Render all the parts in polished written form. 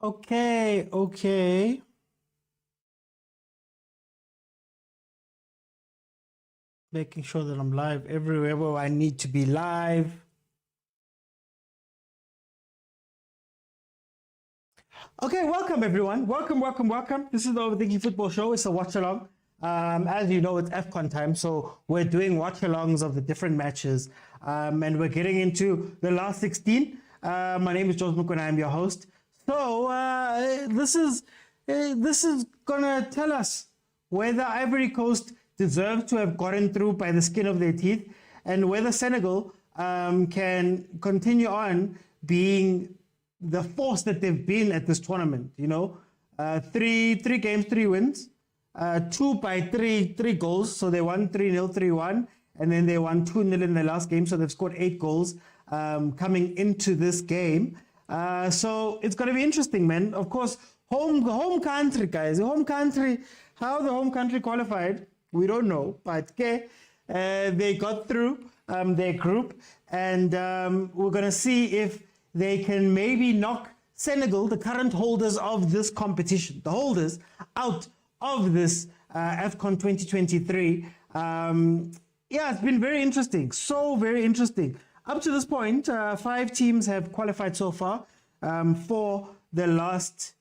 Okay. Making sure that I'm live everywhere where I need to be live. Okay, welcome everyone. Welcome. This is the Overthinking Football Show. It's a watch along. As you know, it's AFCON time, so we're doing watch alongs of the different matches, and we're getting into the last 16. My name is George Mukuna. I'm your host. So this is gonna tell us whether Ivory Coast deserves to have gotten through by the skin of their teeth, and whether Senegal can continue on being the force that they've been at this tournament. You know, three games, 3 wins, 2 by 3 goals. So they won 3-0, 3-1, and then they won 2-0 in their last game. So they've scored 8 goals coming into this game. So it's going to be interesting, man. Of course, home country, guys. Home country. How the home country qualified, we don't know, but they got through their group, and we're going to see if they can maybe knock Senegal, the current holders of this competition, the holders, out of this AFCON 2023. Yeah, it's been very interesting. So very interesting. Up to this point, 5 teams have qualified so far for the last,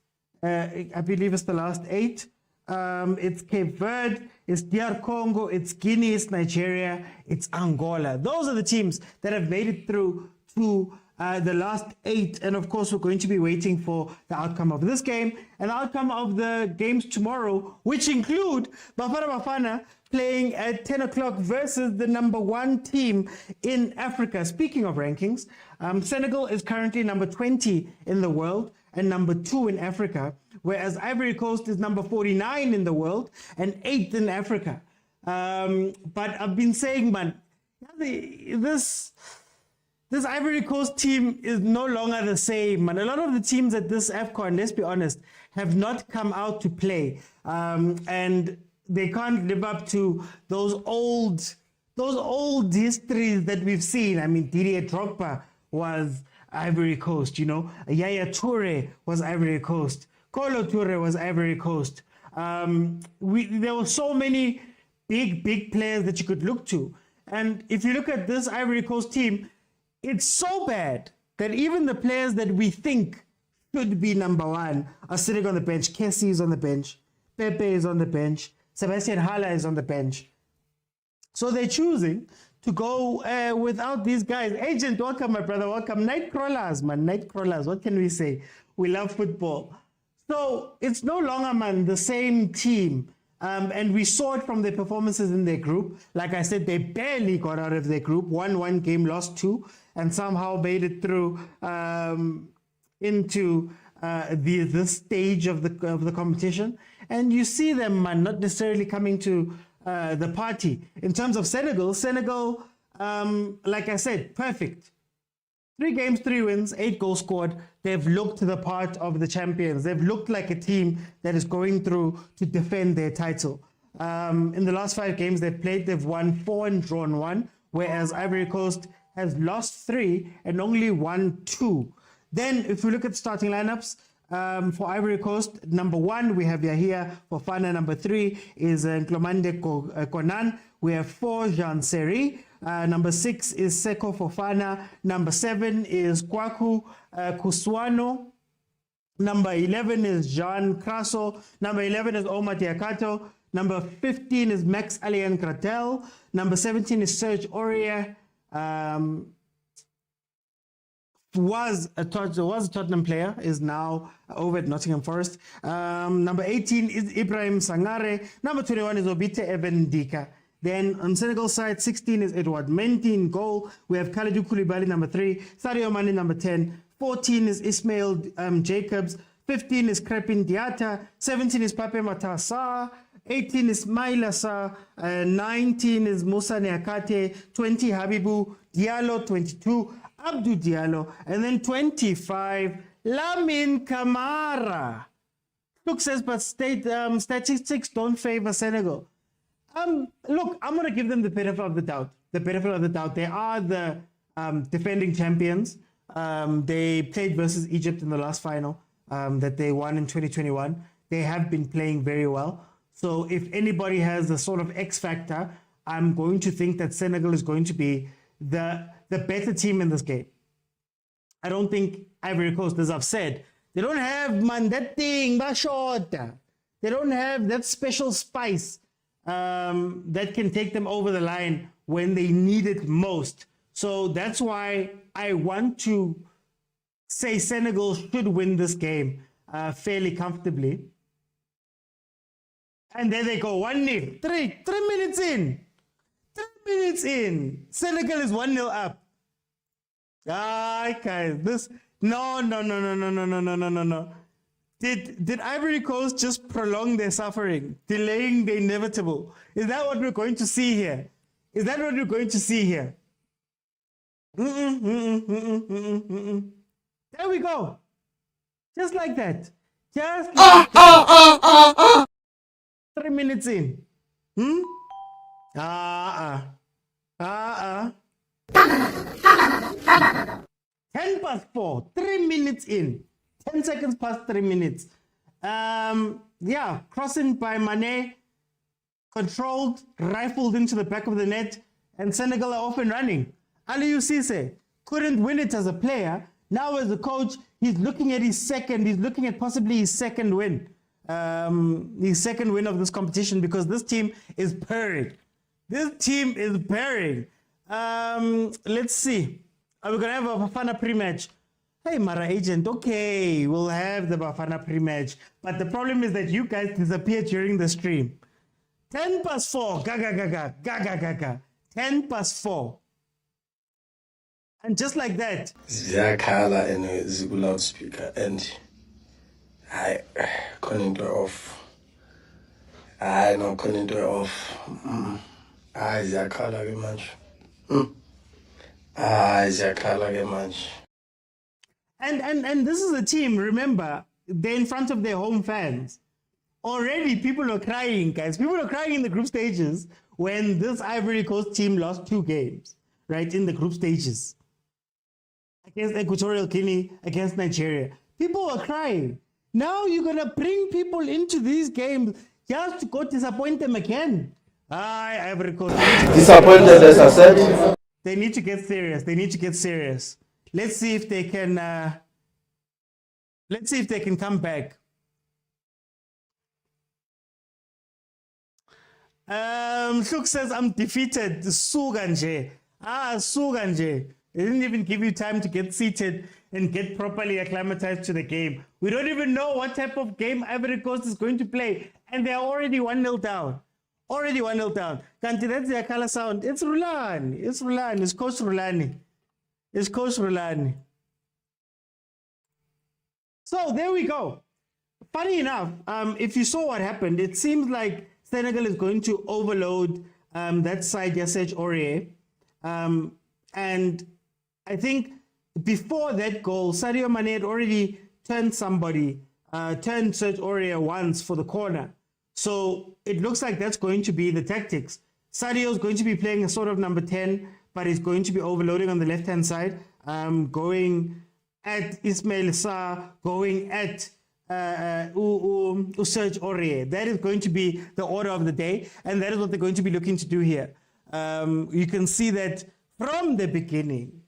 I believe it's the last 8. It's Cape Verde, it's DR Congo, it's Guinea, it's Nigeria, it's Angola. Those are the teams that have made it through to the last 8, and of course we're going to be waiting for the outcome of this game and the outcome of the games tomorrow, which include Bafana Bafana playing at 10 o'clock versus the number 1 team in Africa. Speaking of rankings, Senegal is currently number 20 in the world and number 2 in Africa, whereas Ivory Coast is number 49 in the world and 8th in Africa. But I've been saying, man, this Ivory Coast team is no longer the same, and a lot of the teams at this AFCON, let's be honest, have not come out to play, and they can't live up to those old histories that we've seen. I mean, Didier Drogba was Ivory Coast, you know, Yaya Toure was Ivory Coast, Kolo Toure was Ivory Coast. There were so many big players that you could look to, and if you look at this Ivory Coast team, it's so bad that even the players that we think should be number 1 are sitting on the bench. Kessie is on the bench. Pepe is on the bench. Sebastian Haller is on the bench. So they're choosing to go without these guys. Agent, welcome, my brother. Welcome. Night crawlers, man. Night crawlers. What can we say? We love football. So it's no longer, man, the same team. And we saw it from their performances in their group. Like I said, they barely got out of their group. Won 1 game, lost 2, and somehow made it through into this stage of the competition. And you see them, man, not necessarily coming to the party. In terms of Senegal, like I said, perfect. 3 games, 3 wins, 8 goals scored. They've looked the part of the champions. They've looked like a team that is going through to defend their title. In the last 5 games they've played, they've won 4 and drawn 1, whereas Ivory Coast has lost 3 and only won 2. Then, if we look at the starting lineups, for Ivory Coast, number 1, we have Yahia Fofana. Number 3 is Nklomande Konan. We have 4, Jean Seri. Number 6 is Seko Fofana. Number 7 is Kwaku Kuswano. Number 11 is Jean Crasso. Number 11 is Omar Diakato. Number 15 is Max Alien Kratel. Number 17 is Serge Aurier. Was a Tottenham player, is now over at Nottingham Forest. Number 18 is Ibrahim Sangare. Number 21 is Obite Evan Dika. Then on Senegal side, 16 is Edouard Mendy in goal. We have Kalidou Koulibaly, number 3. Sadio Mane, number 10. 14 is Ismail Jacobs. 15 is Crepin Diatta. 17 is Pape Matar Sarr. 18 is Maila Sarr. 19 is Moussa Niakate. 20 Habibou Diallo. 22 Abdou Diallo. And then 25 Lamine Camara. Look, says, but statistics don't favor Senegal. Look, I'm going to give them the benefit of the doubt. They are the defending champions. They played versus Egypt in the last final. that they won in 2021. They have been playing very well. So if anybody has a sort of X factor, I'm going to think that Senegal is going to be the better team in this game. I don't think Ivory Coast, as I've said, they don't have that thing, bashota. They don't have that special spice that can take them over the line when they need it most. So that's why I want to say Senegal should win this game fairly comfortably. And there they go, 1-0. 3 minutes in. 3 minutes in. Senegal is 1-0 up. Guys, this no. Did Ivory Coast just prolong their suffering, delaying the inevitable? Is that what we're going to see here? Is that what we're going to see here? There we go. Just like that. Just like that. 3 minutes in. 4, 3 minutes in. 10 seconds past 3 minutes. Yeah, crossing by Mane, controlled, rifled into the back of the net, and Senegal are off and running. Aliou Cisse couldn't win it as a player. Now as a coach, he's looking at possibly his second win. His second win of this competition, because this team is purring. Let's see. Are we going to have a Bafana pre-match? Hey, Mara agent, okay, we'll have the Bafana pre-match. But the problem is that you guys disappeared during the stream. 10 past 4, gaga. 10 past 4. And just like that. Ziyakhala and Zigu loudspeaker and I couldn't do it off. I no couldn't do it off. Ziyakhala ke manje. Ziyakhala ke manje. And this is a team, remember, they're in front of their home fans. Already people are crying, guys. People are crying in the group stages when this Ivory Coast team lost 2 games, right, in the group stages. Against Equatorial Guinea, against Nigeria. People are crying. Now you're going to bring people into these games just to go disappoint them again. Ivory Coast. Disappointed, as I said. They need to get serious. Let's see if they can come back. Shuk says, I'm defeated. Suganje. Suganje. They didn't even give you time to get seated and get properly acclimatized to the game. We don't even know what type of game Ivory Coast is going to play. And they're already 1-0 down. Kanti that's their color sound. It's Rulani. It's Coach Rulani. So there we go. Funny enough, if you saw what happened, it seems like Senegal is going to overload that side, Yassej Aurier. And I think before that goal, Sadio Mane had already turned Serge Aurier once for the corner. So it looks like that's going to be the tactics. Sadio is going to be playing a sort of number 10, but he's going to be overloading on the left-hand side, going at Ismail Sarr, going at Serge Aurier. That is going to be the order of the day, and that is what they're going to be looking to do here. You can see that from the beginning,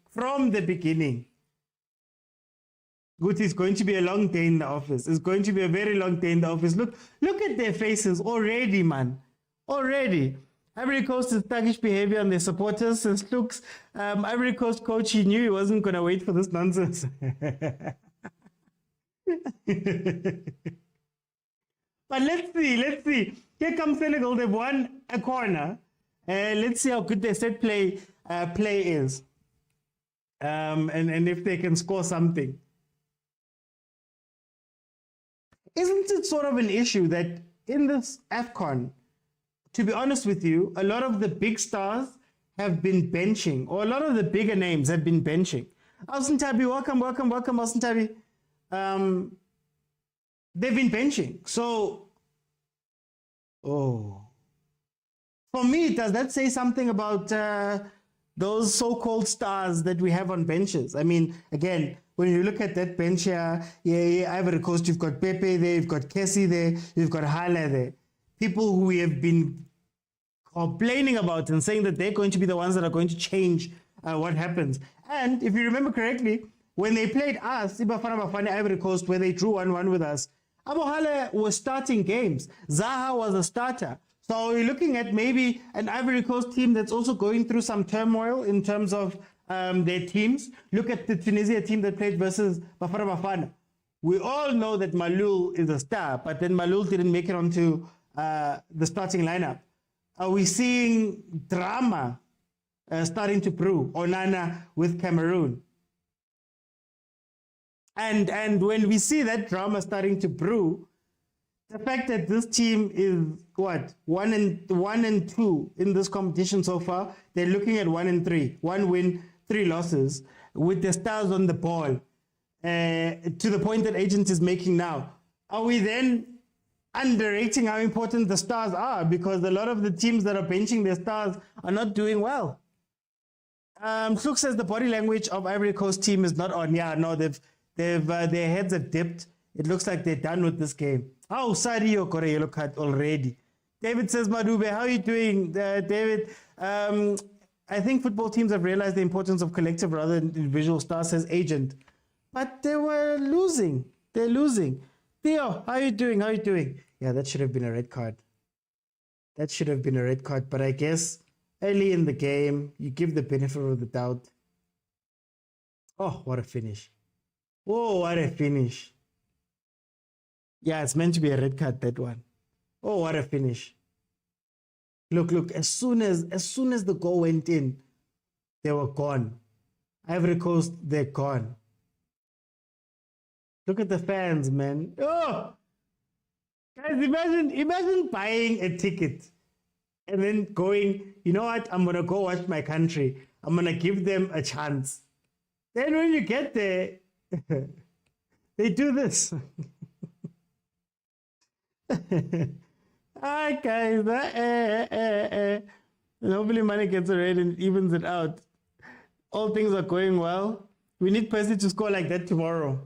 Guti, it's going to be a long day in the office. It's going to be a very long day in the office. Look at their faces already, man. Already. Ivory Coast is thuggish behavior on their supporters. Since Luke's Ivory Coast coach, he knew he wasn't going to wait for this nonsense. But let's see. Here comes Senegal. They've won a corner. Let's see how good their set play is. And if they can score something. Isn't it sort of an issue that in this AFCON, to be honest with you, a lot of the big stars have been benching, or a lot of the bigger names have been benching. Alson Tabi, welcome, Alson Tabi. They've been benching. So, for me, does that say something about those so-called stars that we have on benches? I mean, again, when you look at that bench here, Ivory Coast, you've got Pepe there, you've got Kessie there, you've got Hala there. People who we have been complaining about and saying that they're going to be the ones that are going to change what happens. And if you remember correctly, when they played us, Ibafana Bafana Ivory Coast, where they drew 1-1 with us, Abohale was starting games. Zaha was a starter. So you're looking at maybe an Ivory Coast team that's also going through some turmoil in terms of their teams. Look at the Tunisia team that played versus Bafana Bafana. We all know that Malul is a star, but then Malul didn't make it onto the starting lineup. Are we seeing drama starting to brew? Onana with Cameroon. And when we see that drama starting to brew, the fact that this team is what 1-2 in this competition so far, they're looking at 1-3, 1 win, 3 losses, with the stars on the ball, to the point that agent is making now. Are we then underrating how important the stars are? Because a lot of the teams that are benching their stars are not doing well. Sluk says the body language of Ivory Coast team is not on. Yeah, no, their heads are dipped. It looks like they're done with this game. Oh, Sadio got a yellow card already. David says, Madube, how are you doing? David, I think football teams have realized the importance of collective rather than individual stars, says agent. But they were losing. They're losing. Theo, how are you doing? How are you doing? Yeah, that should have been a red card. That should have been a red card. But I guess early in the game, you give the benefit of the doubt. Oh, what a finish. Whoa, what a finish. Yeah, it's meant to be a red card, that one. Oh, what a finish. Look, as soon as the goal went in, they were gone. Ivory Coast, they're gone. Look at the fans, man. Oh! Guys, imagine buying a ticket and then going, you know what, I'm going to go watch my country. I'm going to give them a chance. Then when you get there, they do this. Alright, guys. And hopefully money gets around and evens it out. All things are going well. We need Percy to score like that tomorrow.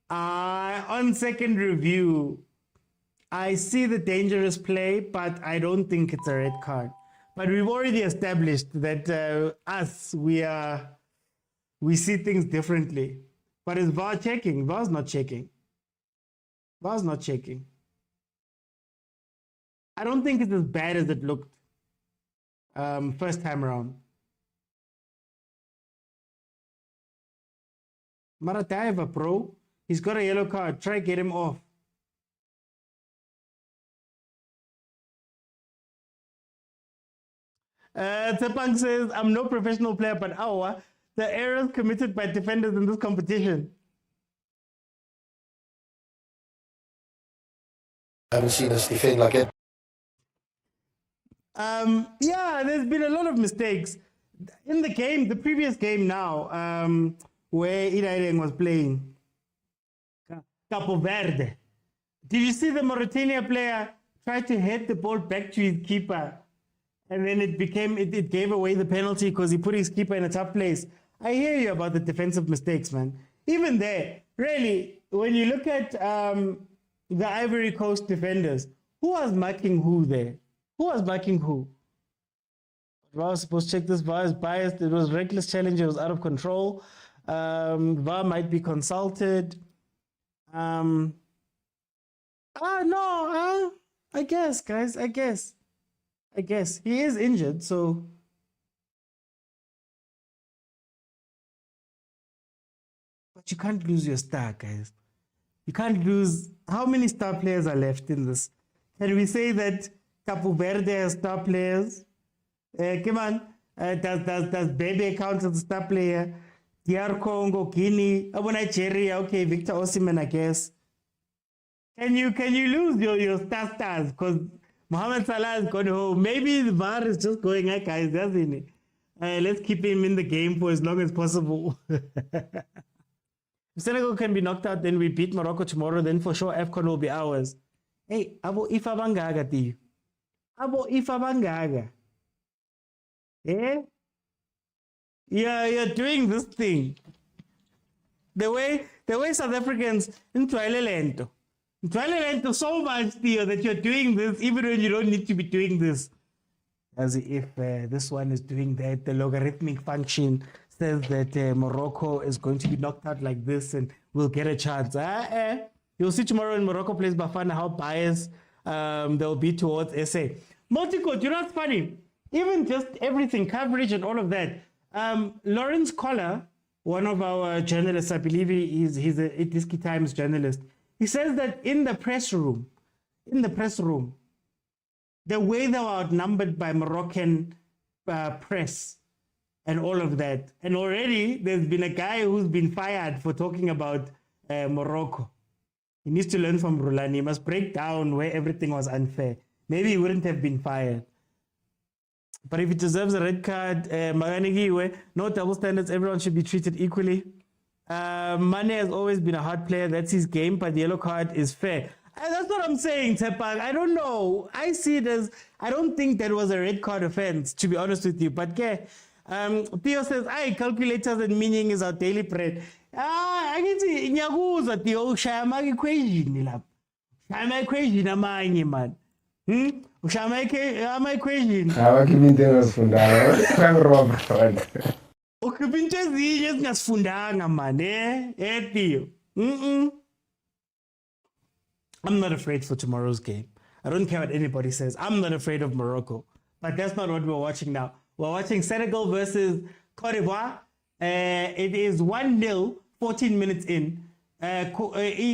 On second review, I see the dangerous play, but I don't think it's a red card. But we've already established that we see things differently. But is VAR checking? VAR's not checking. VAR's not checking. I don't think it's as bad as it looked first time around. Marataiva, bro. He's got a yellow card. Try get him off. Tsepang says, I'm no professional player, but the errors committed by defenders in this competition. I haven't seen us defend like it. Yeah, there's been a lot of mistakes. In the game, the previous game now, where Idaireng was playing, Capo Verde. Did you see the Mauritania player try to head the ball back to his keeper? And then it gave away the penalty because he put his keeper in a tough place. I hear you about the defensive mistakes, man. Even there, really, when you look at the Ivory Coast defenders, who was marking who there? Who was marking who? VAR was supposed to check this. VAR is biased. It was reckless challenge. It was out of control. VAR might be consulted. I guess, guys. I guess he is injured, so. But you can't lose your star, guys. You can't lose. How many star players are left in this? Can we say that Capo Verde has star players? Come on. Does Pepe count as a star player? DR Congo, Guinea, Nigeria, okay, Victor Osimhen, I guess. Can you lose your stars? Because Mohamed Salah has gone home. Maybe the VAR is just going, hey guys, doesn't it? Let's keep him in the game for as long as possible. If Senegal can be knocked out, then we beat Morocco tomorrow, then for sure AFCON will be ours. Hey, abo ifa bangaga tiyo. Abo ifa bangaga. Eh? you're doing this thing. The way South Africans in Twilelento so much, Theo, that you're doing this even when you don't need to be doing this. As if this one is doing that. The logarithmic function says that Morocco is going to be knocked out like this and we'll get a chance. You'll see tomorrow when Morocco plays Bafana how biased they'll be towards SA. Multicode, you know what's funny? Even just everything, coverage and all of that. Lawrence Collar, one of our journalists, I believe he's a Dstv Times journalist, he says that in the press room, the way they were outnumbered by Moroccan press and all of that. And already there's been a guy who's been fired for talking about Morocco. He needs to learn from Rulani. He must break down where everything was unfair. Maybe he wouldn't have been fired. But if he deserves a red card, no double standards, everyone should be treated equally. Mane has always been a hard player. That's his game, but the yellow card is fair. And that's what I'm saying, Tepak. I don't know. I see it as, I don't think that was a red card offense, to be honest with you. But Theo says, calculators and meaning is our daily bread. I can see, nyakuza, Theo, shama equation, lap. Shama equation, amanye, man. Shama equation. Hawa kibinte ngasifundanga. Sangroba. Ukipinche zinye singasifundanga, man. Theo. I'm not afraid for tomorrow's game. I don't care what anybody says. I'm not afraid of Morocco. But that's not what we're watching now. We're watching Senegal versus Cote d'Ivoire. It is 1-0, 14 minutes in.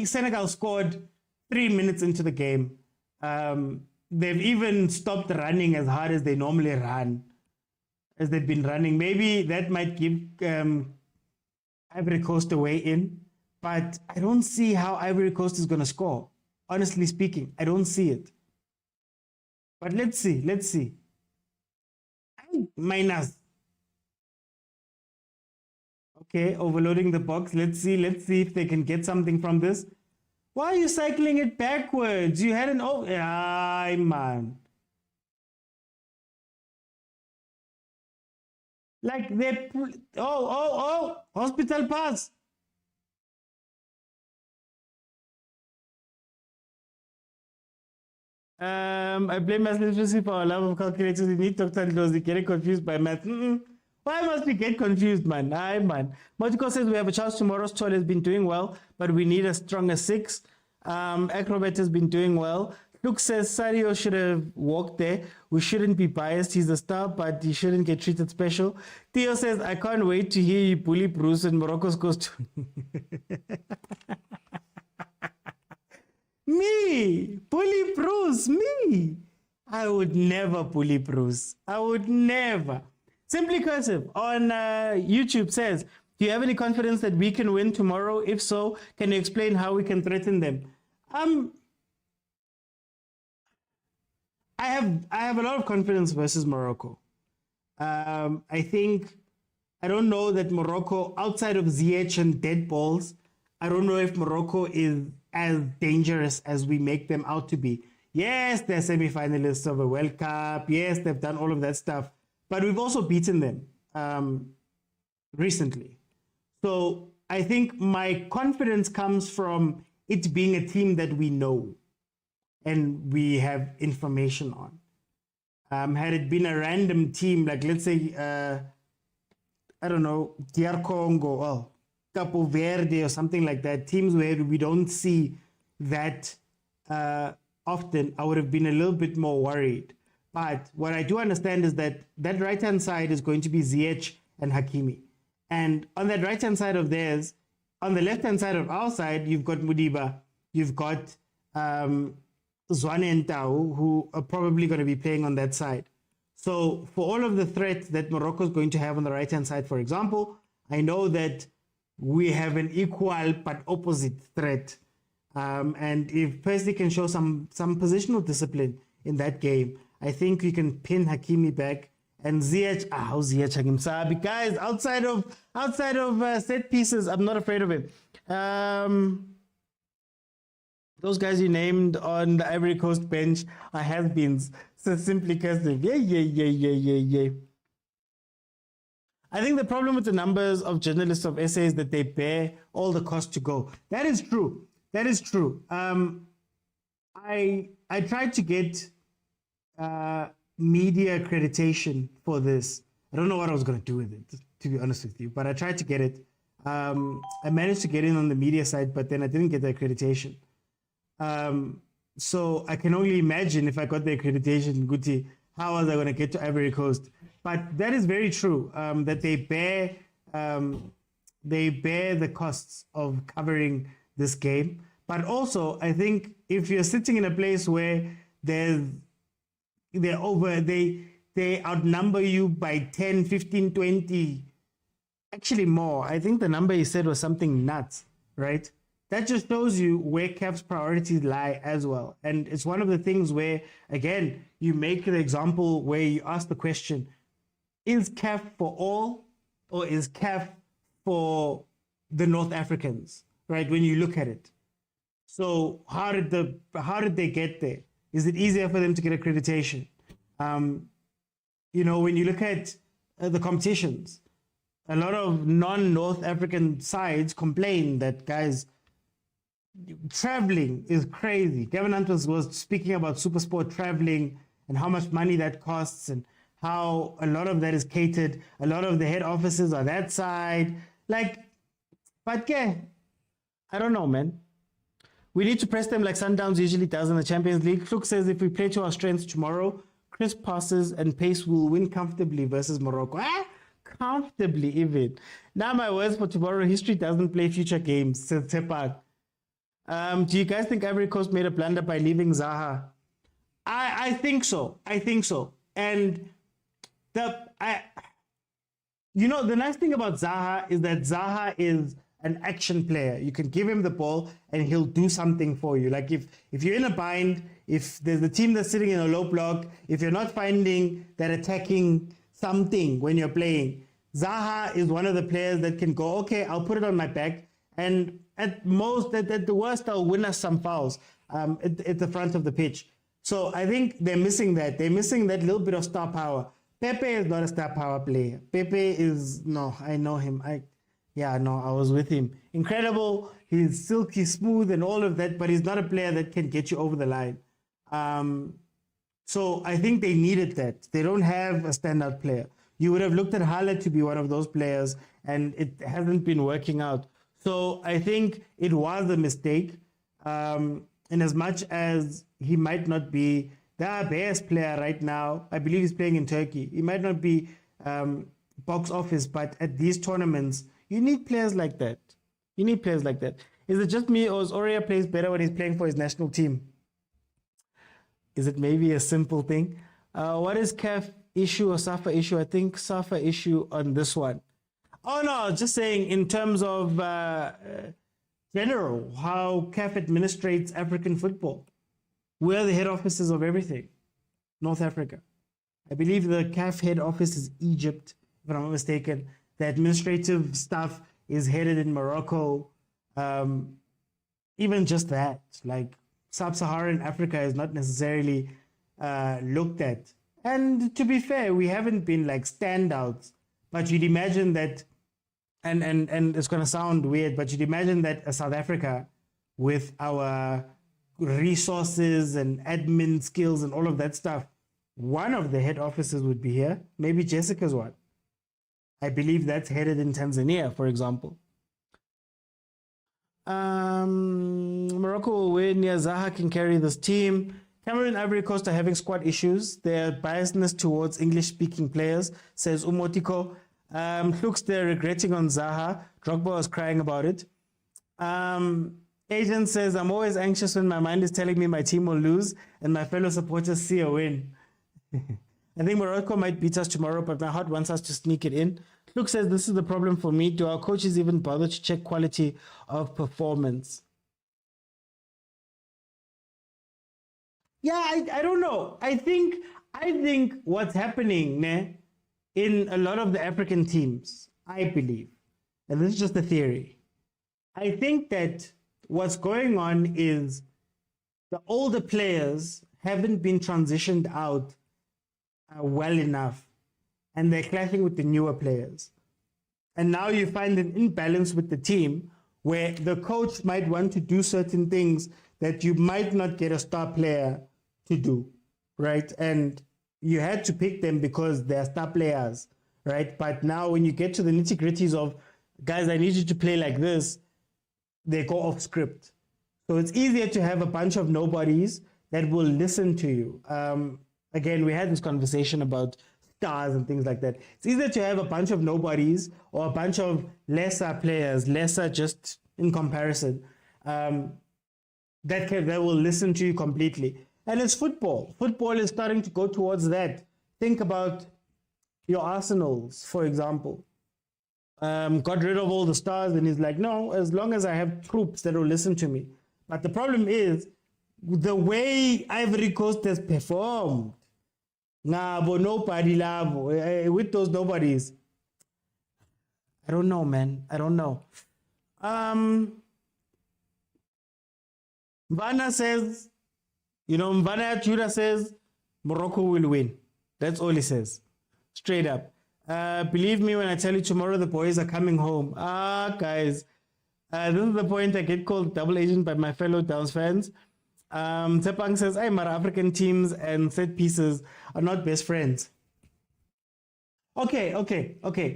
Senegal scored 3 minutes into the game. They've even stopped running as hard as they normally run, as they've been running. Maybe that might give Ivory Coast a way in. But I don't see how Ivory Coast is going to score. Honestly speaking, I don't see it. But let's see. Minus. Okay, overloading the box. Let's see if they can get something from this. Why are you cycling it backwards? You had an ay, man. Like they hospital pass. I blame math literacy for our love of calculators. We need Dr. Ndozi getting confused by math. Why must we get confused, man? Aye, man. Motiko says we have a chance tomorrow. Stoll has been doing well, but we need a stronger 6. Acrobat has been doing well. Luke says Sadio should have walked there. We shouldn't be biased. He's a star, but he shouldn't get treated special. Theo says, I can't wait to hear you bully Bruce and Morocco's goes to... Me, bully Bruce, me. I would never bully Bruce. I would never. Simply Cursive on YouTube says, do you have any confidence that we can win tomorrow? If so, can you explain how we can threaten them? I have a lot of confidence versus Morocco. I don't know that Morocco, outside of Ziyech and dead balls, I don't know if Morocco is as dangerous as we make them out to be. Yes, they're semi-finalists of a World Cup. Yes, they've done all of that stuff. But we've also beaten them recently. So I think my confidence comes from it being a team that we know and we have information on. Had it been a random team, like let's say, I don't know, DR Congo, Capo Verde or something like that, teams where we don't see that often, I would have been a little bit more worried. But what I do understand is that that right-hand side is going to be Ziyech and Hakimi. And on that right-hand side of theirs, on the left-hand side of our side, you've got Mudiba, you've got Zwane and Tau, who are probably going to be playing on that side. So for all of the threats that Morocco is going to have on the right-hand side, for example, I know that we have an equal but opposite threat. And if Percy can show some positional discipline in that game, I think we can pin Hakimi back. And Ziyech, Ziyech Hakim Sabi. Guys, outside of set pieces, I'm not afraid of it. Those guys you named on the Ivory Coast bench are has-beens. So simply cursive. Yeah. I think the problem with the numbers of journalists of SA is that they bear all the cost to go. That is true. That is true. I tried to get media accreditation for this. I don't know what I was going to do with it, to be honest with you, but I tried to get it. I managed to get in on the media side, but then I didn't get the accreditation. So I can only imagine if I got the accreditation, Guti, how was I going to get to Ivory Coast? But that is very true, that they bear the costs of covering this game. But also, I think if you're sitting in a place where they outnumber you by 10, 15, 20, actually more. I think the number he said was something nuts, right? That just shows you where CAF's priorities lie as well. And it's one of the things where, again, you make the example where you ask the question, is CAF for all or is CAF for the North Africans, right? When you look at it. So how did they get there? Is it easier for them to get accreditation? When you look at the competitions, a lot of non-North African sides complain that, guys, traveling is crazy. Gavin Antwas was speaking about SuperSport traveling and how much money that costs and how a lot of that is catered. A lot of the head offices are that side. But I don't know, man. We need to press them like Sundowns usually does in the Champions League. Kluk says if we play to our strengths tomorrow, crisp passes and pace will win comfortably versus Morocco. Comfortably even. Now my words for tomorrow, history doesn't play future games, says Tepak. Do you guys think Ivory Coast made a blunder by leaving Zaha? I think so. And the nice thing about Zaha is that Zaha is an action player. You can give him the ball and he'll do something for you. Like if you're in a bind, if there's a team that's sitting in a low block, if you're not finding that attacking something when you're playing, Zaha is one of the players that can go, okay, I'll put it on my back, and at the worst, I'll win us some fouls at the front of the pitch. So I think they're missing that. They're missing that little bit of star power. Pepe is not a star power player. Pepe is, no, I know him. I was with him. Incredible. He's silky smooth and all of that, but he's not a player that can get you over the line. So I think they needed that. They don't have a standout player. You would have looked at Halle to be one of those players, and it hasn't been working out. So I think it was a mistake. In as much as he might not be the best player right now, I believe he's playing in Turkey. He might not be box office, but at these tournaments, you need players like that. Is it just me, or is Aurea plays better when he's playing for his national team? Is it maybe a simple thing? What is CAF issue or SAFA issue? I think SAFA issue on this one. Oh no, just saying in terms of general, how CAF administrates African football. We're the head offices of everything. North Africa. I believe the CAF head office is Egypt, if I'm not mistaken. The administrative stuff is headed in Morocco. Even just that, like Sub-Saharan Africa is not necessarily looked at. And to be fair, we haven't been like standouts, but you'd imagine that, and it's going to sound weird, but you'd imagine that South Africa, with our resources and admin skills and all of that stuff, one of the head offices would be here. Maybe Jessica's one. I believe that's headed in Tanzania, for example. Morocco will win. Zaha can carry this team. Cameroon and Ivory Coast are having squad issues. Their biasness towards English-speaking players, says Umotiko. Looks they're regretting on Zaha. Drogba was crying about it. Agent says, I'm always anxious when my mind is telling me my team will lose and my fellow supporters see a win. I think Morocco might beat us tomorrow, but my heart wants us to sneak it in. Luke says, this is the problem for me. Do our coaches even bother to check quality of performance? Yeah, I don't know. I think what's happening in a lot of the African teams, I believe, and this is just a theory, I think that what's going on is the older players haven't been transitioned out well enough, and they're clashing with the newer players. And now you find an imbalance with the team where the coach might want to do certain things that you might not get a star player to do, right? And you had to pick them because they're star players, right? But now when you get to the nitty gritties of, guys, I need you to play like this, they go off script. So it's easier to have a bunch of nobodies that will listen to you. Again, we had this conversation about stars and things like that. It's easier to have a bunch of nobodies or a bunch of lesser players, lesser just in comparison, that will listen to you completely. And it's football. Football is starting to go towards that. Think about your Arsenals, for example. Got rid of all the stars, and he's like, no, as long as I have troops that will listen to me. But the problem is the way Ivory Coast has performed. Nobody love with those nobodies. I don't know, man. I don't know. Mvana says, Mvana Judah says Morocco will win. That's all he says. Straight up. Believe me when I tell you tomorrow the boys are coming home. Guys. This is the point I get called double agent by my fellow Downs fans. Tepang says, hey, Mara African teams and set pieces are not best friends. Okay.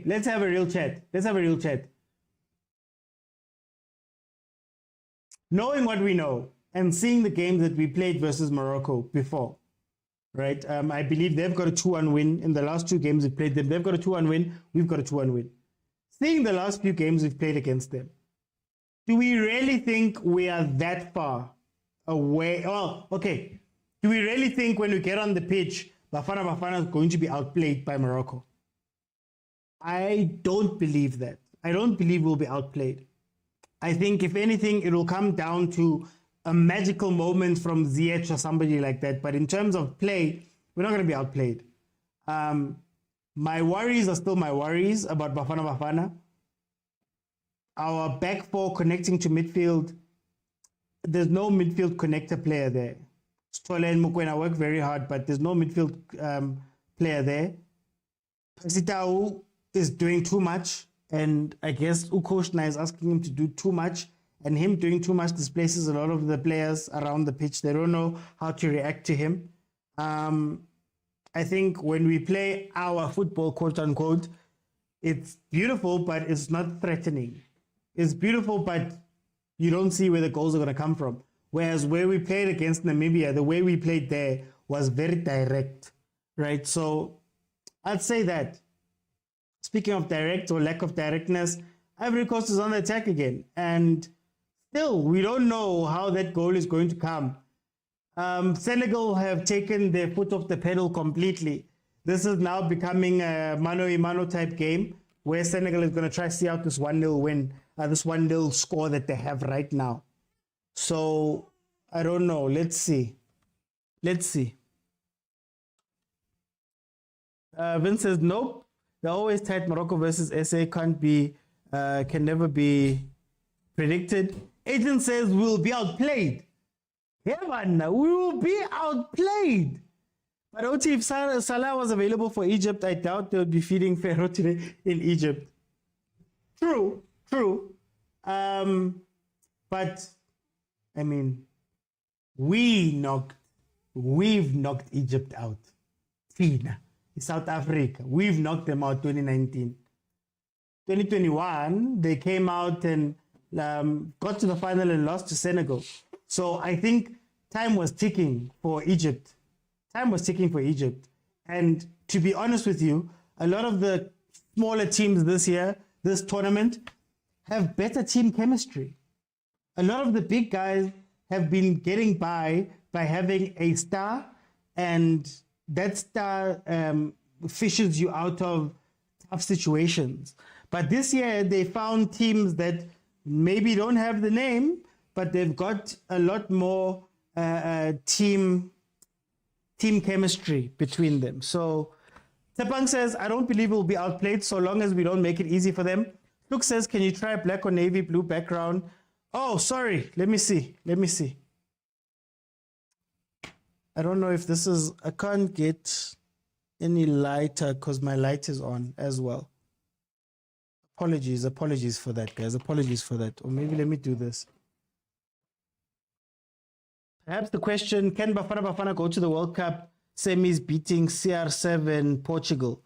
Let's have a real chat. Knowing what we know and seeing the games that we played versus Morocco before, right? I believe they've got a 2-1 win in the last two games we played them. They've got a 2-1 win. We've got a 2-1 win. Seeing the last few games we've played against them, do we really think we are that far away? Oh, okay. Do we really think when we get on the pitch, Bafana is going to be outplayed by Morocco? I don't believe that. I don't believe we'll be outplayed. I think, if anything, it will come down to a magical moment from Ziyech or somebody like that. But in terms of play, we're not going to be outplayed. My worries are still my worries about Bafana. Our back four connecting to midfield, there's no midfield connector player there. Stole and Mukwena work very hard, but there's no midfield player there. Pasitau is doing too much, and I guess Ukoshna is asking him to do too much, and him doing too much displaces a lot of the players around the pitch. They don't know how to react to him. I think when we play our football, quote unquote, it's beautiful, but it's not threatening. It's beautiful, but you don't see where the goals are going to come from. Whereas where we played against Namibia, the way we played there was very direct, right? So I'd say that. Speaking of direct or lack of directness, Ivory Coast is on the attack again. And still, we don't know how that goal is going to come. Senegal have taken their foot off the pedal completely. This is now becoming a mano-a-mano type game where Senegal is going to try to see out this 1-0 win, this 1-0 score that they have right now. So, I don't know. Let's see. Vince says, nope. They're always tight. Morocco versus SA can never be predicted. Agent says we'll be outplayed. Yeah, man, we will be outplayed. But Oti, if Salah was available for Egypt, I doubt they would be feeding Pharaoh today in Egypt. True. But I mean, we've knocked Egypt out. Tina, South Africa, we've knocked them out 2019. 2021, they came out and got to the final and lost to Senegal. So I think time was ticking for Egypt. And to be honest with you, a lot of the smaller teams this tournament, have better team chemistry. A lot of the big guys have been getting by having a star, and that star fishes you out of tough situations. But this year, they found teams that maybe don't have the name, but they've got a lot more team chemistry between them. So Tepang says, I don't believe we'll be outplayed so long as we don't make it easy for them. Luke says, can you try black or navy blue background? Oh, sorry. Let me see. I don't know if this is, I can't get any lighter because my light is on as well. Apologies for that, guys. Apologies for that. Or maybe let me do this. Perhaps the question, can Bafana go to the World Cup semis beating CR7 Portugal?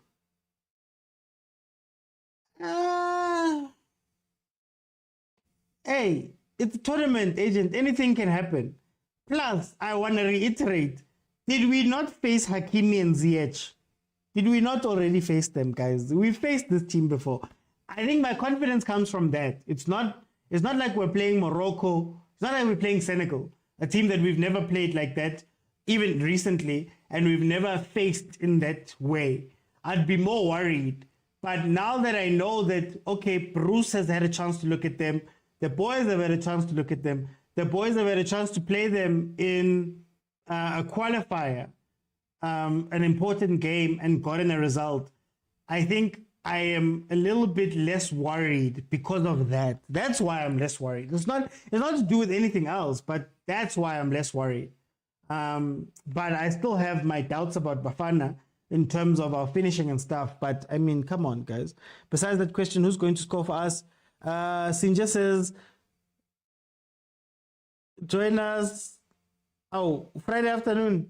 Hey, it's a tournament, agent. Anything can happen. Plus, I want to reiterate, did we not face Hakimi and Ziyech? Did we not already face them, guys? We faced this team before. I think my confidence comes from that. It's not like we're playing Morocco. It's not like we're playing Senegal, a team that we've never played like that, even recently, and we've never faced in that way. I'd be more worried. But now that I know that, okay, Bruce has had a chance to look at them, the boys have had a chance to look at them, the boys have had a chance to play them in a qualifier, an important game, and gotten a result, I think I am a little bit less worried because of that. That's why I'm less worried. It's not to do with anything else, but that's why I'm less worried. But I still have my doubts about Bafana in terms of our finishing and stuff. But I mean, come on, guys. Besides that question, who's going to score for us? Sinja says, join us. Oh, Friday afternoon.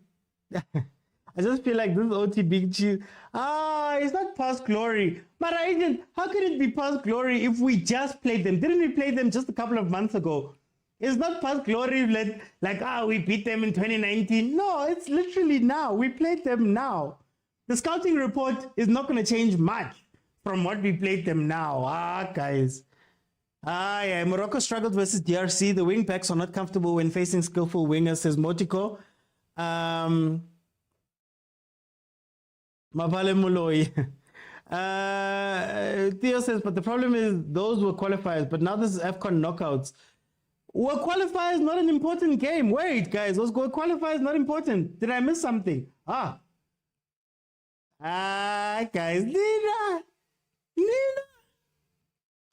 I just feel like this is OT Big Cheese. It's not past glory. But agent, how could it be past glory if we just played them? Didn't we play them just a couple of months ago? It's not past glory like we beat them in 2019. No, it's literally now. We played them now. The scouting report is not going to change much from what we played them now. Guys. Yeah, Morocco struggled versus DRC. The wing backs are not comfortable when facing skillful wingers, says Motiko. Mabale Muloi. Theo says, but the problem is those were qualifiers, but now this is AFCON knockouts. Were qualifiers not an important game? Wait, guys, those qualifiers not important. Did I miss something? Guys, Nina.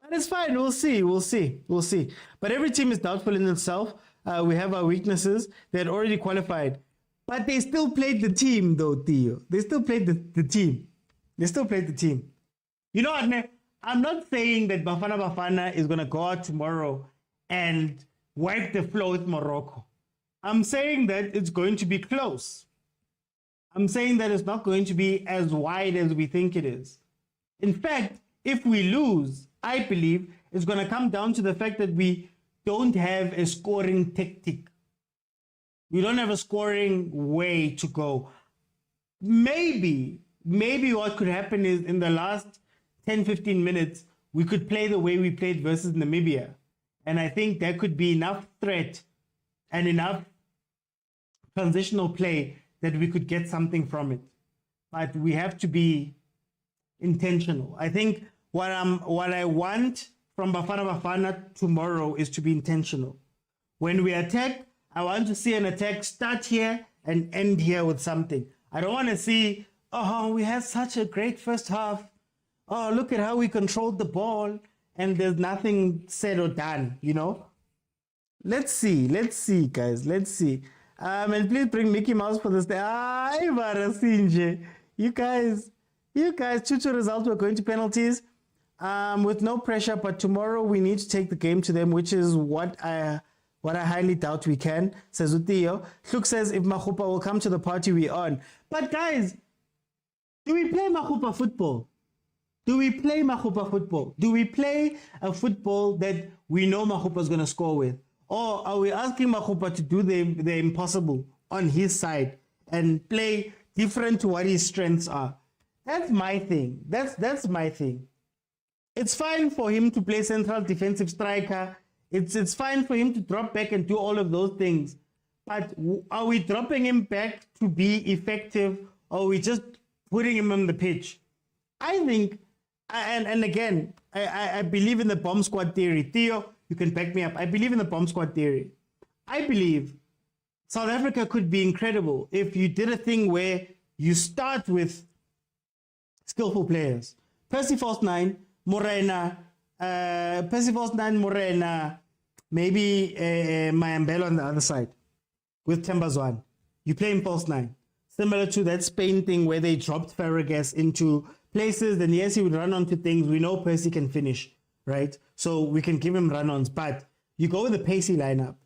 But it's fine. We'll see. But every team is doubtful in itself. We have our weaknesses. They had already qualified. But they still played the team, though, Theo. They still played the team. You know what, man? I'm not saying that Bafana is going to go out tomorrow and wipe the floor with Morocco. I'm saying that it's going to be close. I'm saying that it's not going to be as wide as we think it is. In fact, if we lose, I believe it's going to come down to the fact that we don't have a scoring tactic. We don't have a scoring way to go. Maybe what could happen is in the last 10, 15 minutes, we could play the way we played versus Namibia. And I think there could be enough threat and enough transitional play that we could get something from it. But we have to be intentional. I think what I want from Bafana tomorrow is to be intentional. When we attack, I want to see an attack start here and end here with something. I don't want to see, we had such a great first half. Oh, look at how we controlled the ball and there's nothing said or done, you know? Let's see, guys. Let's see. And please bring Mickey Mouse for this day. You guys, 2-2 results. We're going to penalties with no pressure, but tomorrow we need to take the game to them, which is what I highly doubt we can, says Uthio. Hluk says, if Mahupa will come to the party, we on. But guys, do we play Mahupa football? Do we play Mahupa football? Do we play a football that we know Mahupa is going to score with? Or are we asking Mahupa to do the impossible on his side and play different to what his strengths are? That's my thing. That's my thing. It's fine for him to play central defensive striker. It's fine for him to drop back and do all of those things. But are we dropping him back to be effective, or are we just putting him on the pitch? I think, and again, I believe in the bomb squad theory. Theo, you can back me up. I believe in the bomb squad theory. I believe South Africa could be incredible if you did a thing where you start with skillful players. Percy False 9, Morena, maybe Mayambelo on the other side with Tembazwan. You play him false 9. Similar to that Spain thing where they dropped Faragas into places, then yes, he would run onto things. We know Percy can finish, right? So we can give him run-ons, but you go with the pacey lineup.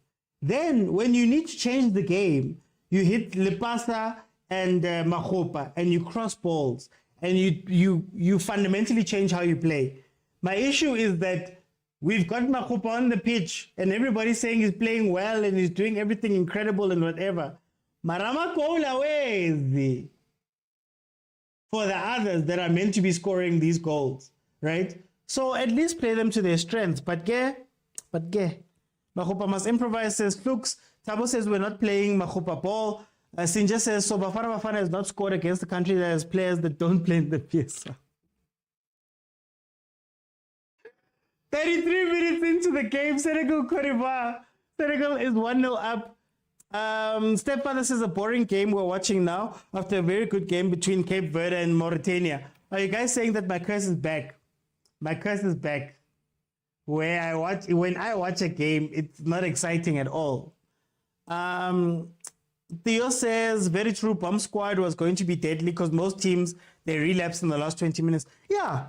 Then when you need to change the game, you hit Lepasa and Mahopa, and you cross balls, and you fundamentally change how you play. My issue is that we've got Mahopa on the pitch, and everybody's saying he's playing well and he's doing everything incredible and whatever. Marama Kola, where is he? For the others that are meant to be scoring these goals, right? So at least play them to their strengths. But Mahopa must improvise, says Flux. Tabo says we're not playing Mahopa ball. Sinja says, so Bafana has not scored against the country that has players that don't play in the PSL. 33 minutes into the game, Senegal, Cote d'Ivoire. Senegal is 1-0 up. Stepfather says a boring game we're watching now after a very good game between Cape Verde and Mauritania. Are you guys saying that my curse is back? My curse is back. When I watch a game, it's not exciting at all. Theo says, very true, bomb squad was going to be deadly because most teams, they relapse in the last 20 minutes. Yeah,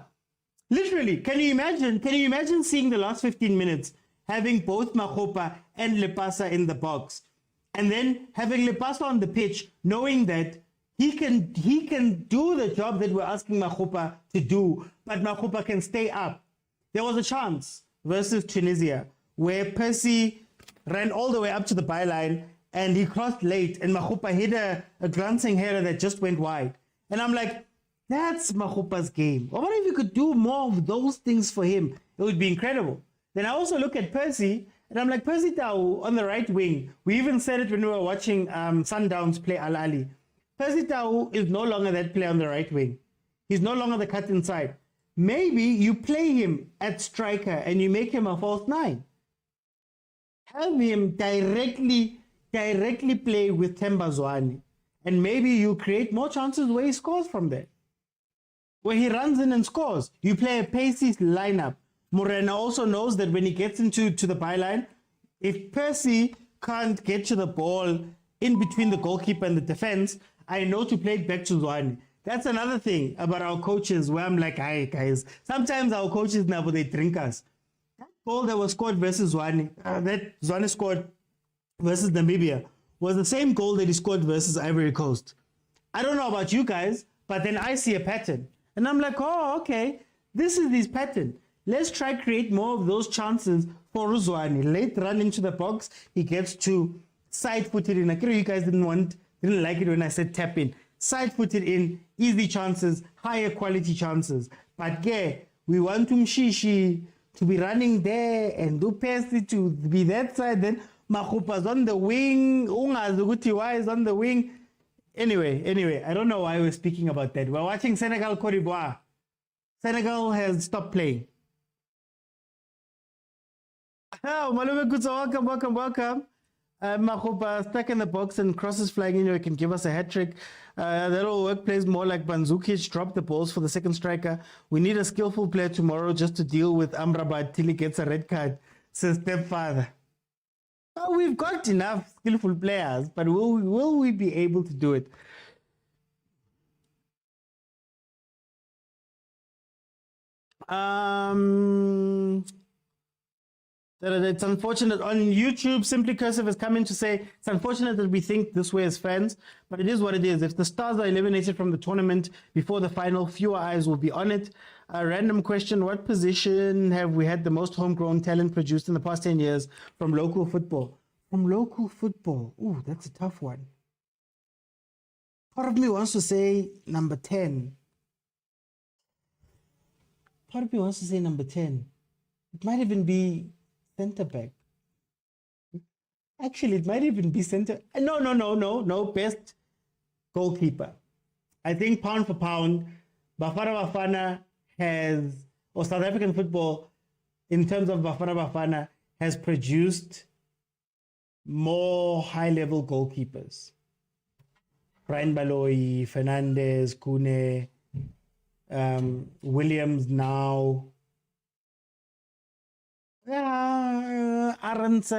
literally. Can you imagine seeing the last 15 minutes, having both Mahopa and Lepasa in the box, and then having Lepasa on the pitch, knowing that he can do the job that we're asking Mahopa to do, but Mahopa can stay up. There was a chance versus Tunisia where Percy ran all the way up to the byline and he crossed late and Mahopa hit a glancing header that just went wide. And I'm like, that's Mahopa's game. Or what if you could do more of those things for him? It would be incredible. Then I also look at Percy and I'm like, Percy Tau on the right wing. We even said it when we were watching Sundowns play Al Ali. Percy Tau is no longer that player on the right wing. He's no longer the cut inside. Maybe you play him at striker and you make him a false nine. Have him directly play with Themba Zwane. And maybe you create more chances where he scores from there. Where he runs in and scores. You play a pacey lineup. Morena also knows that when he gets into the byline, if Percy can't get to the ball in between the goalkeeper and the defense, I know to play it back to Zwane. That's another thing about our coaches where I'm like, hi guys, sometimes our coaches now, they drink us. That goal that was scored versus Zwane, that Zwane scored versus Namibia, was the same goal that he scored versus Ivory Coast. I don't know about you guys, but then I see a pattern. And I'm like, oh, okay, this is his pattern. Let's try create more of those chances for Zwane. Late run into the box, he gets to side-footed in. I know you guys didn't like it when I said tap in. Side-footed in, easy chances, higher quality chances. But yeah, we want Mshishi to be running there and do Percy to be that side. Then Mahopa's on the wing. Ungazuguti is on the wing. Anyway, I don't know why we're speaking about that. We're watching Senegal, Cote d'Ivoire. Senegal has stopped playing. Oh, Malume Kutsa, welcome. Mahopa stuck in the box and crosses flying in. You can give us a hat trick. That'll work. Plays more like Banzukic. Drop the balls for the second striker. We need a skillful player tomorrow just to deal with Amrabat till he gets a red card, says Stepfather. Well, we've got enough skillful players, but will we be able to do it? It's unfortunate. On YouTube, Simply Cursive has come in to say it's unfortunate that we think this way as fans, but it is what it is. If the Stars are eliminated from the tournament before the final, fewer eyes will be on it. A random question: what position have we had the most homegrown talent produced in the past 10 years from local football? From local football? Ooh, that's a tough one. Part of me wants to say number 10. Part of me wants to say number 10. It might even be center back. Actually, it might even be center. No. Best goalkeeper. I think pound for pound, Bafana has, or South African football, in terms of Bafana has produced more high-level goalkeepers. Brian Baloyi, Fernandez, Kune, Williams now. Arance.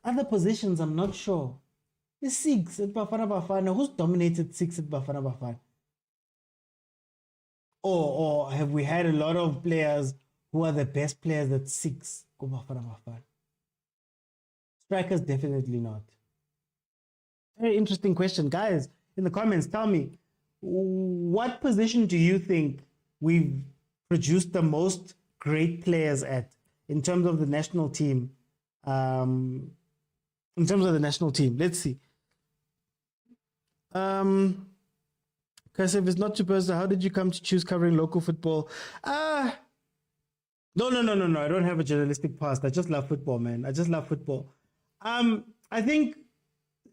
Other positions, I'm not sure. The six at Bafana. Who's dominated six at Bafana? Or have we had a lot of players who are the best players at 6? Strikers, definitely not. Very interesting question. Guys, in the comments, tell me, what position do you think we've produced the most great players at in terms of the national team? In terms of the national team, let's see. Kaizer, if it's not too personal, how did you come to choose covering local football? No. I don't have a journalistic past. I just love football, man. I just love football. I think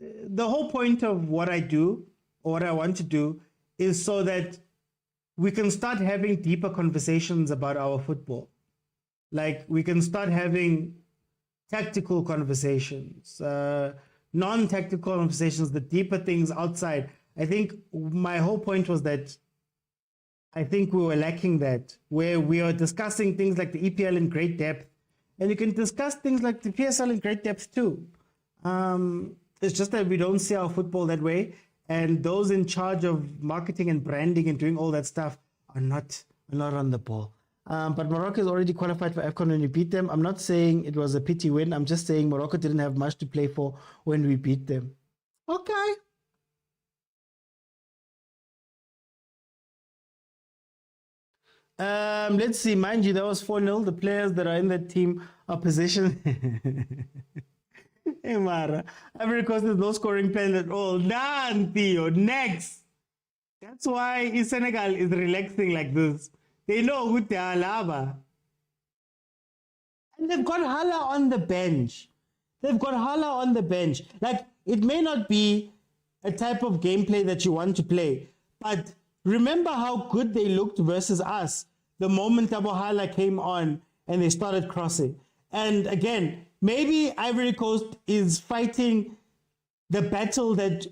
the whole point of what I do or what I want to do is so that we can start having deeper conversations about our football. Like we can start having tactical conversations, non-tactical conversations, the deeper things outside. I think my whole point was that I think we were lacking that, where we are discussing things like the EPL in great depth, and you can discuss things like the PSL in great depth too. It's just that we don't see our football that way, and those in charge of marketing and branding and doing all that stuff are not on the ball. But Morocco is already qualified for AFCON when we beat them. I'm not saying it was a pity win. I'm just saying Morocco didn't have much to play for when we beat them. Okay. Let's see. Mind you, that was 4-0. The players that are in that team are positioned. Hey, Mara. Ivory Coast there's no scoring plan at all. Done, Theo. Next. That's why Senegal is relaxing like this. They know who they are, lava. And they've got Hala on the bench. Like, it may not be a type of gameplay that you want to play, but remember how good they looked versus us the moment Tabo Hala came on and they started crossing. And again, maybe Ivory Coast is fighting the battle that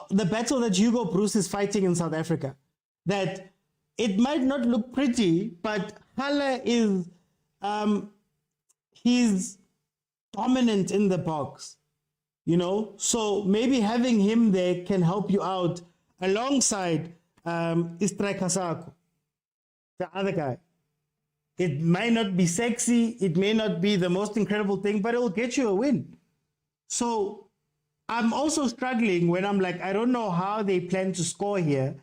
the battle that Hugo Bruce is fighting in South Africa. That it might not look pretty, but Hala is he's dominant in the box, you know. So maybe having him there can help you out alongside Striker Sako, the other guy. It might not be sexy, it may not be the most incredible thing, but it will get you a win. So I'm also struggling when I'm like, I don't know how they plan to score here.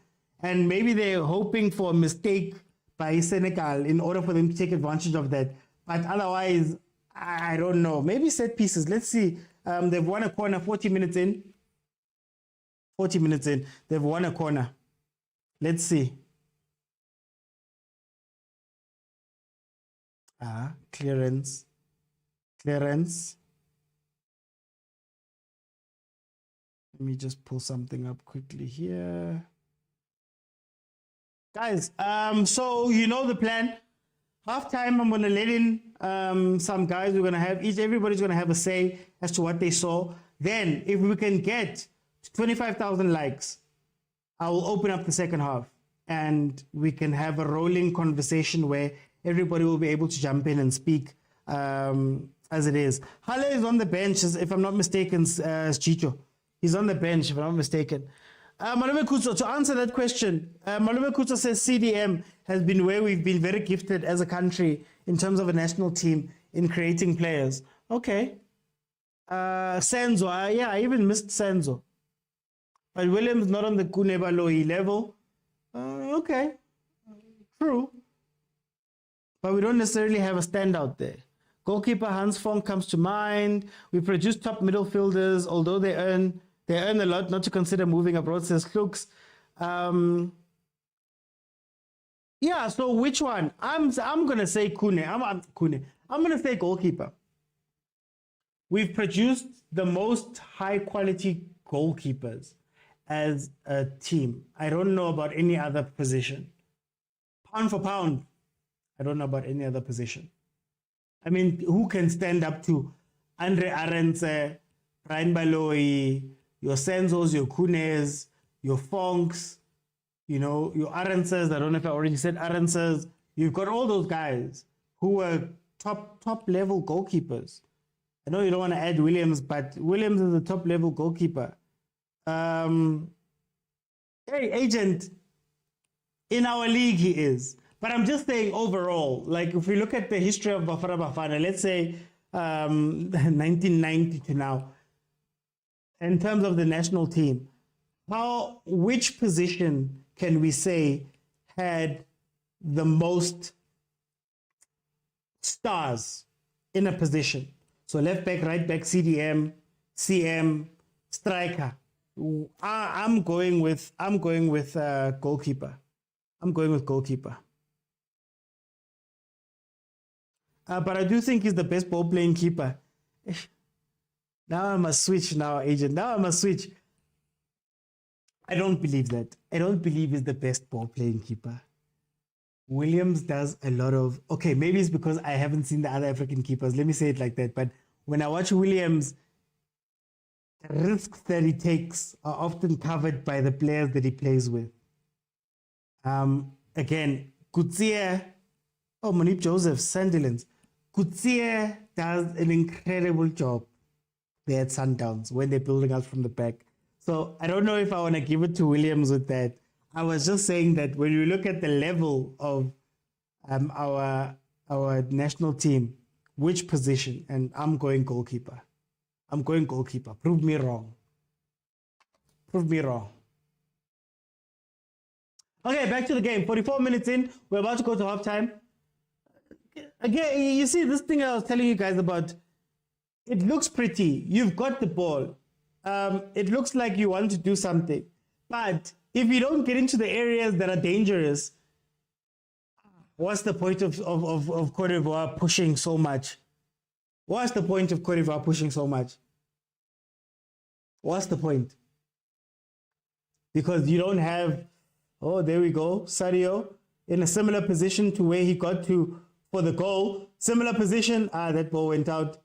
And maybe they're hoping for a mistake by Senegal in order for them to take advantage of that. But otherwise, I don't know. Maybe set pieces. Let's see. They've won a corner 40 minutes in. 40 minutes in. They've won a corner. Let's see. Clearance. Let me just pull something up quickly here. Guys, so you know the plan. Halftime, I'm going to let in some guys. We're going to have everybody's going to have a say as to what they saw. Then, if we can get 25,000 likes, I will open up the second half and we can have a rolling conversation where everybody will be able to jump in and speak as it is. Hala is on the bench, if I'm not mistaken, as Chicho. He's on the bench, if I'm not mistaken. Malume Kutso, to answer that question, Malume Kutso says CDM has been where we've been very gifted as a country in terms of a national team in creating players. Okay. Senzo, yeah, I even missed Senzo. But Williams not on the Kunebaloi level. Okay. True. But we don't necessarily have a standout there. Goalkeeper Hans Fong comes to mind. We produce top midfielders, although they earn a lot, not to consider moving abroad, says Klux. Yeah, so which one? I'm gonna say Kune. I'm gonna say goalkeeper. We've produced the most high quality goalkeepers as a team. I don't know about any other position. Pound for pound, I don't know about any other position. I mean, who can stand up to Andre Arendse, Brian Baloyi, your Senzos, your Kunes, your Fonks, you know, your Arendses. I don't know if I already said Arendses. You've got all those guys who were top level goalkeepers. I know you don't want to add Williams, but Williams is a top level goalkeeper. Hey, agent, In our league, he is. But I'm just saying overall, like if we look at the history of Bafana Bafana, let's say 1990 to now, in terms of the national team, which position can we say had the most stars in a position? So left back, right back, CDM, CM, striker. I'm going with goalkeeper. I'm going with goalkeeper. But I do think he's the best ball playing keeper. Now I must switch agent. Now I must switch. I don't believe that. I don't believe he's the best ball playing keeper. Williams does a lot of... Okay, maybe it's because I haven't seen the other African keepers. Let me say it like that. But when I watch Williams, the risks that he takes are often covered by the players that he plays with. Again, Kutsia... Oh, Monique Joseph, Sunderland. Kutsia does an incredible job there at Sundowns when they're building up from the back. So I don't know if I want to give it to Williams with that. I was just saying that when you look at the level of our national team, which position, and I'm going goalkeeper. I'm going goalkeeper. Prove me wrong. Prove me wrong. Okay, back to the game. 44 minutes in. We're about to go to halftime. Again, you see this thing I was telling you guys about. It looks pretty. You've got the ball. It looks like you want to do something. But if you don't get into the areas that are dangerous, what's the point of Cote d'Ivoire pushing so much? What's the point of Cote d'Ivoire pushing so much? What's the point? Because you don't have, oh, there we go, Sadio, in a similar position to where he got to for the goal. Similar position, that ball went out.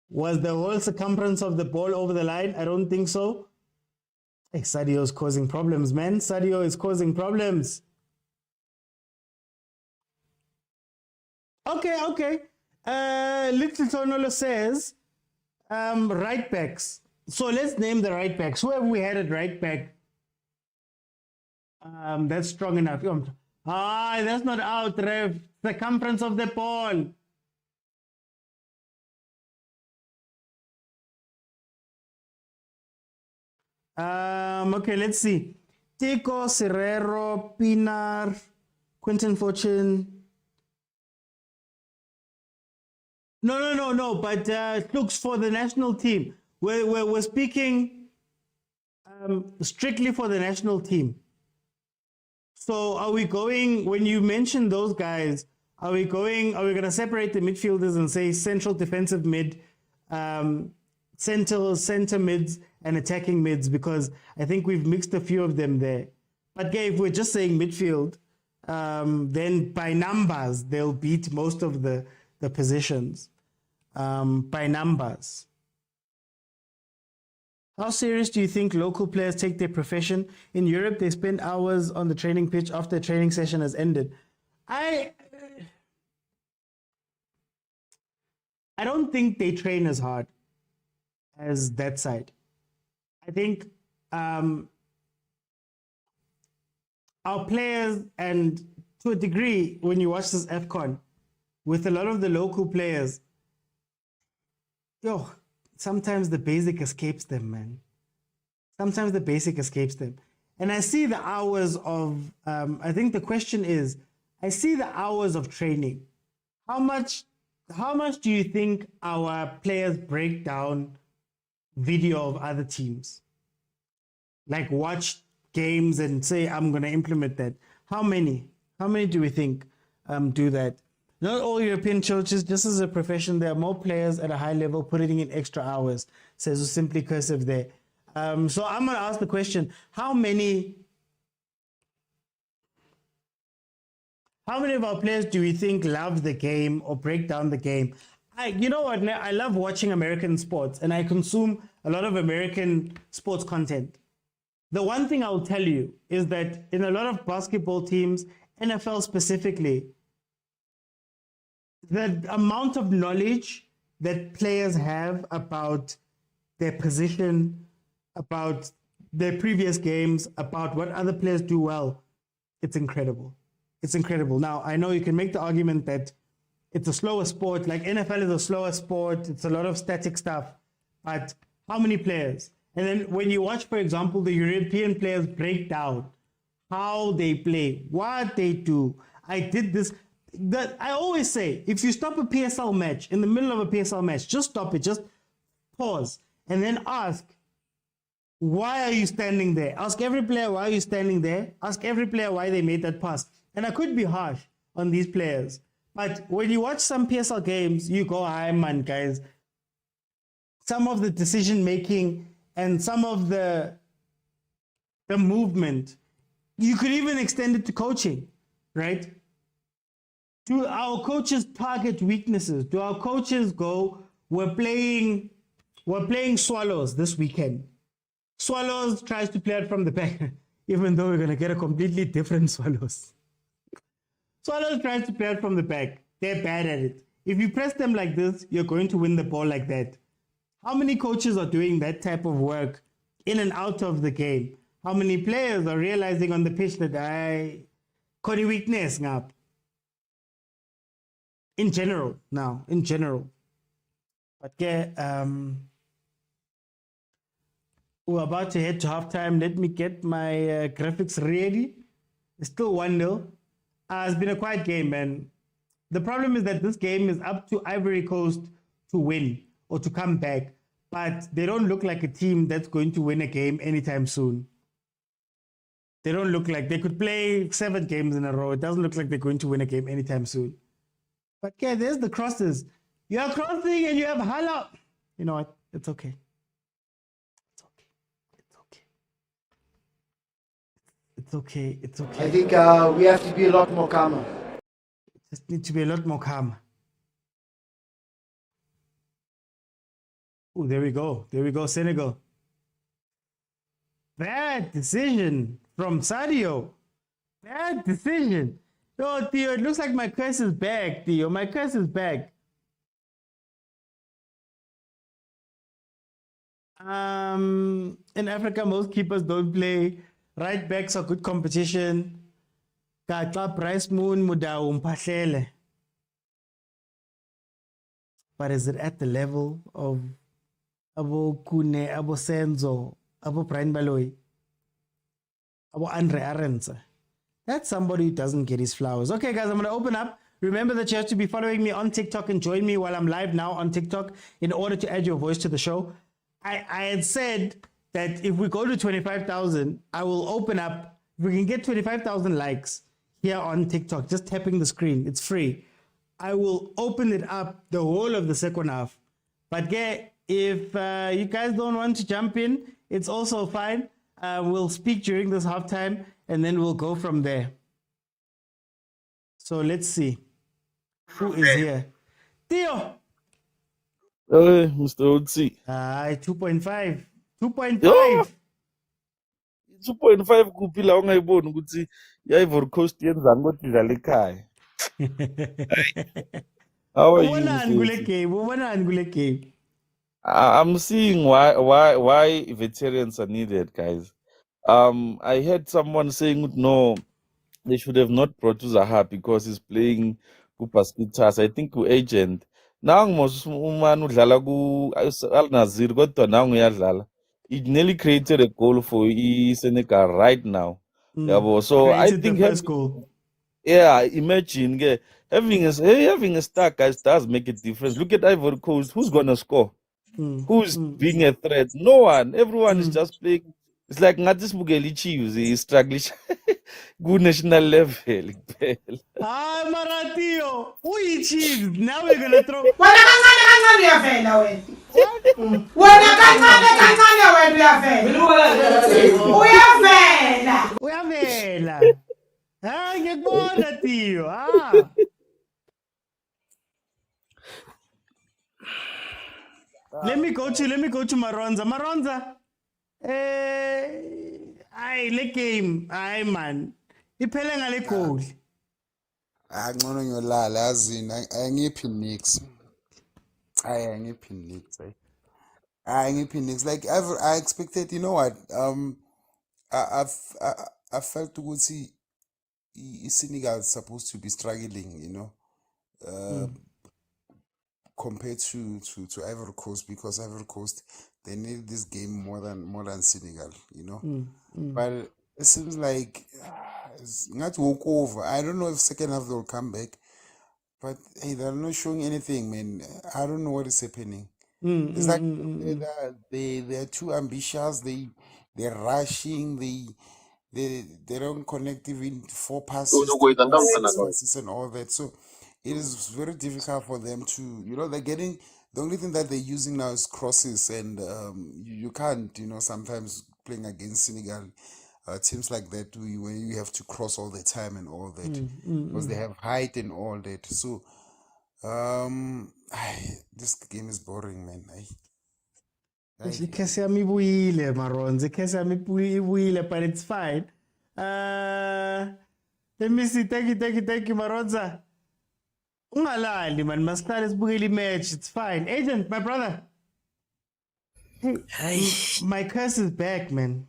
Was the whole circumference of the ball over the line? I don't think so. Hey, Sadio is causing problems, man. Sadio is causing problems. Okay. Little Tonolo says, right backs. So let's name the right backs. Who have we had at right back? That's strong enough. That's not out, Rev. Circumference of the ball. Okay, let's see. Tico, Serrero, Pinar, Quentin Fortune. No. But looks for the national team. We're speaking strictly for the national team. So are we going, when you mention those guys, are we going to separate the midfielders and say central defensive mid, center mids and attacking mids? Because I think we've mixed a few of them there. But if we're just saying midfield, then by numbers, they'll beat most of the positions by numbers. How serious do you think local players take their profession? In Europe, they spend hours on the training pitch after a training session has ended. I don't think they train as hard as that side. I think our players, and to a degree, when you watch this AFCON, with a lot of the local players, sometimes the basic escapes them, man. Sometimes the basic escapes them. And I see the hours of, I think the question is, I see the hours of training. How much do you think our players break down video of other teams? Like watch games and say, I'm going to implement that. How many do we think do that? Not all European coaches, just as a profession, there are more players at a high level putting in extra hours, says simply cursive there. So I'm going to ask the question, how many of our players do we think love the game or break down the game? You know what, I love watching American sports and I consume a lot of American sports content. The one thing I'll tell you is that in a lot of basketball teams, NFL specifically, the amount of knowledge that players have about their position, about their previous games, about what other players do well, it's incredible. It's incredible. Now, I know you can make the argument that it's a slower sport, like NFL is a slower sport, it's a lot of static stuff, but how many players? And then when you watch, for example, the European players break down how they play, what they do. I did this. That I always say, if you stop a PSL match in the middle of a PSL match, just stop it, just pause, and then ask, why are you standing there? Ask every player, why are you standing there? Ask every player why they made that pass. And I could be harsh on these players, but when you watch some PSL games, you go, "Hi, man, guys." Some of the decision making and some of the movement, you could even extend it to coaching, right? Do our coaches target weaknesses? Do our coaches go, we're playing Swallows this weekend. Swallows tries to play it from the back, even though we're going to get a completely different Swallows. Swallows tries to play it from the back. They're bad at it. If you press them like this, you're going to win the ball like that. How many coaches are doing that type of work in and out of the game? How many players are realizing on the pitch that I got a weakness ngap? In general, now, in general. But yeah, we're about to head to halftime. Let me get my graphics ready. It's still 1-0. It's been a quiet game, man. The problem is that this game is up to Ivory Coast to win or to come back, but they don't look like a team that's going to win a game anytime soon. They don't look like they could play 7 games in a row. It doesn't look like they're going to win a game anytime soon. But yeah, there's the crosses. You are crossing and you have Hala. You know what? It's okay. It's okay. It's okay. It's okay. It's okay. I think we have to be a lot more calmer. Just need to be a lot more calm. Oh, there we go. There we go, Senegal. Bad decision from Sadio. Bad decision. No, Theo, it looks like my curse is back, Theo. My curse is back. In Africa, most keepers don't play. Right backs are good competition. Kaxa Price Moon Mudau Mpahlele. But is it at the level of Abo Kune, Abo Senzo, Abo Brian Baloy, Abo Andre Arenza? That's somebody who doesn't get his flowers. Okay, guys, I'm going to open up. Remember that you have to be following me on TikTok and join me while I'm live now on TikTok in order to add your voice to the show. I had said that if we go to 25,000, I will open up. If we can get 25,000 likes here on TikTok, just tapping the screen, it's free. I will open it up the whole of the second half. But yeah, if you guys don't want to jump in, it's also fine. We'll speak during this halftime and then we'll go from there. So let's see who is here. Theo. Mr. Otsi. 2.5. 2.5. Yo! 2.5 kuphi la ungayiboni ukuthi i-Ivory Coast yenzani kodwa idlala ekhaya. How are you, Ubonani kule game? I'm seeing why veterans are needed, guys. I heard someone saying no, they should have not brought Zaha because he's playing Kupaskitas. I think agent. Now uman udlala ku Al Nazir kodwa now uyadlala. He nearly created a goal for Senegal right now. So I think the first goal. Yeah, imagine having a star, guys, does make a difference. Look at Ivory Coast. Who's gonna score? Who's being a threat? No one. Everyone is just playing. It's like Ngatis Bugeli Chiefs is struggling. Good national level. Maratio. We Chiefs. Now we're gonna throw. Uyavela. Ngiyakubona Theo. Let me go to Maronza. Maronza. Le game. Man. Iphele ngale goal. Ngcono ngiyolala yazini angiphi nix. Angiphi nix. Angiphi nix. Like I expected, you know what? I felt ukuthi Senegal is supposed to be struggling, compared to Ivory Coast, because Ivory Coast, they need this game more than Senegal, But it seems like it's not walk over. I don't know if second half they'll come back, but hey, they're not showing anything, man. I don't know what is happening. It's like they're too ambitious. They're rushing. They don't connect even 4 passes, 3 passes, 6 passes, and all that. So it is very difficult for them to, they're getting, the only thing that they're using now is crosses, and you can't, sometimes playing against Senegal, teams like that, where you have to cross all the time and all that, because they have height and all that. So this game is boring, man. Ikesi yami ibuyile Maronzi, ikesi yami ibuyile, but it's fine. Let me see. Thank you Maronza. Ungalali man, masiqale sibukele imatch. It's fine. Agent, my brother. Hey, my curse is back, man.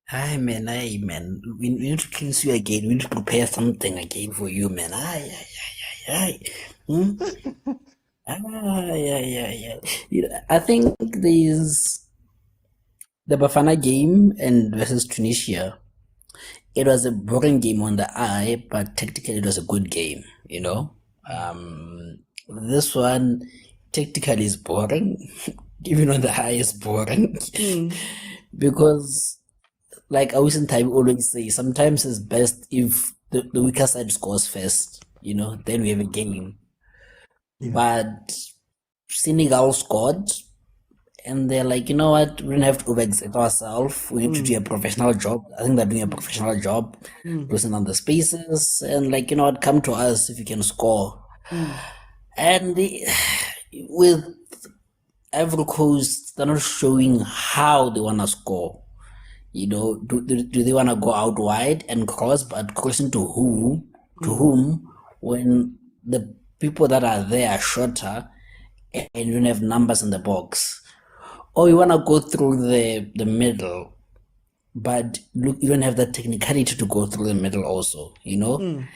Hi man. We need to cleanse you again. We need to prepare something again for you, man. I think there's the Bafana game and versus Tunisia. It was a boring game on the eye, but technically it was a good game, This one technically is boring, even on the eye is boring, because like I always say, sometimes it's best if the weaker side scores first, then we have a game. Yeah. But Senegal scored, and they're like, you know what, we don't have to overexert ourselves. We need to do a professional job. I think they're doing a professional job, closing down the spaces, and like, you know what, come to us if you can score. And with Ivory Coast, they're not showing how they want to score. Do they want to go out wide and cross, but crossing to whom? When the people that are there are shorter and you don't have numbers in the box. Or you want to go through the middle, but look, you don't have the technicality to go through the middle also, And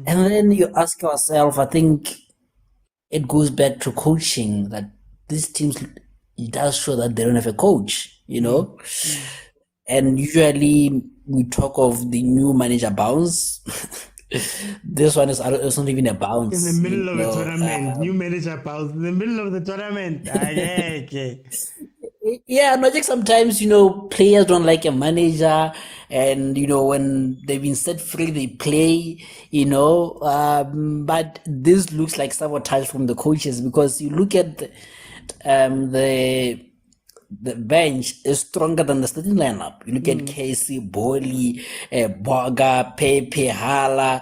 then you ask yourself, I think it goes back to coaching, that these teams, it does show that they don't have a coach, And usually we talk of the new manager bounce. This one is not even a bounce. In the middle of the tournament, new manager bounce in the middle of the tournament. Okay. Yeah, no, like sometimes, players don't like a manager, and, when they've been set free, they play, but this looks like sabotage from the coaches, because you look at the bench is stronger than the starting lineup. You look at Casey, Boli, Boga, Pepe, Hala,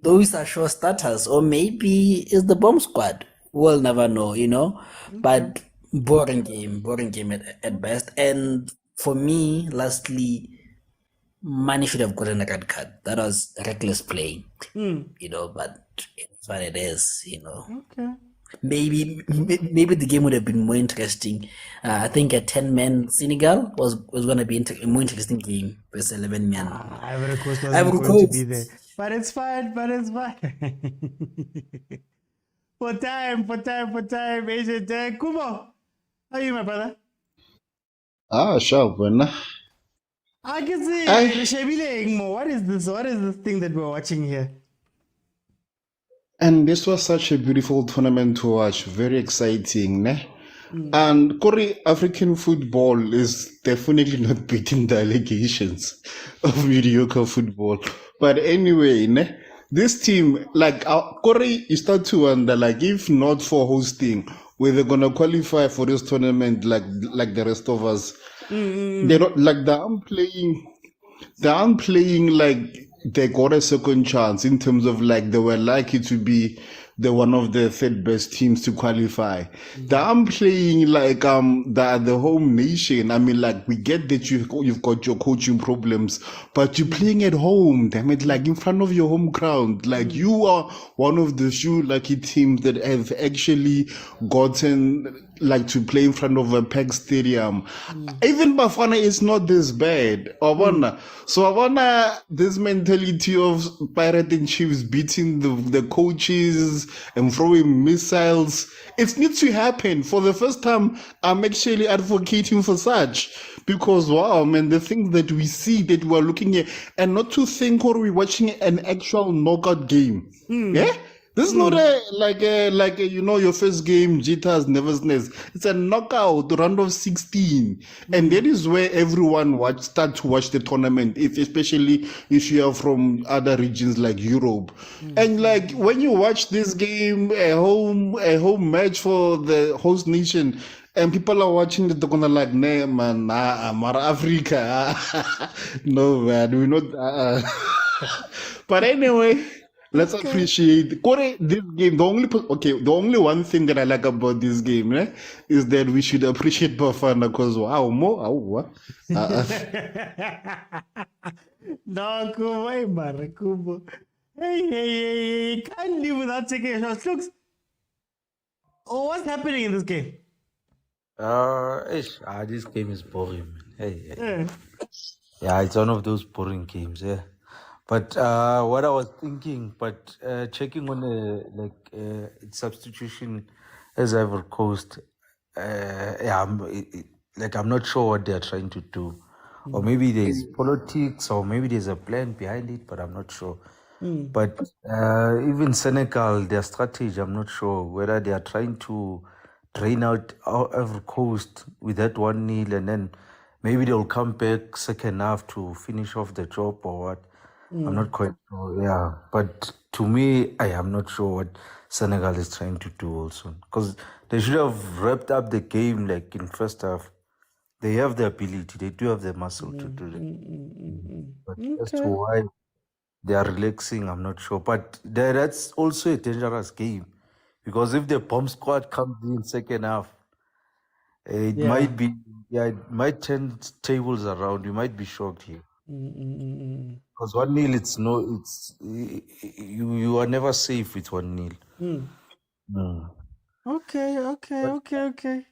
those are sure starters, or maybe it's the bomb squad. We'll never know, but boring game at best. And for me, lastly, Mane should have gotten a red card. That was reckless play, but it's what it is, Okay. Maybe the game would have been more interesting. I think a 10-man Senegal was going to be a more interesting game versus 11-man. Ivory Coast wasn't going to be there. But it's fine. For time. Agent Kumo, how are you, my brother? Sharp, man. I can see. What is this? What is this thing that we're watching here? And this was such a beautiful tournament to watch. Very exciting, ne? And Kori, African football is definitely not beating the allegations of mediocre football. But anyway, ne? This team, like, Kori, you start to wonder, like, if not for hosting, were they gonna qualify for this tournament like the rest of us? They don't, like, they aren't playing like they got a second chance, in terms of like they were likely to be they're one of the third best teams to qualify. I'm playing like the home nation. I mean, like, we get that you've got your coaching problems, but you're playing at home, damn it, like in front of your home crowd. Like, you are one of the few lucky teams that have actually gotten like to play in front of a packed stadium. Even Bafana is not this bad. Wabona. So Wabona, this mentality of Pirate and Chiefs beating the coaches and throwing missiles, it needs to happen. For the first time, I'm actually advocating for such. Because wow, man, the things that we see, that we're looking at, and not to think or we're watching an actual knockout game. Yeah? This is not your first game, jitters, nervousness. It's a knockout, round of 16. And that is where everyone start to watch the tournament, especially if you are from other regions like Europe. And like, when you watch this game, a home match for the host nation, and people are watching it, they're gonna like, nah, man, Mara Africa. No, man, we're not. But anyway, let's appreciate Kore, this game. The only one thing that I like about this game is that we should appreciate Bafana because wow, what? No, Kubo, hey, Mara, Kubo. Hey, can't live without taking a shot. Looks, what's happening in this game? This game is boring, man. Hey. Yeah. Yeah, it's one of those boring games, yeah. But what I was thinking, checking on its substitution as Ivory Coast, I'm not sure what they're trying to do, or maybe there's politics, or maybe there's a plan behind it, but I'm not sure. But even Senegal, their strategy, I'm not sure whether they are trying to drain out Ivory Coast with that 1-0, and then maybe they'll come back second half to finish off the job or what. I'm not quite sure, yeah. But to me, I am not sure what Senegal is trying to do also. Because they should have wrapped up the game like in first half. They have the ability, they do have the muscle to do it. But as to why they are relaxing, I'm not sure. But that's also a dangerous game. Because if the bomb squad comes in second half, it might turn tables around. You might be shocked here. Because 1-0, you are never safe with 1-0. Okay.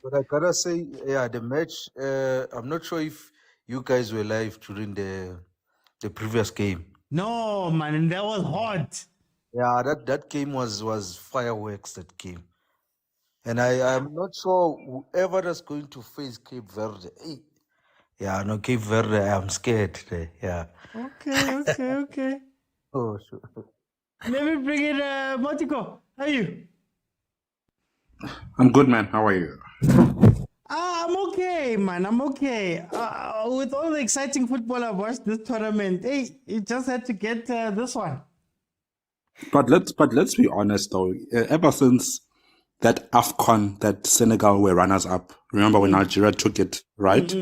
But I gotta say, the match. I'm not sure if you guys were live during the previous game. No, man, that was hot. Yeah, that game was fireworks. That game, and I'm not sure whoever is going to face Cape Verde. Cape Verde. I'm scared. Yeah. Okay. Oh, sure. Let me bring in Motiko. How are you? I'm good, man. How are you? I'm okay, man. I'm okay. With all the exciting football I've watched this tournament, you just had to get this one. But let's be honest though. Ever since that AFCON that Senegal were runners up, remember when Nigeria took it, right?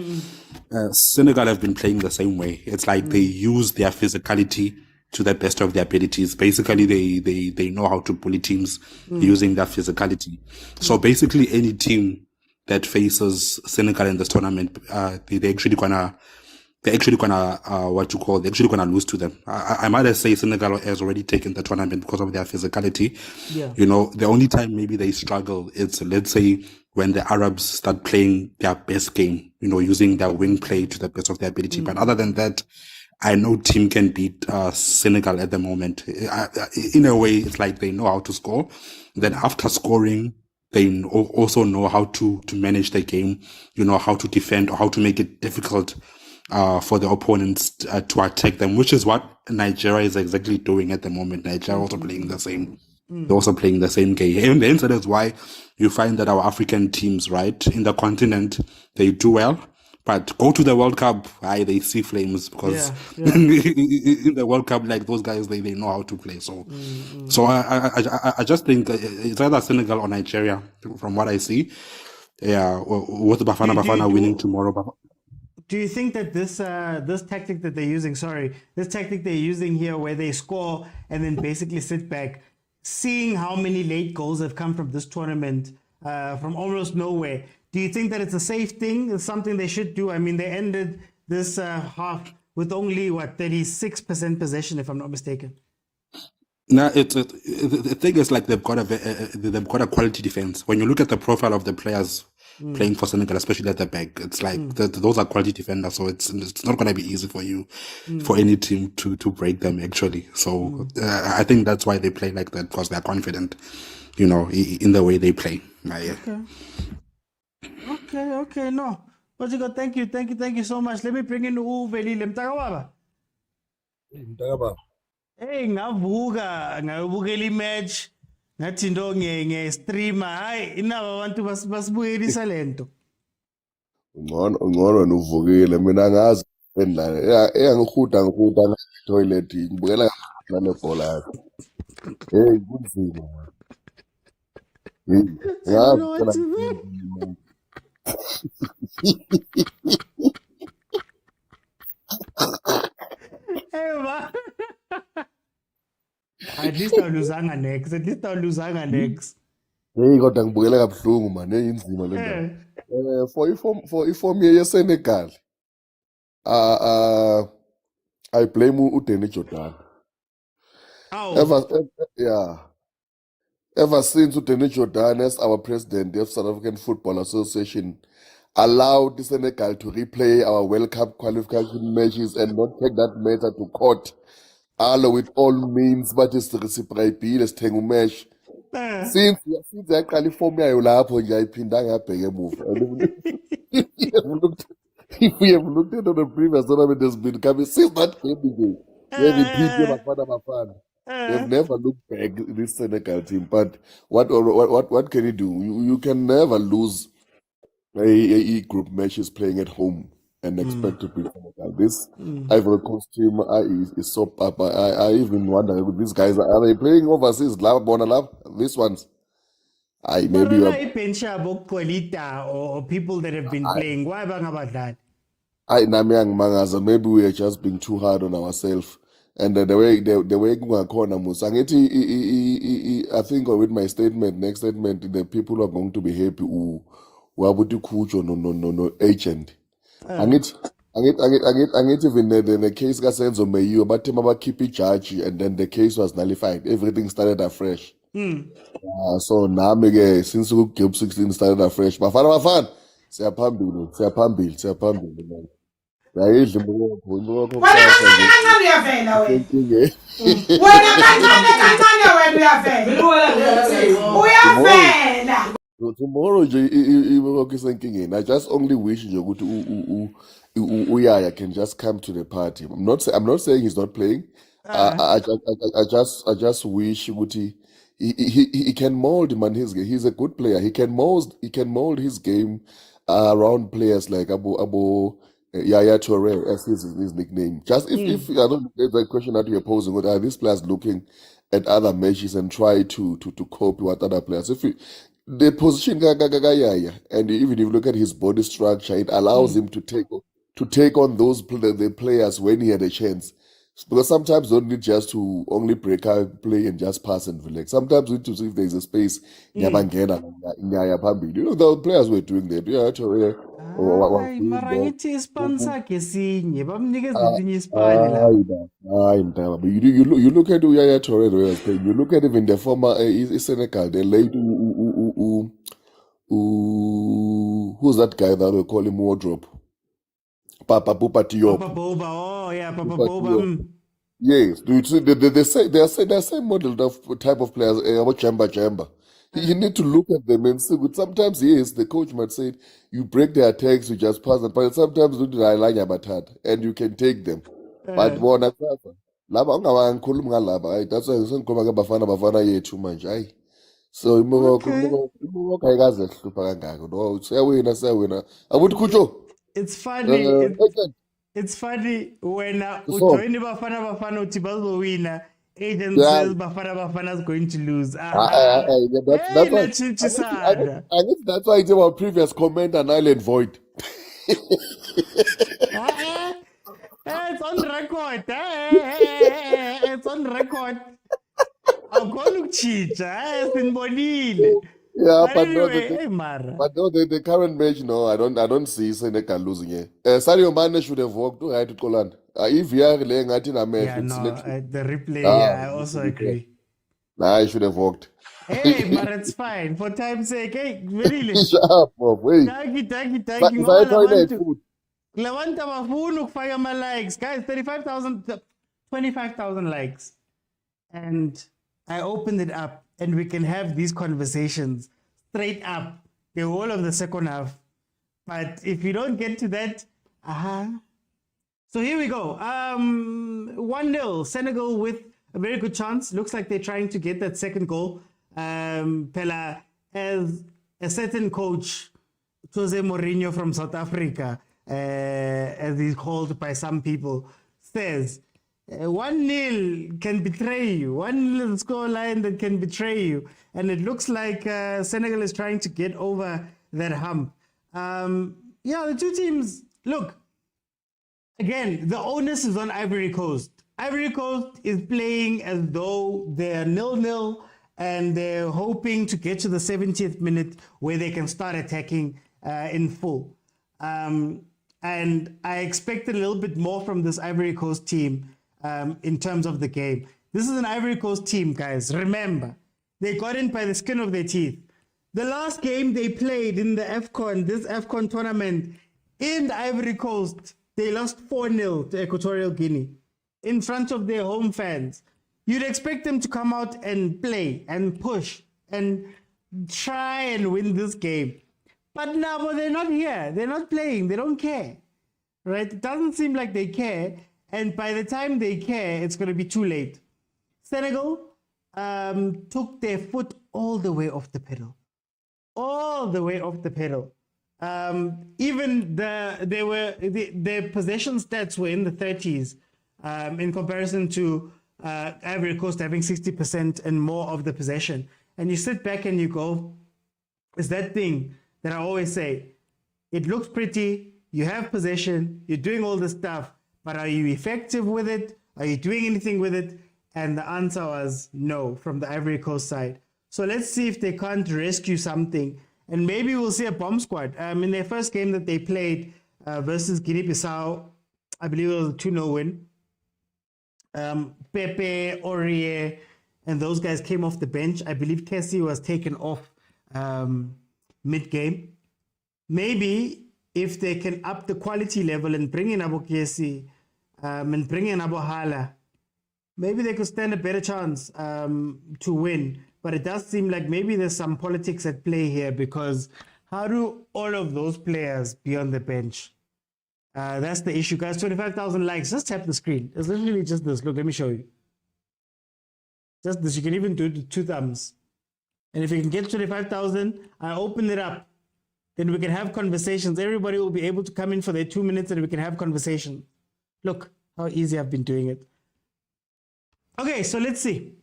Senegal have been playing the same way. It's like they use their physicality to the best of their abilities. Basically, they know how to bully teams using their physicality. So basically, any team that faces Senegal in this tournament, they're actually gonna lose to them. I might say Senegal has already taken the tournament because of their physicality. Yeah. The only time maybe they struggle is, let's say, when the Arabs start playing their best game, using their wing play to the best of their ability. But other than that, I know team can beat Senegal at the moment. In a way, it's like they know how to score. Then after scoring, they also know how to manage the game, how to defend or how to make it difficult for the opponents to attack them, which is what Nigeria is exactly doing at the moment. Nigeria also playing the same. They're also playing the same game. And the answer is why you find that our African teams, right, in the continent, they do well. But go to the World Cup, they see flames because in the World Cup, like those guys, they know how to play. So I just think it's either Senegal or Nigeria from what I see. Yeah, with Bafana winning tomorrow. Do you think that this tactic that they're using, this tactic they're using here where they score and then basically sit back, seeing how many late goals have come from this tournament, from almost nowhere, do you think that it's a safe thing? It's something they should do? I mean, they ended this half with only, 36% possession, if I'm not mistaken. No, the thing is like they've got a quality defense. When you look at the profile of the players playing for Senegal, especially at the back, it's like those are quality defenders. So it's not going to be easy for you, for any team to break them actually. So I think that's why they play like that, because they're confident, in the way they play. Yeah. Okay, no. Ojigo, thank you so much. Let me bring in Uvelile Mtakawaba. Hey, ngabukela imatch ngathi ndo nge-streamer hayi inaba abantu basibuyelisa lento. Ngcono uvukile mina angazi endlane engangihuda toilet ngibukela ngale bhola yakho. Hey kunzima man. I don't know what to do. Hey man. At least awuluzanga next. Hey kodwa ngibukela kabuhlungu man, inzima le ndaba. For iform ye-Senegal, I blame uDenny Jordan. Ever since uDenny Jordan, as our president of South African Football Association, allowed the Senegal to replay our World Cup qualification matches and not take that matter to court, with all means, but it's reciprocable sithenga umesh. Since yaqala iform yayo lapho nje ayiphindanga yabheka emuva. If we have looked at the previous tournament, has been coming since that game again. Where we beat Bafana. They've never looked back, this Senegal team. But what can you do? You can never lose a group matches playing at home and expect to beat Senegal. This Ivory Coast team is so up. I even wonder, these guys, are they playing overseas? These ones. Maybe you are or people that have been playing. Why about that? Maybe we are just being too hard on ourselves. And the way I think with my next statement, the people are going to be happy. No agent. Angithi even the case kaSenzo Meyiwa bathi mabakhipha ijaji and then the case was nullified. Everything started afresh. So nami ke since uGame 16 started afresh. Bafana siyaphambili man. Yayidla imbokokho Wena kancane uyavela wena. Wena kancane uyavela. Uyavela. Tomorrow imbokokho isenkingeni. I just only wish nje ukuthi Uyaya can just come to the party. I'm not saying he's not playing. I just wish ukuthi he can mold man he's a good player. He can mold his game around players like Abu Yaya Toure, as his nickname. Just if I don't get the question that you're posing, what are these players looking at other matches and try to cope with other players? The position Yaya, and even if you look at his body structure, it allows him to take on those the players when he had a chance. Because sometimes you don't need just to only break out, play and just pass and relax. Sometimes you need to see if there's a space. You know, the players were doing that. Yeah, Marangithi sponsor kesinye bamnikeza ezinye isipani la. You look at Yaya Toure, you look at even the former Senegal, the late who's that guy that we call him wardrobe? Papa Diop. Papa Boba, Papa Boba. Yes, do you see? They are the same model of type of players. Jamba. You need to look at them and see. But sometimes, yes, the coach might say you break their attacks, you just pass them. But sometimes you do and you can take them. But more than that, that's why I'm Bafana here too much. So it's funny. It's funny when join Bafana uthi bazowina. Agent says Bafana is going to lose. That's why it's our previous comment and Island Void. It's on record. It's on record. Awukhona ukutshintsha, sinibonile. Yeah, But but no, anyway, hey Mara. the current match, no, I don't see Senegal losing here. Sadio Mane should have walked to right to Poland. EVR laying at in a match, Yeah, it's no, electric. the replay, Ah, yeah, I also agree. nah, he should have walked. Hey, but it's fine. For time's sake, hey, really. Shut up, Bob. Wait. Thank you. Saya toilet food. Lawanta mafunu kufaka my likes. Guys, 25,000 likes. And I opened it up and we can have these conversations straight up the whole of the second half. But if you don't get to that, So here we go. 1-0. Senegal with a very good chance. Looks like they're trying to get that second goal. Pela, as a certain coach, Jose Mourinho from South Africa, as he's called by some people, says 1-0 can betray you. 1 score line that can betray you. And it looks like Senegal is trying to get over that hump. The two teams, look, again, the onus is on Ivory Coast. Ivory Coast is playing as though they're 0-0 and they're hoping to get to the 70th minute where they can start attacking in full. And I expect a little bit more from this Ivory Coast team in terms of the game. This is an Ivory Coast team, guys. Remember, they got in by the skin of their teeth. The last game they played in the AFCON, this AFCON tournament in the Ivory Coast, they lost 4-0 to Equatorial Guinea in front of their home fans. You'd expect them to come out and play and push and try and win this game. But now they're not here. They're not playing. They don't care. Right? It doesn't seem like they care. And by the time they care, it's going to be too late. Senegal took their foot all the way off the pedal. All the way off the pedal. Even their possession stats were in the 30s in comparison to Ivory Coast having 60% and more of the possession. And you sit back and you go, it's that thing that I always say, it looks pretty, you have possession, you're doing all this stuff, but are you effective with it? Are you doing anything with it? And the answer was no from the Ivory Coast side. So let's see if they can't rescue something. And maybe we'll see a bomb squad. In their first game that they played versus Guinea-Bissau, I believe it was a 2-0 win. Pepe, Aurier, and those guys came off the bench. I believe Kessie was taken off mid-game. Maybe if they can up the quality level and bring in Abu Kessie and bring in Abu Hala, maybe they could stand a better chance to win. But it does seem like maybe there's some politics at play here, because how do all of those players be on the bench? That's the issue, guys. 25,000 likes. Just tap the screen. It's literally just this. Look, let me show you. Just this. You can even do the 2 thumbs. And if you can get 25,000, I open it up. Then we can have conversations. Everybody will be able to come in for their 2 minutes and we can have conversation. Look how easy I've been doing it. Okay, so let's see.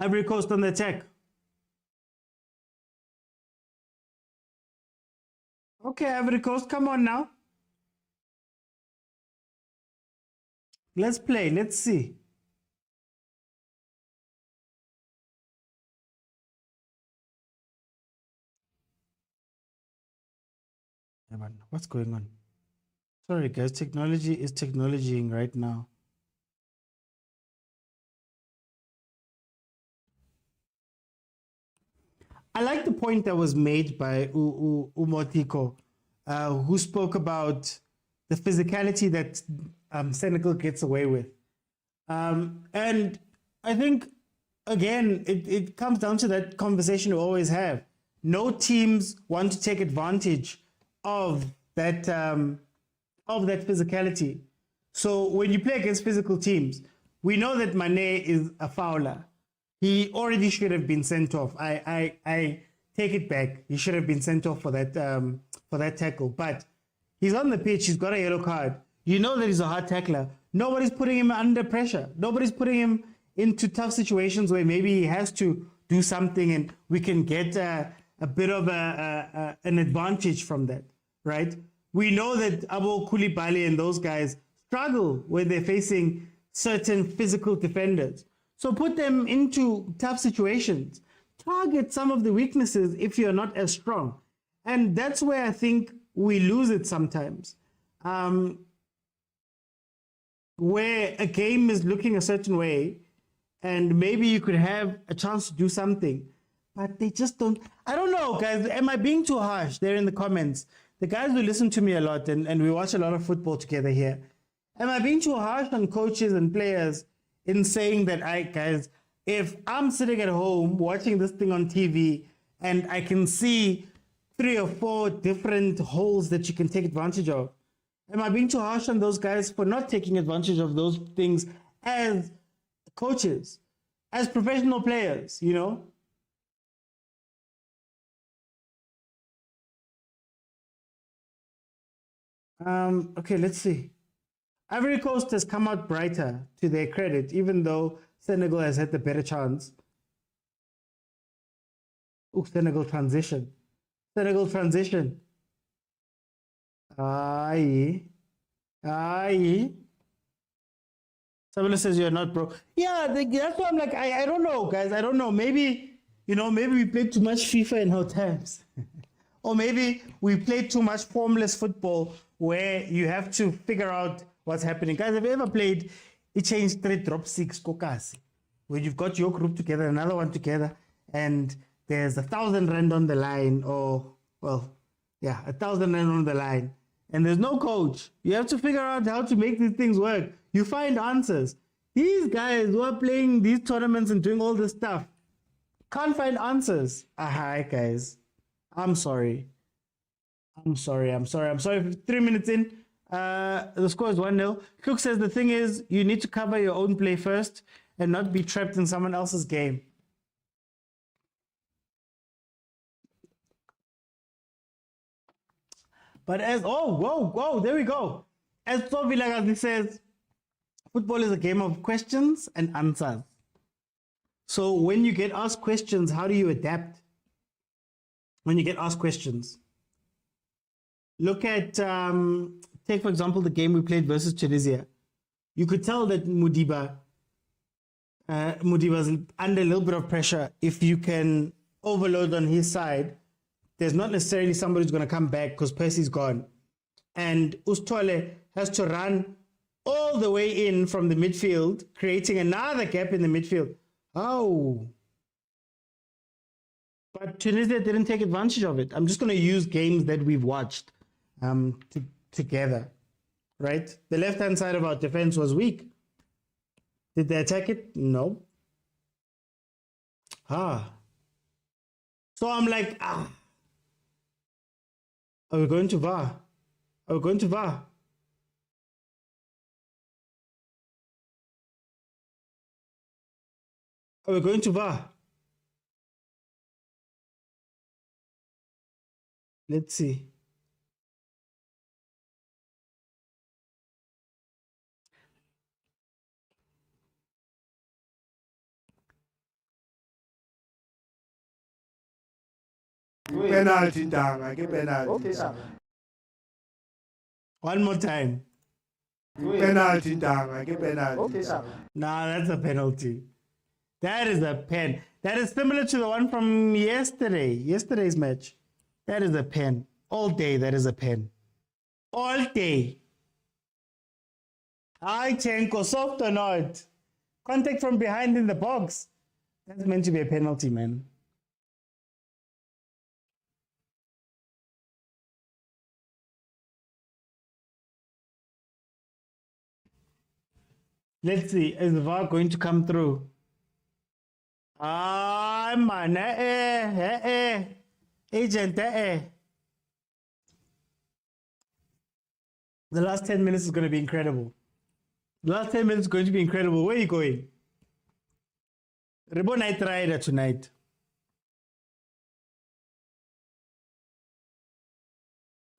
Ivory Coast on the attack. Okay, Ivory Coast, come on now. Let's play. Let's see. What's going on? Sorry, guys. Technology is technologying right now. I like the point that was made by Umotiko, who spoke about the physicality that Senegal gets away with. And I think, again, it comes down to that conversation we always have. No teams want to take advantage of that physicality. So when you play against physical teams, we know that Mane is a fouler. He already should have been sent off. I take it back. He should have been sent off for that tackle. But he's on the pitch. He's got a yellow card. You know that he's a hard tackler. Nobody's putting him under pressure. Nobody's putting him into tough situations where maybe he has to do something and we can get a bit of an advantage from that, right? We know that Abu Koulibaly and those guys struggle when they're facing certain physical defenders. So put them into tough situations. Target some of the weaknesses if you're not as strong. And that's where I think we lose it sometimes. Where a game is looking a certain way, and maybe you could have a chance to do something, but they just don't. I don't know, guys. Am I being too harsh? There in the comments. The guys who listen to me a lot and we watch a lot of football together here. Am I being too harsh on coaches and players in saying that, guys, if I'm sitting at home watching this thing on TV and I can see 3 or 4 different holes that you can take advantage of, am I being too harsh on those guys for not taking advantage of those things as coaches, as professional players, you know? Okay, let's see. Ivory Coast has come out brighter to their credit, even though Senegal has had the better chance. Oh, Senegal transition. Senegal transition. Aye. Somebody says you're not pro. Yeah, that's why I'm like, I don't know, guys. I don't know. Maybe, maybe we played too much FIFA in our times. Or maybe we played too much formless football where you have to figure out what's happening. Guys, have you ever played it changed 3 drop 6 kokasi? Where you've got your group together, another one together, and there's 1,000 rand on the line, or, 1,000 rand on the line. And there's no coach. You have to figure out how to make these things work. You find answers. These guys who are playing these tournaments and doing all this stuff can't find answers. Hi, guys. I'm sorry. 3 minutes in, the score is 1-0. Cook says the thing is, you need to cover your own play first and not be trapped in someone else's game. But whoa, there we go. As Tovilagazi says, football is a game of questions and answers. So when you get asked questions, how do you adapt? When you get asked questions, look at, take for example, the game we played versus Tunisia. You could tell that Mudiba's under a little bit of pressure. If you can overload on his side, there's not necessarily somebody who's going to come back because Percy's gone. And Ustole has to run all the way in from the midfield, creating another gap in the midfield. Oh. But Tunisia didn't take advantage of it. I'm just going to use games that we've watched together, right? The left-hand side of our defense was weak. Did they attack it? No. So I'm like, Are we going to VAR? Are we going to VAR? Are we going to VAR? Let's see. Penalty, Danga. Give penalty. Okay, sir. One more time. Penalty, Danga. Give penalty. Okay, sir. Nah, that's a penalty. That is a pen. That is similar to the one from yesterday's match. That is a pen. All day, that is a pen. All day. Hi, Chenko, soft or not? Contact from behind in the box. That's meant to be a penalty, man. Let's see, is the VAR going to come through? Man, agent, The last 10 minutes is going to be incredible. The last 10 minutes is going to be incredible. Where are you going? Rebo Night Rider tonight.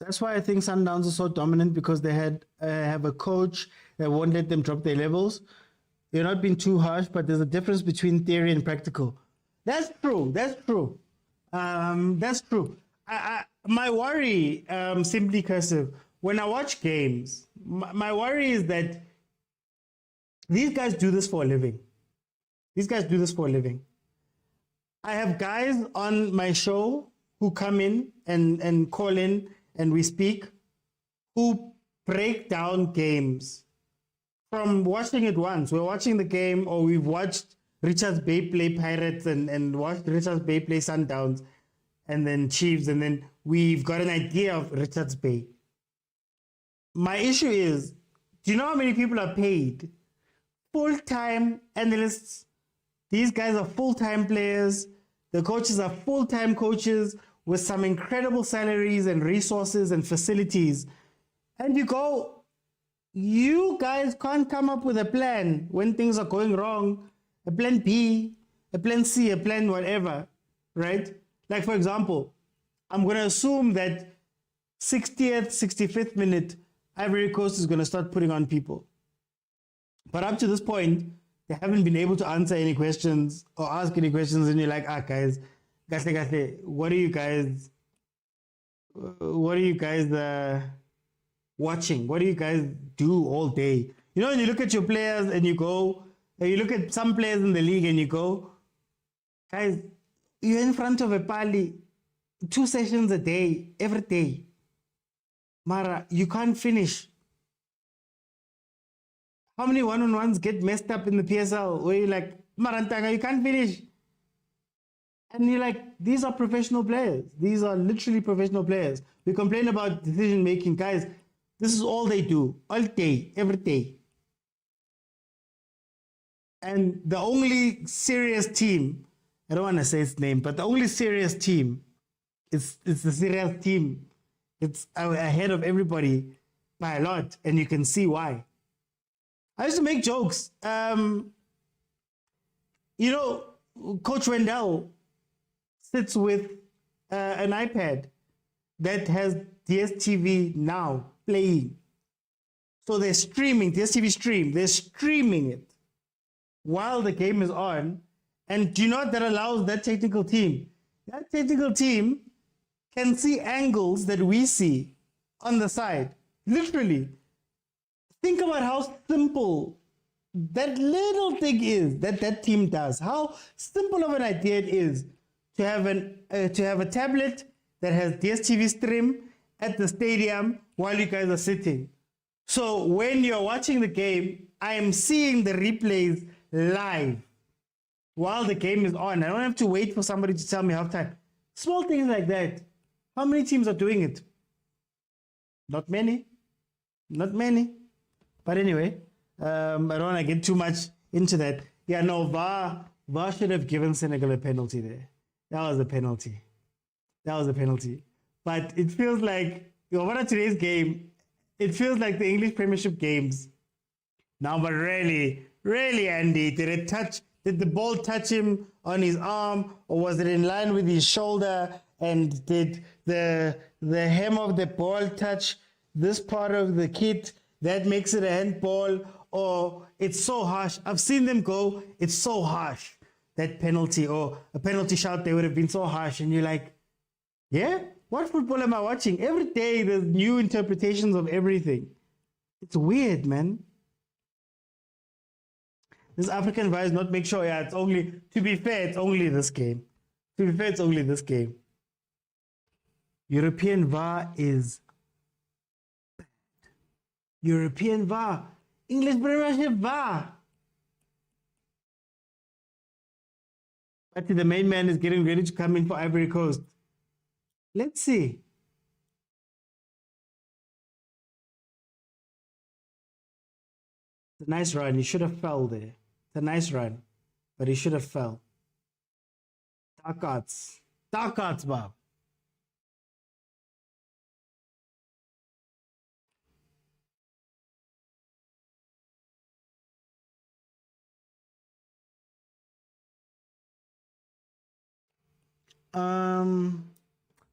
That's why I think Sundowns are so dominant, because they have a coach that won't let them drop their levels. They're not being too harsh, but there's a difference between theory and practical. That's true. That's true. My worry, simply cursive, when I watch games, my worry is that these guys do this for a living. These guys do this for a living. I have guys on my show who come in and call in and we speak, who break down games from watching it once. We're watching the game, or we've watched Richards Bay play Pirates and watched Richards Bay play Sundowns and then Chiefs, and then we've got an idea of Richards Bay. My issue is, do you know how many people are paid? Full-time analysts. These guys are full-time players. The coaches are full-time coaches with some incredible salaries and resources and facilities. And you guys can't come up with a plan when things are going wrong, a plan B, a plan C, a plan whatever, right? Like, for example, I'm going to assume that 60th, 65th minute, Ivory Coast is going to start putting on people. But up to this point, they haven't been able to answer any questions or ask any questions, and you're like, guys, what are you guys watching? What do you guys do all day? You know, when you look at your players and you look at some players in the league and you go, guys, you're in front of a pali 2 sessions a day, every day. Mara, you can't finish. How many one-on-ones get messed up in the PSL where you're like, Marantanga, you can't finish? And you're like, these are professional players. These are literally professional players. We complain about decision-making. Guys, this is all they do, all day, every day. And the only serious team, I don't want to say its name, but the only serious team, it's the serious team. It's ahead of everybody by a lot, and you can see why. I used to make jokes. You know, Coach Wendell sits with an iPad that has Dstv now playing. So they're streaming, Dstv stream, they're streaming it while the game is on. And do you know what that allows that technical team? That technical team can see angles that we see on the side. Literally. Think about how simple that little thing is that team does. How simple of an idea it is to have a tablet that has DSTV stream at the stadium while you guys are sitting. So when you're watching the game, I am seeing the replays live while the game is on. I don't have to wait for somebody to tell me halftime. Small things like that. How many teams are doing it? Not many. Not many. But anyway, I don't want to get too much into that. Yeah, no, VAR should have given Senegal a penalty there. That was a penalty. That was a penalty. But it feels like, what are today's game? It feels like the English Premiership games. No, but really, Andy, did the ball touch him on his arm, or was it in line with his shoulder? And did the hem of the ball touch this part of the kit that makes it a handball? Or it's so harsh. I've seen them go, it's so harsh. That penalty, or a penalty shot, they would have been so harsh. And you're like, yeah, what football am I watching? Every day there's new interpretations of everything. It's weird, man. This African VAR is not make sure, yeah, it's only, to be fair, it's only this game. To be fair, it's only this game. European VAR is bad. European VAR. English Premiership VAR. But the main man is getting ready to come in for Ivory Coast. Let's see. It's a nice run. He should have fell there. It's a nice run, but he should have fell. Dark arts. Dark arts, Bob.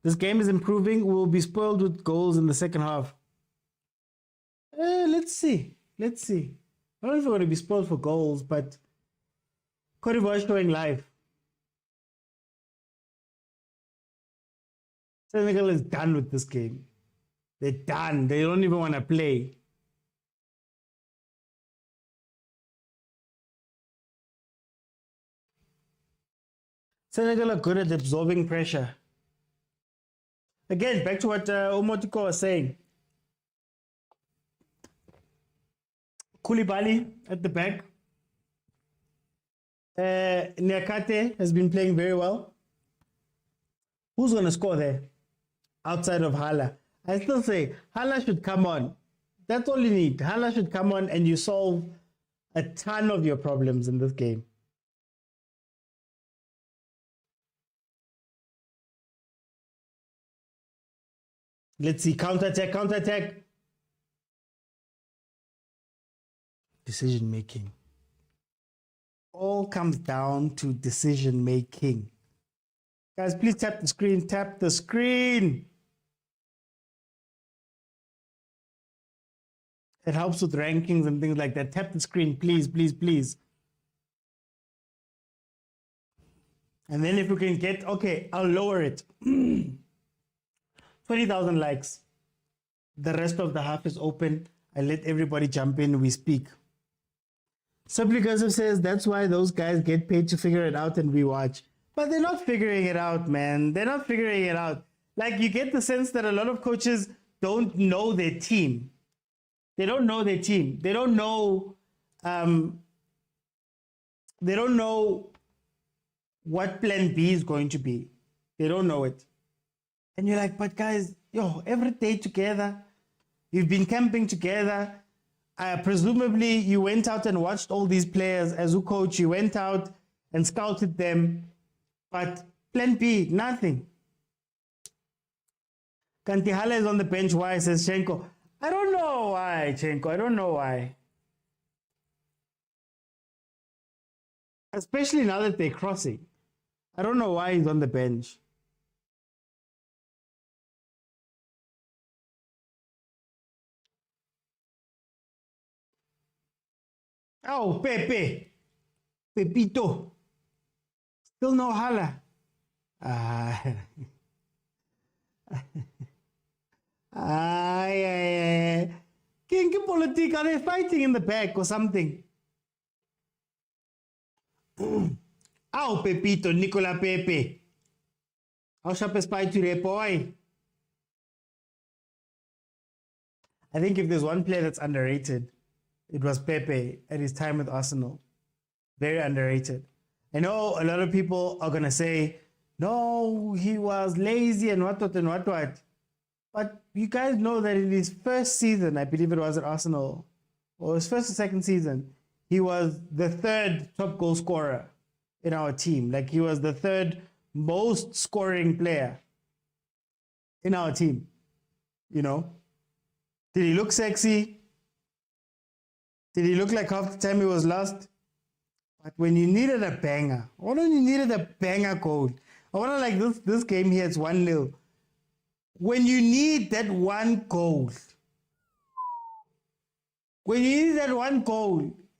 This game is improving. We'll be spoiled with goals in the second half. Let's see. Let's see. I don't know if we're going to be spoiled for goals, but Cote d'Ivoire showing live. Senegal is done with this game. They're done. They don't even want to play. Senegal are good at absorbing pressure. Again, back to what Omotiko was saying. Koulibaly at the back. Niakate has been playing very well. Who's going to score there outside of Hala? I still say Hala should come on. That's all you need. Hala should come on and you solve a ton of your problems in this game. Let's see. Counter-attack, counter-attack. Decision making. All comes down to decision making. Guys, please tap the screen. Tap the screen. It helps with rankings and things like that. Tap the screen, please, please, please. And then if we can get, okay, I'll lower it. 20,000 likes. The rest of the half is open. I let everybody jump in. We speak. Sublicursive says that's why those guys get paid to figure it out and we watch. But they're not figuring it out, man. They're not figuring it out. Like, you get the sense that a lot of coaches don't know their team. They don't know their team. They don't know. They don't know what plan B is going to be. They don't know it. And you're like, but guys, every day together, you've been camping together. Presumably, you went out and watched all these players as a coach. You went out and scouted them. But plan B, nothing. Kantihala is on the bench. Why, says Chenko. I don't know why, Chenko. I don't know why. Especially now that they're crossing. I don't know why he's on the bench. Oh, Pepe. Pepito. Still no Hala. King politic, are they fighting in the back or something? Oh, Pepito, Nicola Pepe. How sharp is spy to boy? I think if there's one player that's underrated, it was Pepe at his time with Arsenal. Very underrated. I know a lot of people are going to say, no, he was lazy and what. But you guys know that in his first season, I believe it was at Arsenal, or his first or second season, he was the third top goal scorer in our team. Like, he was the third most scoring player in our team. You know? Did he look sexy? Did he look like half the time he was lost? But when you needed a banger, when you needed a banger goal, I want to like this game here, it's 1-0. When you need that one goal,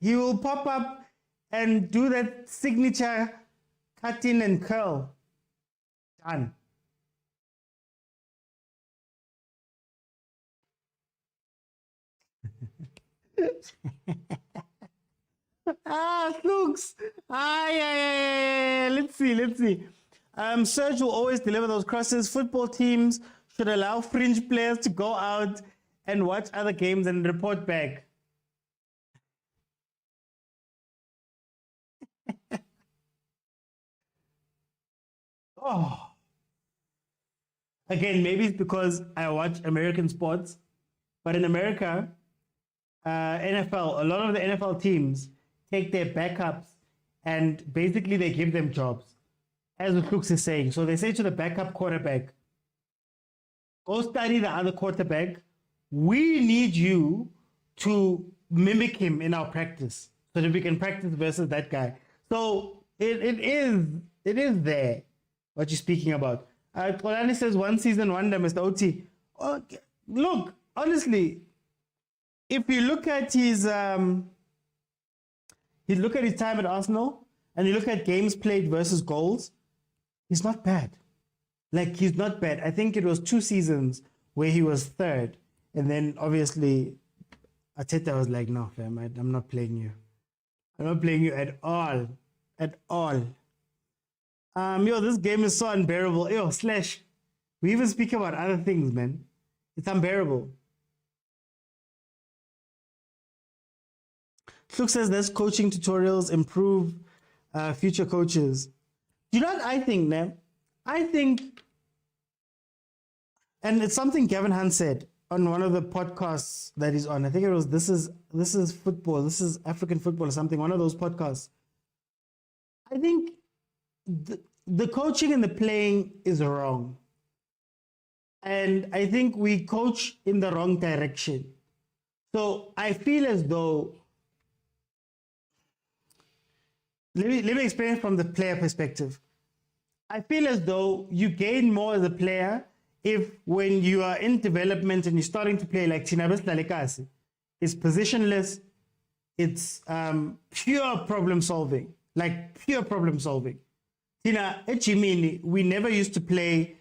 he will pop up and do that signature cut in and curl. Done. Looks. Let's see. Serge will always deliver those crosses. Football teams should allow fringe players to go out and watch other games and report back. Again, maybe it's because I watch American sports, but in America, NFL, a lot of the NFL teams take their backups and basically they give them jobs, as Flux is saying. So they say to the backup quarterback, go study the other quarterback. We need you to mimic him in our practice so that we can practice versus that guy. So it is there, what you're speaking about. Kolani says, one season wonder, Mr. OT. Okay. Look, honestly, if you look at his time at Arsenal and you look at games played versus goals, he's not bad. Like, he's not bad. I think it was 2 seasons where he was third. And then, obviously, Arteta was like, no, fam, I'm not playing you. I'm not playing you at all. At all. Yo, this game is so unbearable. Yo, Slash, we even speak about other things, man. It's unbearable. Luke says there's coaching tutorials, improve future coaches. You know what I think, man? I think, and it's something Gavin Hunt said on one of the podcasts that he's on. I think it was This is Football, This is African Football or something, one of those podcasts. I think the coaching and the playing is wrong. And I think we coach in the wrong direction. So I feel as though, let me explain from the player perspective. I feel as though you gain more as a player if when you are in development and you're starting to play like Tinabes Lalekasi, it's positionless, it's pure problem solving, like pure problem solving. Tina, Echimini, we never used to play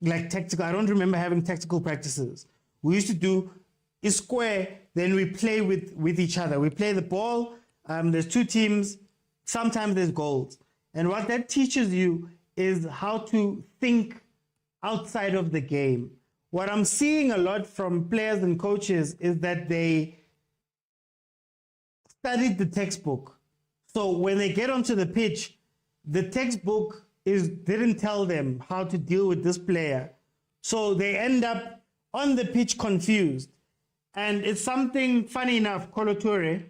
like tactical. I don't remember having tactical practices. We used to do a square, then we play with each other. We play the ball, there's two teams, sometimes there's goals. And what that teaches you is how to think outside of the game. What I'm seeing a lot from players and coaches is that they studied the textbook. So when they get onto the pitch, the textbook didn't tell them how to deal with this player. So they end up on the pitch confused. And it's something funny enough, Kolo Toure,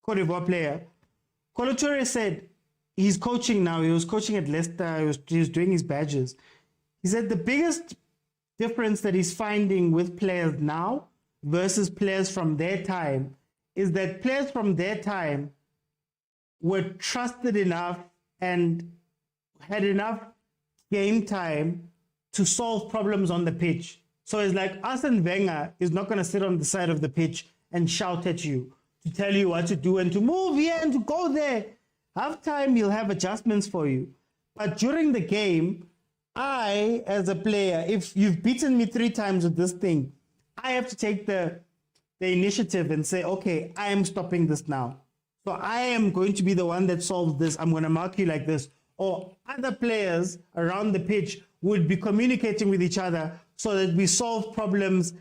Cote d'Ivoire player, Kolo Toure said he's coaching now. He was coaching at Leicester. He was doing his badges. He said the biggest difference that he's finding with players now versus players from their time is that players from their time were trusted enough and had enough game time to solve problems on the pitch. So it's like Arsene Wenger is not going to sit on the side of the pitch and shout at you to tell you what to do and to move here and to go there. Half time, he'll have adjustments for you. But during the game, I, as a player, if you've beaten me 3 times with this thing, I have to take the initiative and say, okay, I am stopping this now. So I am going to be the one that solves this. I'm going to mark you like this. Or other players around the pitch would be communicating with each other so that we solve problems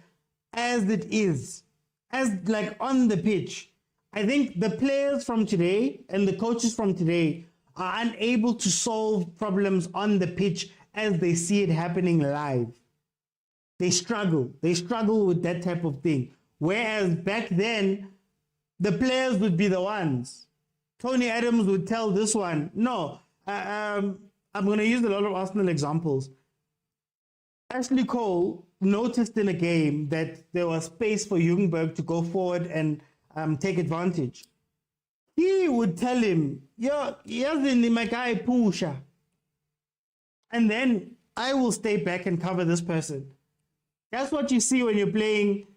as it is, as like on the pitch. I think the players from today and the coaches from today are unable to solve problems on the pitch as they see it happening live. They struggle with that type of thing. Whereas back then, the players would be the ones. Tony Adams would tell this one, no, I'm going to use a lot of Arsenal examples. Ashley Cole noticed in a game that there was space for Ljungberg to go forward and take advantage. He would tell him, yazini my guy pusha. And then I will stay back and cover this person. That's what you see when you're playing,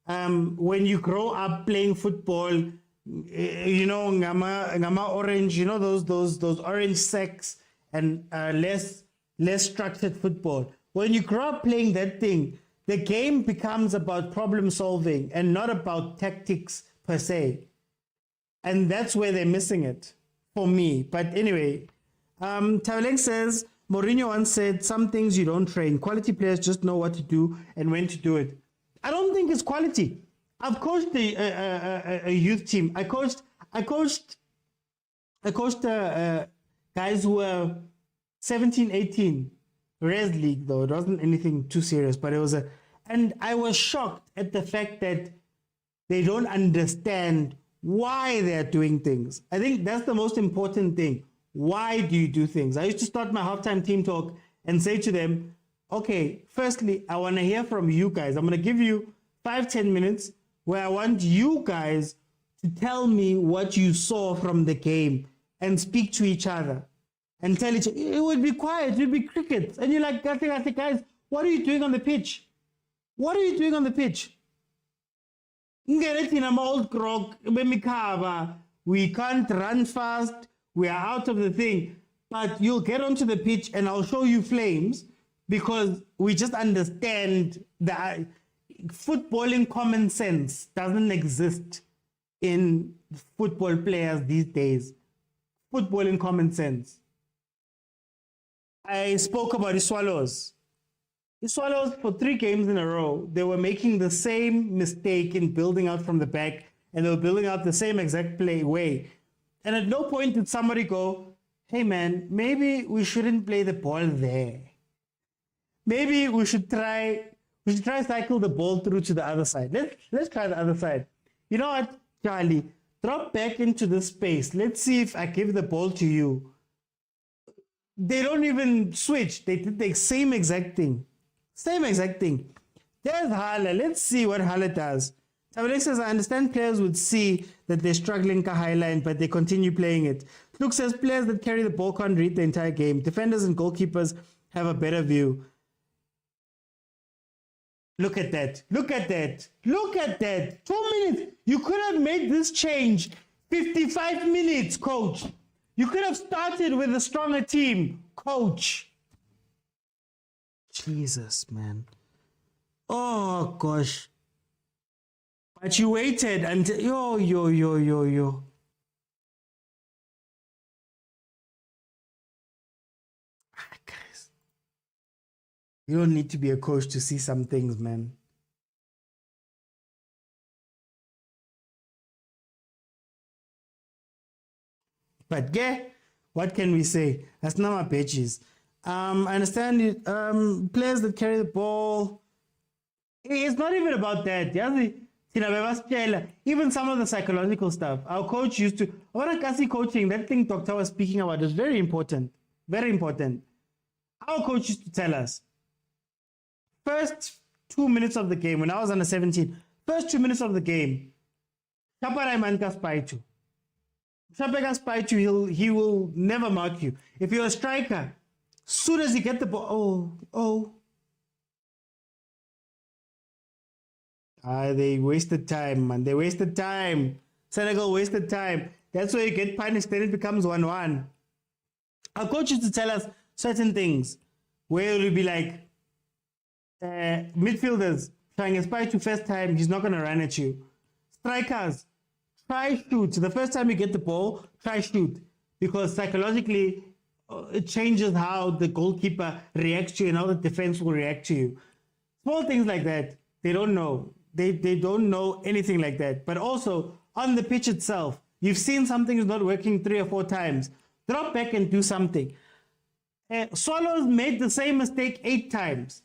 when you grow up playing football, ngama orange, those orange sacks and less structured football. When you grow up playing that thing, the game becomes about problem solving and not about tactics per se. And that's where they're missing it for me. But anyway, Taweleng says, Mourinho once said, some things you don't train. Quality players just know what to do and when to do it. I don't think it's quality. I've coached a youth team. I coached guys who were 17, 18. Res League, though. It wasn't anything too serious, but it was and I was shocked at the fact that they don't understand why they're doing things. I think that's the most important thing. Why do you do things? I used to start my halftime team talk and say to them, okay, firstly, I want to hear from you guys. I'm going to give you 5-10 minutes where I want you guys to tell me what you saw from the game and speak to each other and tell each other. It would be quiet, it would be crickets. And you're like, guys, what are you doing on the pitch? What are you doing on the pitch? We can't run fast. We are out of the thing. But you'll get onto the pitch and I'll show you flames because we just understand that footballing common sense doesn't exist in football players these days. Football in common sense. I spoke about the Swallows. The Swallows, for 3 games in a row, they were making the same mistake in building out from the back, and they were building out the same exact play way. And at no point did somebody go, hey man, maybe we shouldn't play the ball there. Maybe we should try cycle the ball through to the other side. Let's try the other side. You know what, Charlie? Drop back into the space. Let's see if I give the ball to you. They don't even switch. They did the same exact thing. Same exact thing. There's Hala. Let's see what Hala does. Tabeleng says, I understand players would see that they're struggling to highline, but they continue playing it. Luke says, players that carry the ball can't read the entire game. Defenders and goalkeepers have a better view. Look at that. Look at that. Look at that. 2 minutes. You could have made this change 55 minutes, coach. You could have started with a stronger team, coach. Jesus, man. Oh, gosh. But you waited until... Yo. Guys. You don't need to be a coach to see some things, man. But yeah, what can we say? That's not my pitches. I understand it. Players that carry the ball. It's not even about that. Even some of the psychological stuff. Our coach used to. Coaching, that thing Doctor was speaking about is very important. Very important. Our coach used to tell us, first 2 minutes of the game, when I was under 17, first 2 minutes of the game, he will never mark you. If you're a striker, soon as you get the ball, they wasted time, man. They wasted time. Senegal wasted time. That's why you get punished, then it becomes 1-1. Our coach used to tell us certain things where it would be like, midfielders trying to spy to first time, he's not going to run at you. Strikers, try shoot. The first time you get the ball, try shoot. Because psychologically, it changes how the goalkeeper reacts to you and how the defense will react to you. Small things like that, they don't know. They don't know anything like that. But also, on the pitch itself, you've seen something is not working 3 or 4 times. Drop back and do something. Swallows made the same mistake 8 times.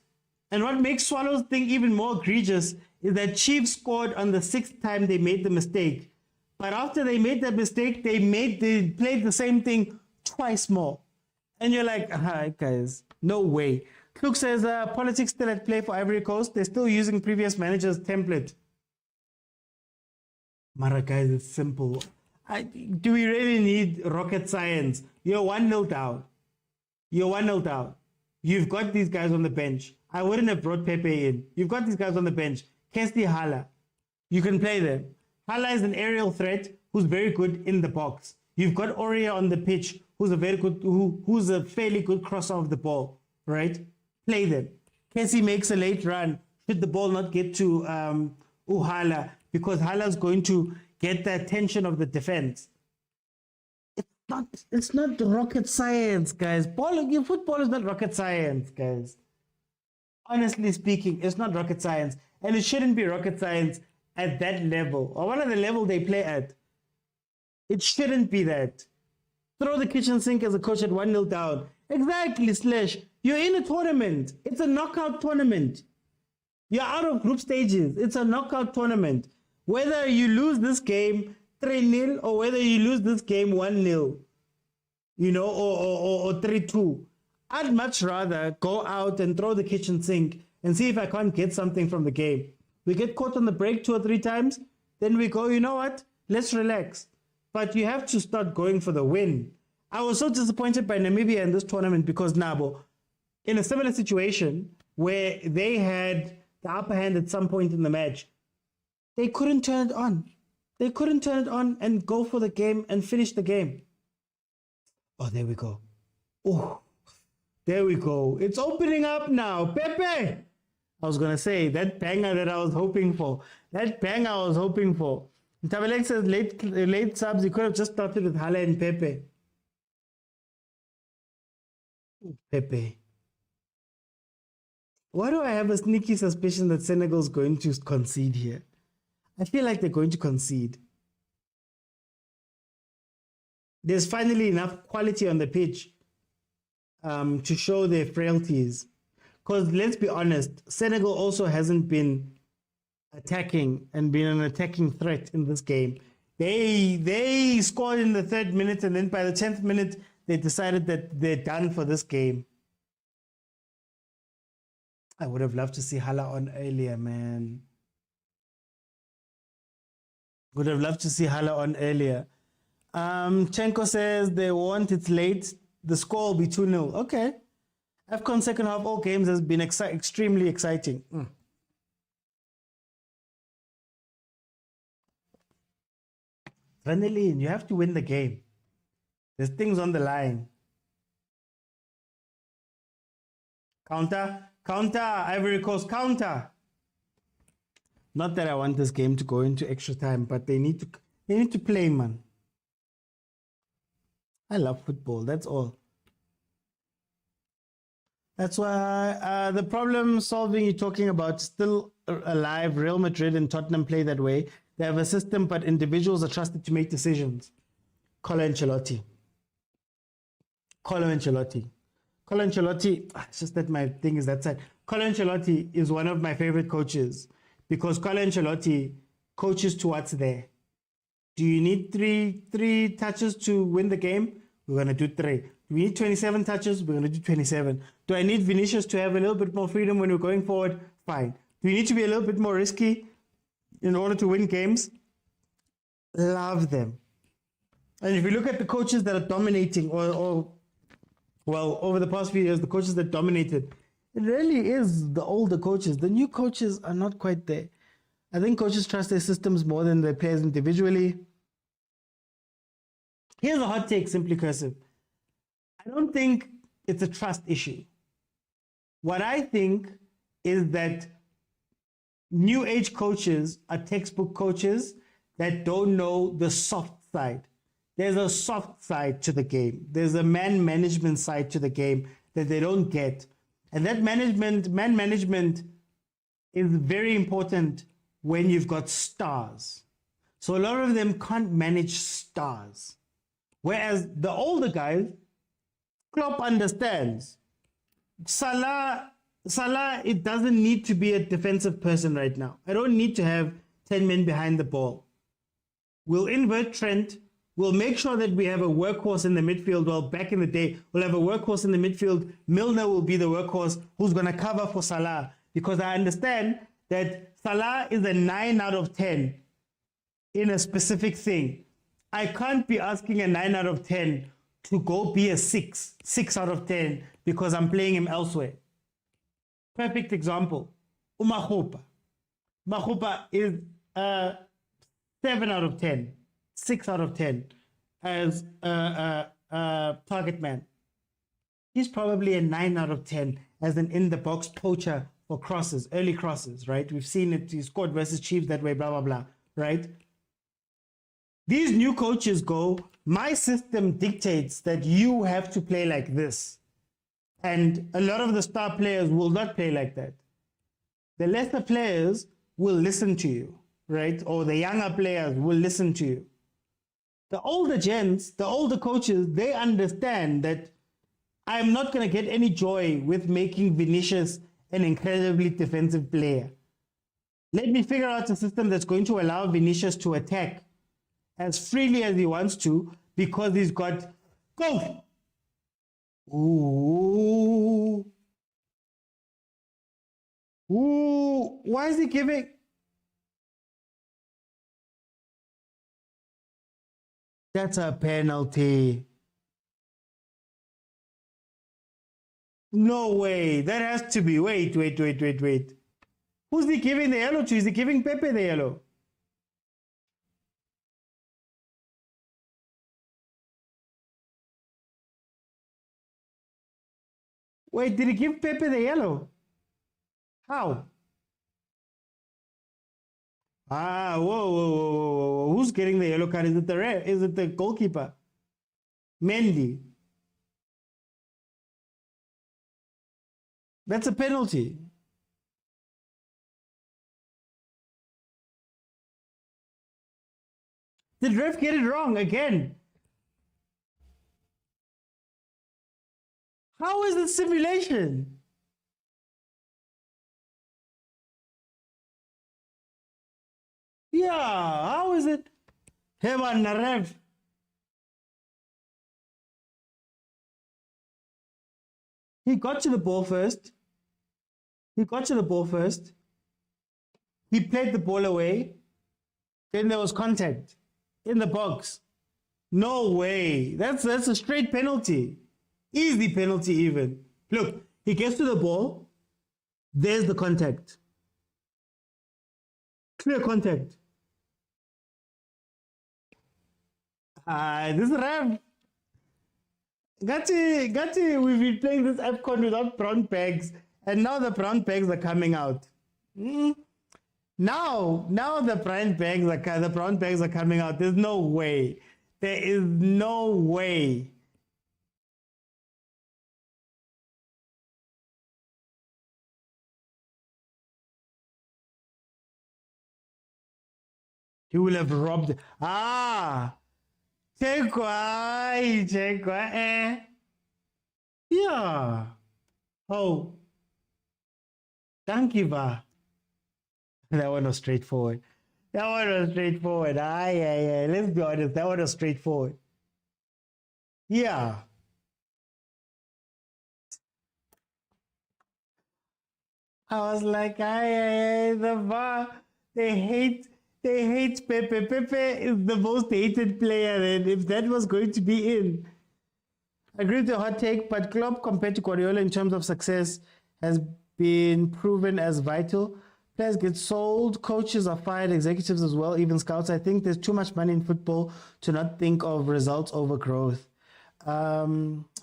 And what makes Swallows thing even more egregious is that Chiefs scored on the 6th time they made the mistake. But after they made that mistake, they played the same thing twice more. And you're like, guys, no way. Luke says, politics still at play for Ivory Coast. They're still using previous managers' template. Mara, guys, it's simple. Do we really need rocket science? You're 1-0 down. You're 1-0 down. You've got these guys on the bench. I wouldn't have brought Pepe in. You've got these guys on the bench. Kesty Hala. You can play them. Hala is an aerial threat who's very good in the box. You've got Oria on the pitch who's a fairly good crosser of the ball, right? Play them. Kessie makes a late run. Should the ball not get to Hala, because Hala's going to get the attention of the defense. It's not rocket science, guys. Football is not rocket science, guys. Honestly speaking, it's not rocket science. And it shouldn't be rocket science at that level. Or what are the level they play at? It shouldn't be that. Throw the kitchen sink as a coach at 1-0 down. Exactly, Slash. You're in a tournament. It's a knockout tournament. You're out of group stages. It's a knockout tournament. Whether you lose this game 3-0 or whether you lose this game 1-0, or 3-2, I'd much rather go out and throw the kitchen sink and see if I can't get something from the game. We get caught on the break 2 or 3 times, then we go, you know what? Let's relax. But you have to start going for the win. I was so disappointed by Namibia in this tournament because Nabo, in a similar situation where they had the upper hand at some point in the match, they couldn't turn it on. They couldn't turn it on and go for the game and finish the game. Oh, there we go. Oh, there we go. It's opening up now. Pepe! I was going to say, that banger that I was hoping for. Tabelek says late subs. You could have just started with Hala and Pepe. Pepe. Why do I have a sneaky suspicion that Senegal's going to concede here? I feel like they're going to concede. There's finally enough quality on the pitch to show their frailties. Because let's be honest, Senegal also hasn't been attacking and been an attacking threat in this game. They scored in the 3rd minute, and then by the 10th minute, they decided that they're done for this game. I would have loved to see Hala on earlier, man. Would have loved to see Hala on earlier. Chenko says they want it late. The score will be 2-0. Okay. AFCON second half, all games has been extremely exciting. Vanillin, you have to win the game. There's things on the line. Counter, Ivory Coast, counter. Not that I want this game to go into extra time, but they need to play, man. I love football, that's all. That's why the problem solving you're talking about is still alive. Real Madrid and Tottenham play that way. They have a system, but individuals are trusted to make decisions. Carlo Ancelotti. It's just that my thing is that side. Carlo Ancelotti is one of my favorite coaches because Carlo Ancelotti coaches to what's there. Do you need three touches to win the game? We're going to do 3. Do we need 27 touches? We're going to do 27. Do I need Vinicius to have a little bit more freedom when we're going forward? Fine. Do we need to be a little bit more risky in order to win games? Love them. And if you look at the coaches that are dominating, well, over the past few years, the coaches that dominated, it really is the older coaches. The new coaches are not quite there. I think coaches trust their systems more than their players individually. Here's a hot take, simply cursive. I don't think it's a trust issue. What I think is that new age coaches are textbook coaches that don't know the soft side. There's a soft side to the game. There's a man management side to the game that they don't get. And that man management is very important when you've got stars. So a lot of them can't manage stars. Whereas the older guys, Klopp understands. Salah, it doesn't need to be a defensive person right now. I don't need to have 10 men behind the ball. We'll invert Trent. We'll make sure that we have a workhorse in the midfield. Well, back in the day, we'll have a workhorse in the midfield. Milner will be the workhorse who's going to cover for Salah. Because I understand that Salah is a 9 out of 10 in a specific thing. I can't be asking a 9 out of 10 to go be a 6 out of 10 because I'm playing him elsewhere. Perfect example. Umahupa. Mahupa is a 7 out of 10, 6 out of 10 as a target man. He's probably a 9 out of 10 as an in-the-box poacher for crosses, early crosses, right? We've seen it. He scored versus Chiefs that way, blah, blah, blah, right? These new coaches go, my system dictates that you have to play like this. And a lot of the star players will not play like that. The lesser players will listen to you, right? Or the younger players will listen to you. The older gents, the older coaches, they understand that I'm not going to get any joy with making Vinicius an incredibly defensive player. Let me figure out a system that's going to allow Vinicius to attack as freely as he wants to because he's got go. Ooh. Why is he giving? That's a penalty. No way. That has to be. Wait. Who's he giving the yellow to? Is he giving Pepe the yellow? Wait, did he give Pepe the yellow? How? Whoa. Who's getting the yellow card? Is it the ref? Is it the goalkeeper? Mendy. That's a penalty. Did ref get it wrong again? How is it simulation? Yeah, how is it? Hey man, ref. He got to the ball first. He played the ball away. Then there was contact in the box. No way. That's a straight penalty. Easy penalty even. Look, he gets to the ball. There's the contact. Clear contact. This ref. Gatti, we've been playing this AFCON without brown bags, and now the brown bags are coming out. Now the brown bags are coming out. There's no way. There is no way. He will have robbed. Chekwa. Yeah. Oh. Thank you, va. That one was straightforward. Let's be honest. That one was straightforward. Yeah. I was like, the VAR. They hate Pepe. Pepe is the most hated player, and if that was going to be in. I agree with the hot take, but Klopp compared to Guardiola in terms of success has been proven as vital. Players get sold, coaches are fired, executives as well, even scouts. I think there's too much money in football to not think of results over growth. I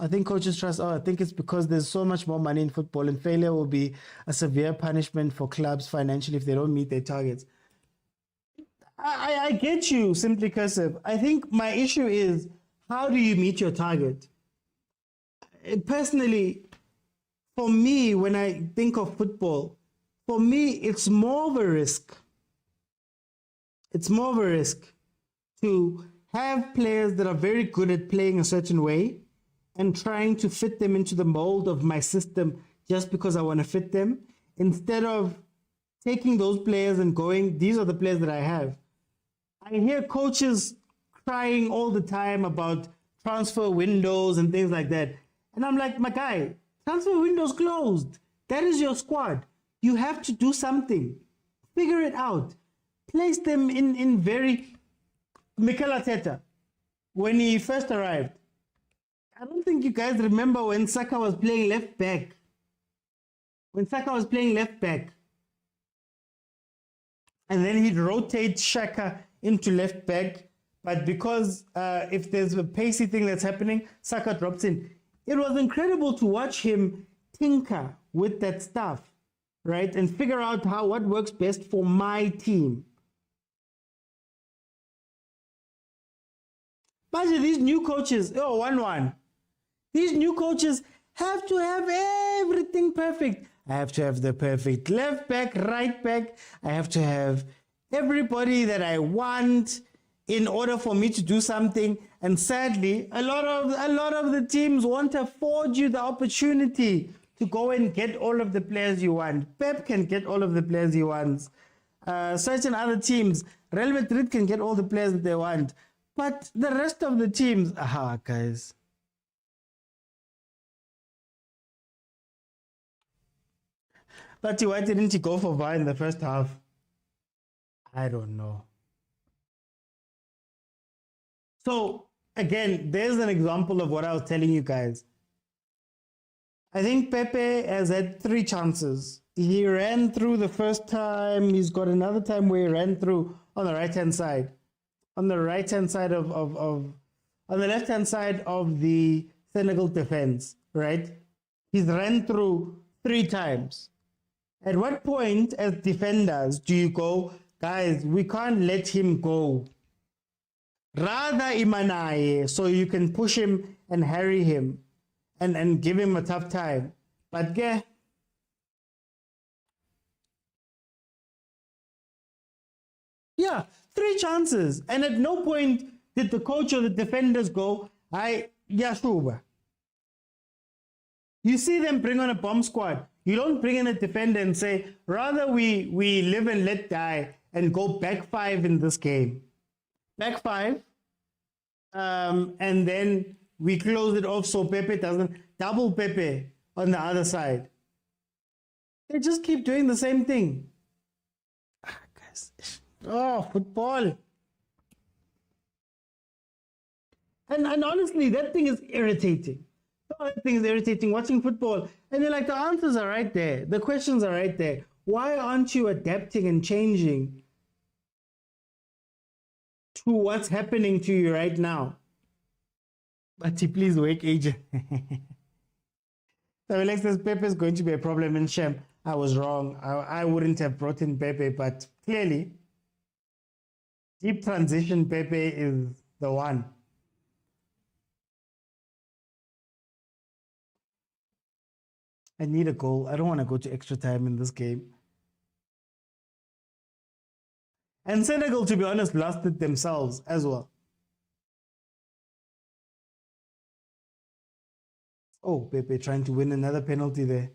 think coaches trust. I think it's because there's so much more money in football, and failure will be a severe punishment for clubs financially if they don't meet their targets. I get you, Simply Cursive. I think my issue is, how do you meet your target? Personally, for me, when I think of football, for me, it's more of a risk. It's more of a risk to have players that are very good at playing a certain way and trying to fit them into the mold of my system just because I want to fit them, instead of taking those players and going, these are the players that I have. I hear coaches crying all the time about transfer windows and things like that. And I'm like, my guy, transfer window's closed. That is your squad. You have to do something. Figure it out. Place them in very... Mikel Arteta, when he first arrived, I don't think you guys remember when Saka was playing left back. And then he'd rotate Xhaka into left back. But because if there's a pacey thing that's happening, Saka drops in. It was incredible to watch him tinker with that stuff, right? And figure out what works best for my team. But these new coaches, 1-1. These new coaches have to have everything perfect. I have to have the perfect left back, right back. I have to have everybody that I want in order for me to do something. And sadly, a lot of the teams won't afford you the opportunity to go and get all of the players you want. Pep can get all of the players he wants. Certain other teams, Real Madrid can get all the players that they want. But the rest of the teams, guys. But why didn't he go for VAR in the first half? I don't know. So, again, there's an example of what I was telling you guys. I think Pepe has had 3 chances. He ran through the first time. He's got another time where he ran through on the right-hand side. On the right-hand side on the left-hand side of the Senegal defense, right? He's ran through 3 times. At what point, as defenders, do you go, Guys, we can't let him go. Rather imanaye, so you can push him and harry him and give him a tough time. But yeah, 3 chances. And at no point did the coach or the defenders go, Shuba. You see them bring on a bomb squad. You don't bring in a defender and say, rather we live and let die and go back 5 in this game. Back 5. And then we close it off so Pepe doesn't double Pepe on the other side. They just keep doing the same thing. Guys. Oh, football. And honestly, that thing is irritating. That thing is irritating, watching football. And you're like, the answers are right there. The questions are right there. Why aren't you adapting and changing to what's happening to you right now? But please wake agent. So Alex says Pepe is going to be a problem in Shem. I was wrong. I wouldn't have brought in Pepe, but clearly, deep transition Pepe is the one. I need a goal. I don't want to go to extra time in this game. And Senegal, to be honest, lost it themselves as well. Oh, Pepe trying to win another penalty there.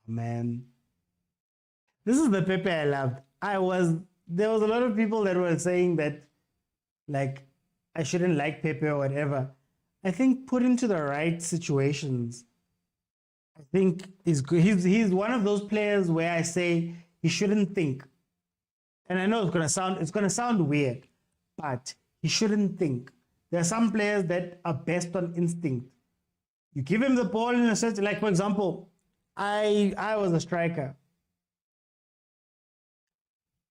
Oh, man. This is the Pepe I loved. There was a lot of people that were saying that, like, I shouldn't like Pepe or whatever. I think put into the right situations, I think he's good. He's one of those players where I say he shouldn't think. And I know it's gonna sound weird, but he shouldn't think. There are some players that are best on instinct. You give him the ball in a certain, like for example, I was a striker.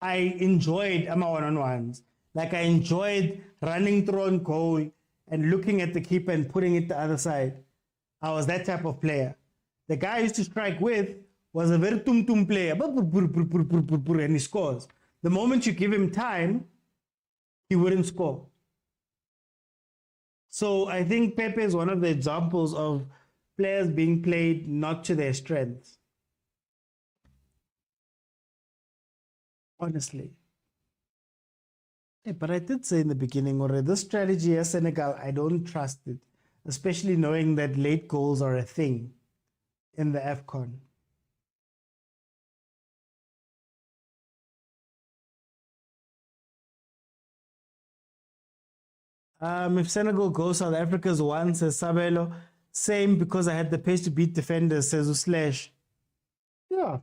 I enjoyed my one-on-ones. Like I enjoyed running through on goal and looking at the keeper and putting it the other side. I was that type of player. The guy I used to strike with was a very tum-tum player. And he scores. The moment you give him time, he wouldn't score. So I think Pepe is one of the examples of players being played not to their strengths. Honestly. But I did say in the beginning, already, this strategy as Senegal, I don't trust it, especially knowing that late goals are a thing in the AFCON. If Senegal goes, South Africa's one, says Sabelo. Same, because I had the pace to beat defenders, says Uslash. Yeah.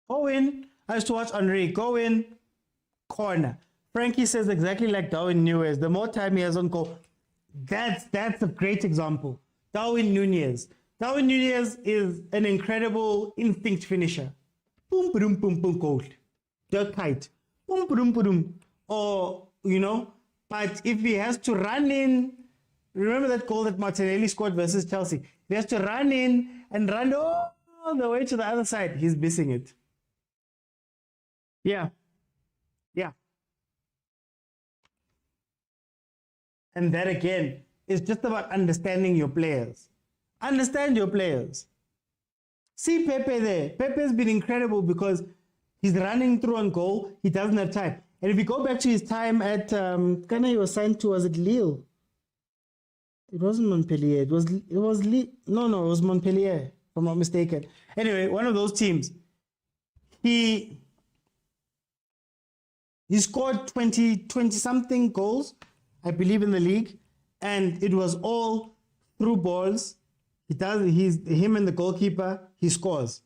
Go in. I used to watch Henri. Go in. Corner. Frankie says exactly like Darwin Nunes. The more time he has on goal, that's a great example. Darwin Nunes. Darwin Nunes is an incredible instinct finisher. Boom, boom, boom, boom, goal. Dirk Kuyt. Boom, boom, boom. Or, but if he has to run in, remember that goal that Martinelli scored versus Chelsea? If he has to run in and run all the way to the other side, he's missing it. Yeah. Yeah. And that again is just about understanding your players. Understand your players. See Pepe there. Pepe has been incredible because he's running through on goal. He doesn't have time. And if you go back to his time at Ghana, he was signed to, was it Lille? It wasn't Montpellier. It was Lille. No, it was Montpellier, if I'm not mistaken. Anyway, one of those teams. He scored 20 something goals, I believe, in the league, and it was all through balls. Him and the goalkeeper, he scores.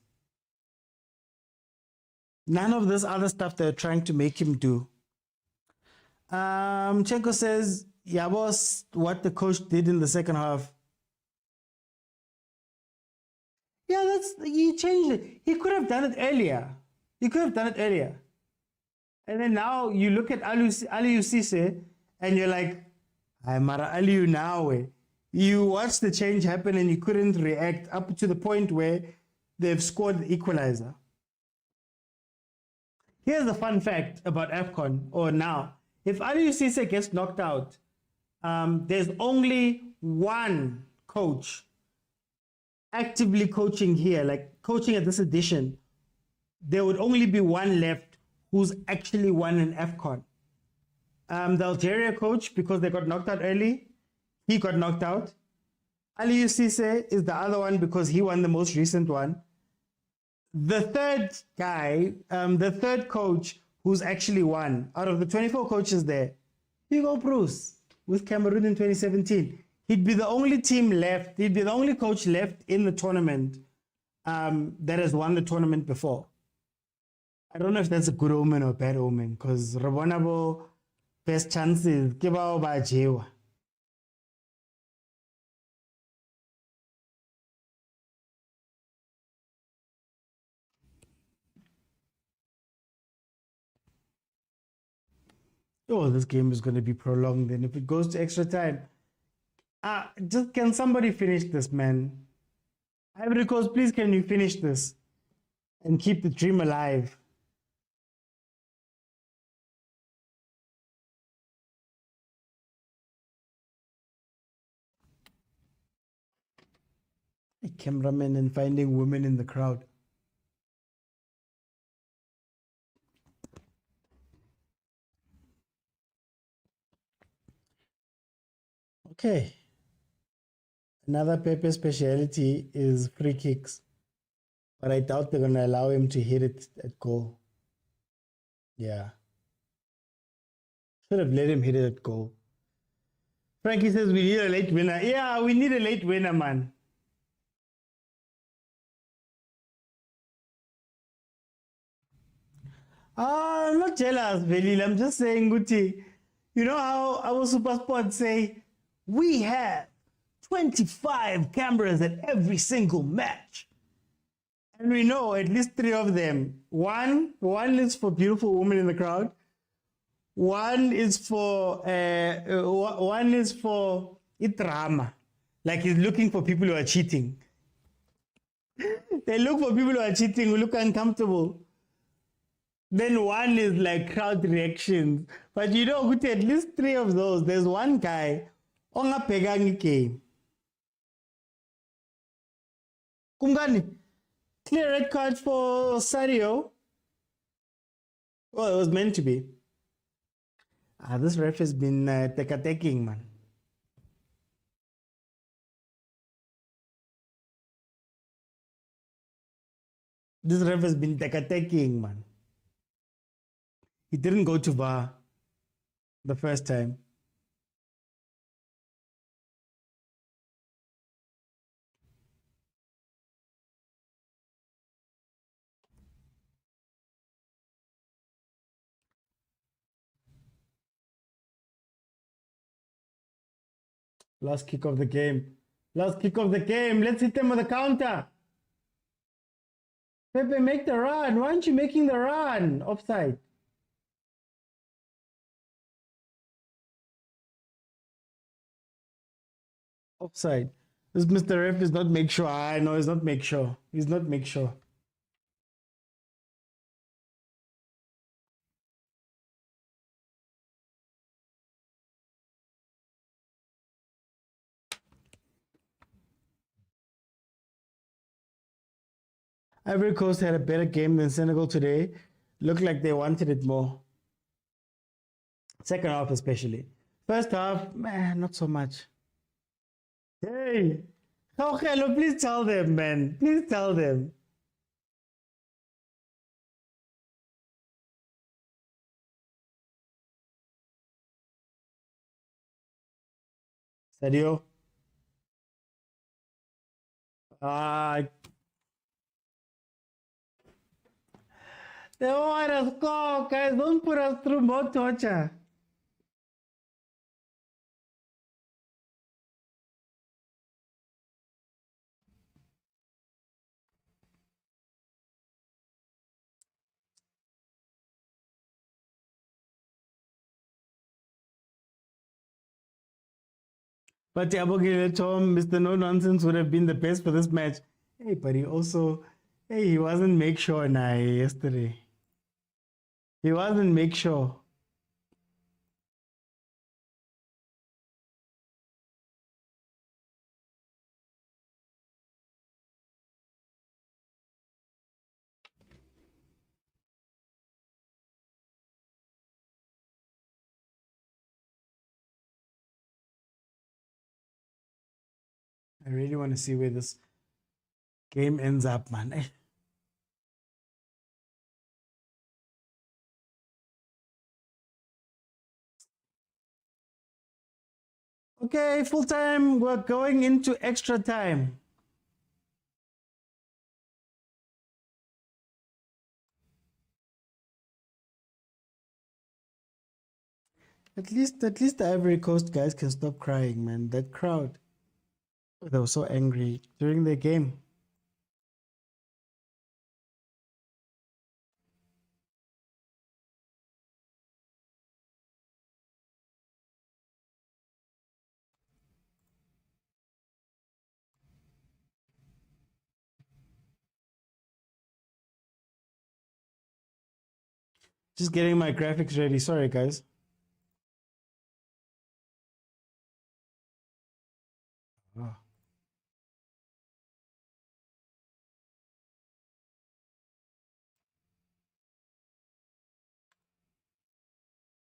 None of this other stuff they're trying to make him do. Chenko says, yeah, boss, what the coach did in the second half. Yeah, he changed it. He could have done it earlier. And then now you look at Aliou Cisse and you're like, I'm Aliou now. You watched the change happen and you couldn't react up to the point where they've scored the equalizer. Here's the fun fact about AFCON, or now. If Aliou Cisse gets knocked out, there's only one coach actively coaching here, like coaching at this edition. There would only be one left who's actually won an AFCON. The Algeria coach, because they got knocked out early, he got knocked out. Aliou Cisse is the other one because he won the most recent one. The third guy, the third coach who's actually won out of the 24 coaches there, Hugo Bruce with Cameroon in 2017. He'd be the only team left, he'd be the only coach left in the tournament that has won the tournament before. I don't know if that's a good omen or a bad omen, because Rabonabo best chances, Kibao Bajewa. Oh, this game is going to be prolonged. And if it goes to extra time, just can somebody finish this, man? Ivory Coast, please, can you finish this and keep the dream alive? A cameraman and finding women in the crowd. Okay. Another Pepe speciality is free kicks, but I doubt they're going to allow him to hit it at goal. Yeah. Should have let him hit it at goal. Frankie says we need a late winner. Yeah, we need a late winner, man. I'm not jealous, Velil. I'm just saying, Guti, you know how our Super Sports say, we have 25 cameras at every single match. And we know at least 3 of them. One is for beautiful women in the crowd. One is for drama. Like he's looking for people who are cheating. They look for people who are cheating, who look uncomfortable. Then one is like crowd reactions. But you know, at least 3 of those. There's one guy on a pegangi game. Kungani, clear red card for Sario. Well, it was meant to be. This ref has been taking, man. This ref has been taking, man. He didn't go to VAR the first time. Last kick of the game. Last kick of the game. Let's hit them with a counter. Pepe, make the run. Why aren't you making the run? Offside. Offside. This Mr. Ref is not make sure. I know he's not make sure. He's not make sure. Ivory Coast had a better game than Senegal today. Looked like they wanted it more. Second half especially. First half, man, not so much. Hey, hello, please tell them, man. Please tell them. Sadio. They want us score, guys. Don't put us through more torture. But Abogile Tom, Mr. No Nonsense would have been the best for this match. Hey, but he also Hey, he wasn't make sure now yesterday. He wasn't make sure. I really want to see where this game ends up, man. Eh. Okay, full time. We're going into extra time. At least the Ivory Coast guys can stop crying, man. That crowd, they were so angry during the game. Just getting my graphics ready. Sorry, guys. Oh.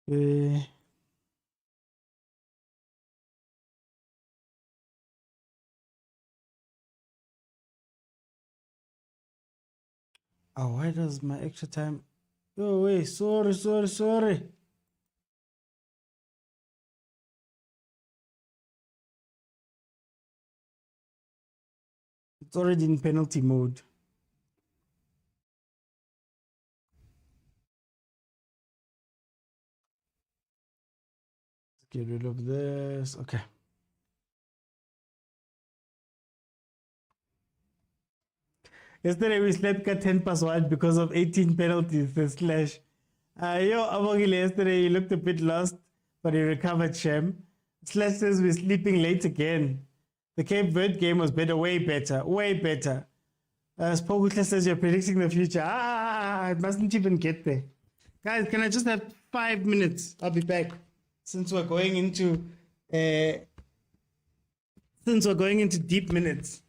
Eh. Oh, why does my extra time? Oh, wait, sorry. It's already in penalty mode. Let's get rid of this. Okay. Yesterday we slept at 10 past 1 because of 18 penalties. The slash. Abogile, yesterday he looked a bit lost, but he recovered, Shem. Slash says we're sleeping late again. The Cape Verde game was better, way better. Spokesman says you're predicting the future. It mustn't even get there. Guys, can I just have 5 minutes? I'll be back. Since we're going into deep minutes.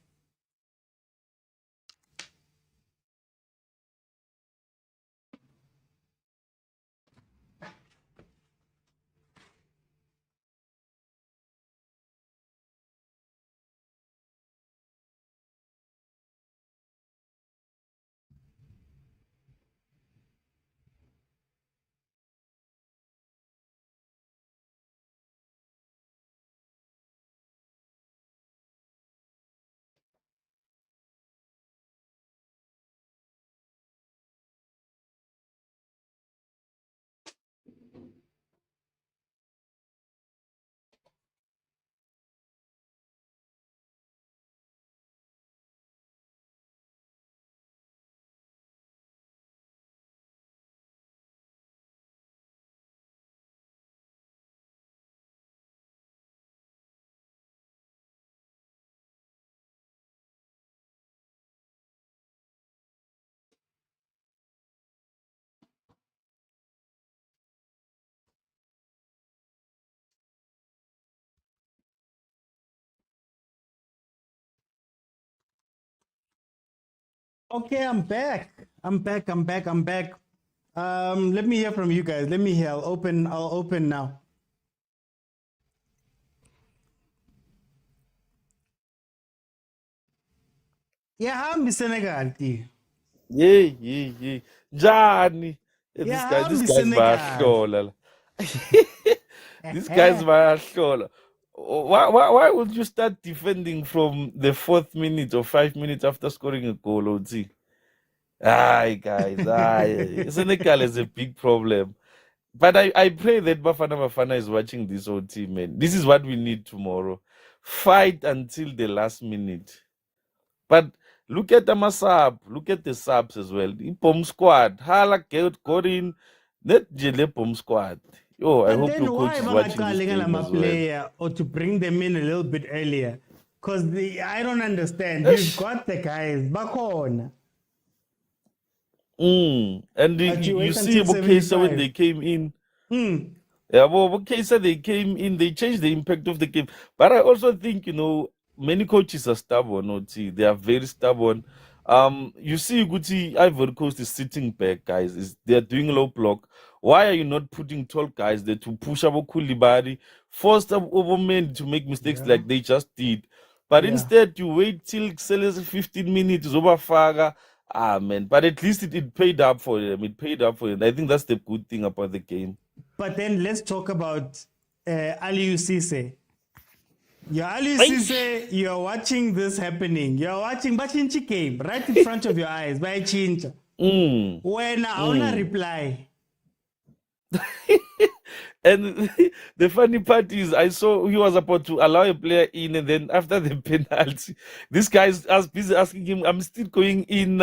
Okay, I'm back. Let me hear from you guys. Let me hear. I'll open now. Yeah, I'm Senegal. Yeah. Johnny. This Yeah, I'm guy's Senegal. bayahlola. These guys bayahlola. Why would you start defending from the 4th minute or 5 minutes after scoring a goal, OT? Aye, guys. Senegal is a big problem. But I pray that Bafana is watching this OT, man. This is what we need tomorrow. Fight until the last minute. But look at the sub. Look at the subs as well. The bomb squad. Hala got in. Net jele bomb squad. Yo, I But hope then your coach why is watching this game am a as well. player or to bring them in a little bit earlier? Because I don't understand. We've got the guys back on. And But you you wait see until Kaizer when 75. they came in. Hmm. Yeah, well, Kaizer, they came in, they changed the impact of the game. But I also think, many coaches are stubborn, they are very stubborn. You see, Guti, Ivory Coast is sitting back, guys. They're doing low block. Why are you not putting tall guys there to push up Koulibaly, force up over men to make mistakes Yeah. like they just did? But Yeah. instead, you wait till 15 minutes, over Faga. Ah, man. But at least it paid up for them. It paid up for them. I think that's the good thing about the game. But then let's talk about Aliou Cisse. Aliou Ay! Cisse, you're watching this happening. You're watching Bachinchi game right in front of your eyes. By Chincha. When I wanna reply. And the funny part is, I saw he was about to allow a player in, and then after the penalty, this guy is busy asking him, "I'm still going in."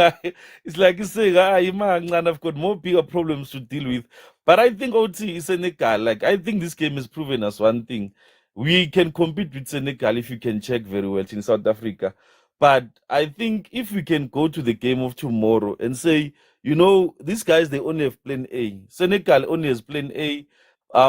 It's like he's saying, man, I've got more bigger problems to deal with. But I think OT is Senegal. Like, I think this game has proven us one thing: we can compete with Senegal if you can check very well in South Africa. But I think if we can go to the game of tomorrow and say, these guys, they only have plan A. Senegal only has plan A.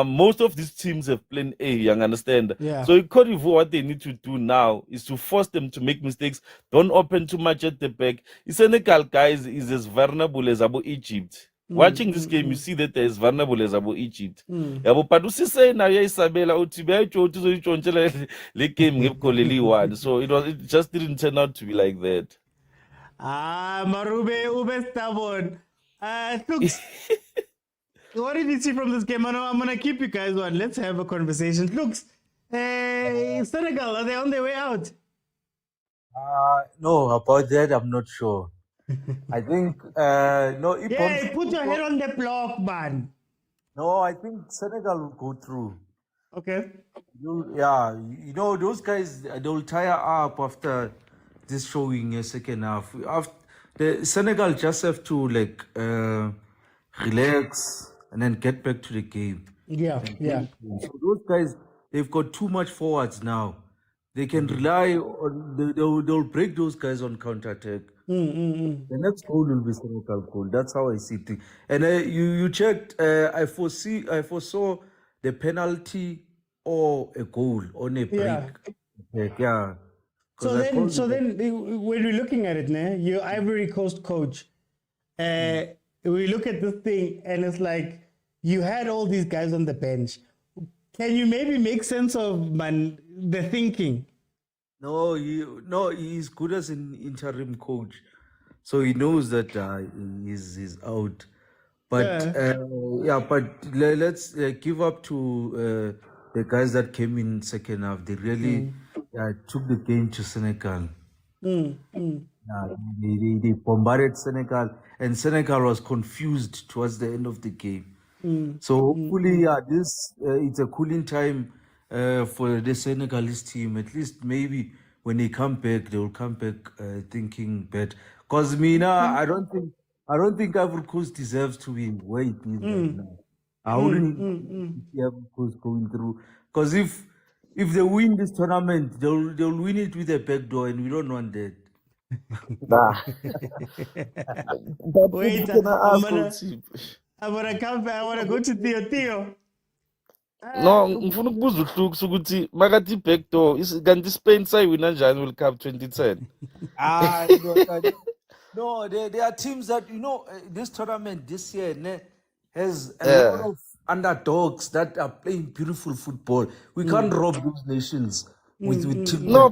Most of these teams have plan A, you understand? Yeah. So in Cote d'Ivoire, what they need to do now is to force them to make mistakes. Don't open too much at the back. Senegal, guys, is as vulnerable as about Egypt. Watching this game, you see that they're as vulnerable as about Egypt. Yabo, but usise na ya Isabella Utibe uzoyichontshela le game ngebukoleli one. So it just didn't turn out to be like that. Marube, ube stubborn. Looks. What did you see from this game? I'm gonna keep you guys on. Let's have a conversation. Looks, Senegal, are they on their way out? No, about that, I'm not sure. I think, no, Yeah, put your head on the block, man. No, I think Senegal will go through. Okay. Those guys, they'll tire up after this showing a second half. After the Senegal just have to relax and then get back to the game. Yeah. So those guys, they've got too much forwards now. They can rely on they'll break those guys on counter attack. The next goal will be Senegal goal. That's how I see things. And you checked. I foresaw the penalty or a goal on a break. Yeah. So then, when we're looking at it, your Ivory Coast coach, we look at this thing and it's like you had all these guys on the bench. Can you maybe make sense of the thinking? No, he's good as an interim coach, so he knows that he's out. But let's give up to the guys that came in second half. They really took the game to Senegal. They bombarded Senegal, and Senegal was confused towards the end of the game. So hopefully, it's a cooling time for the Senegalese team. At least maybe when they come back, they will come back thinking better. Because I don't think Ivory Coast deserves to be where it is right now. I wouldn't see Ivory Coast going through. Because if they win this tournament, they'll win it with a back door, and we don't want that. Wait, I wanna go to Theo. No, ngifuna ukubuza uHluks ukuthi makathi backdoor kanti Spain sayiwina njani World Cup 2010. No, there are teams that this tournament this year has a lot of underdogs that are playing beautiful football. We can't rob those nations with teams. No,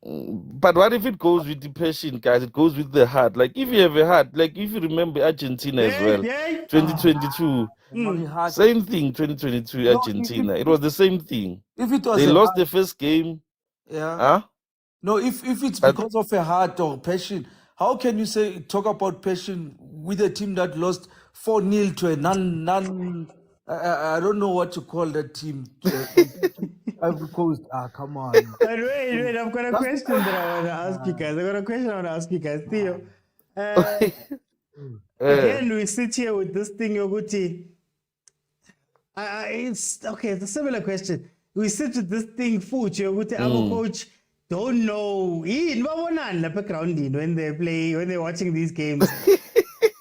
but what if it goes with the passion, guys? It goes with the heart. Like if you have a heart, like if you remember Argentina as well, 2022, same thing. 2022 Argentina, it was the same thing. If it was they lost the first game. No, if it's because of a heart or passion, how can you talk about passion with a team that lost 4-0 to a non? I don't know what to call that team. Ivory Coast. Come on. But wait, I've got a question that I want to ask you guys. Theo, again, we sit here with this thing, Yoguti. It's a similar question. We sit with this thing, Fuch, Yoguti, our coach. don't know. When they play, when they're watching these games,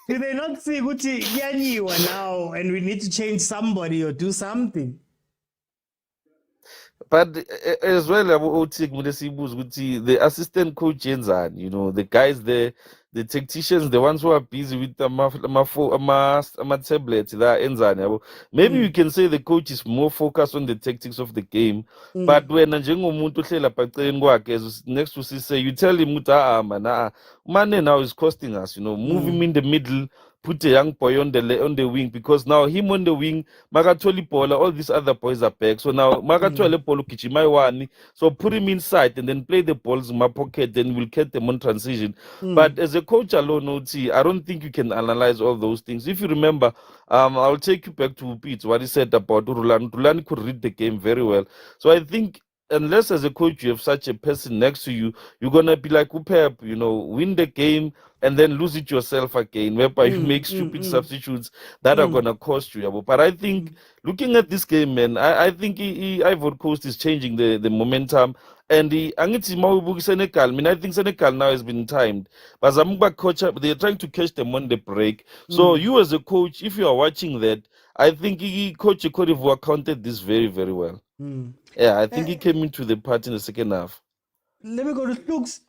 do they not see Gucci Yanyiwa now and we need to change somebody or do something? But as well, the assistant coach yenzani, you know, the guys there, the tacticians, the ones who are busy with the tablets, that enzani. Maybe you can say the coach is more focused on the tactics of the game. But when njengomuntu hlela paqeni kwakhe next to say you tell him Mane now is costing us, you know, move him in the middle, put a young boy on the wing, because now him on the wing, Magatoli Pola, all these other boys are back. So now Magatoli Polo Kichimaiwani, so put him inside and then play the balls in my pocket, then we'll get them on transition. But as a coach alone, I don't think you can analyze all those things. If you remember, I'll take you back to Pete, what he said about Rulani. Rulani could read the game very well. So I think unless as a coach you have such a person next to you, you're gonna be like Pep, you know, win the game and then lose it yourself again, whereby you make stupid substitutes that are gonna cost you. But I think looking at this game, man, I think Ivory Coast is changing the momentum. And Senegal, I mean, I think Senegal now has been timed. But Zamugba coach, they're trying to catch them on the break. So you as a coach, if you are watching that, I think Coach Cote d'Ivoire counted this very, very well. Yeah, I think he came into the party in the second half. Let me go to Stokes.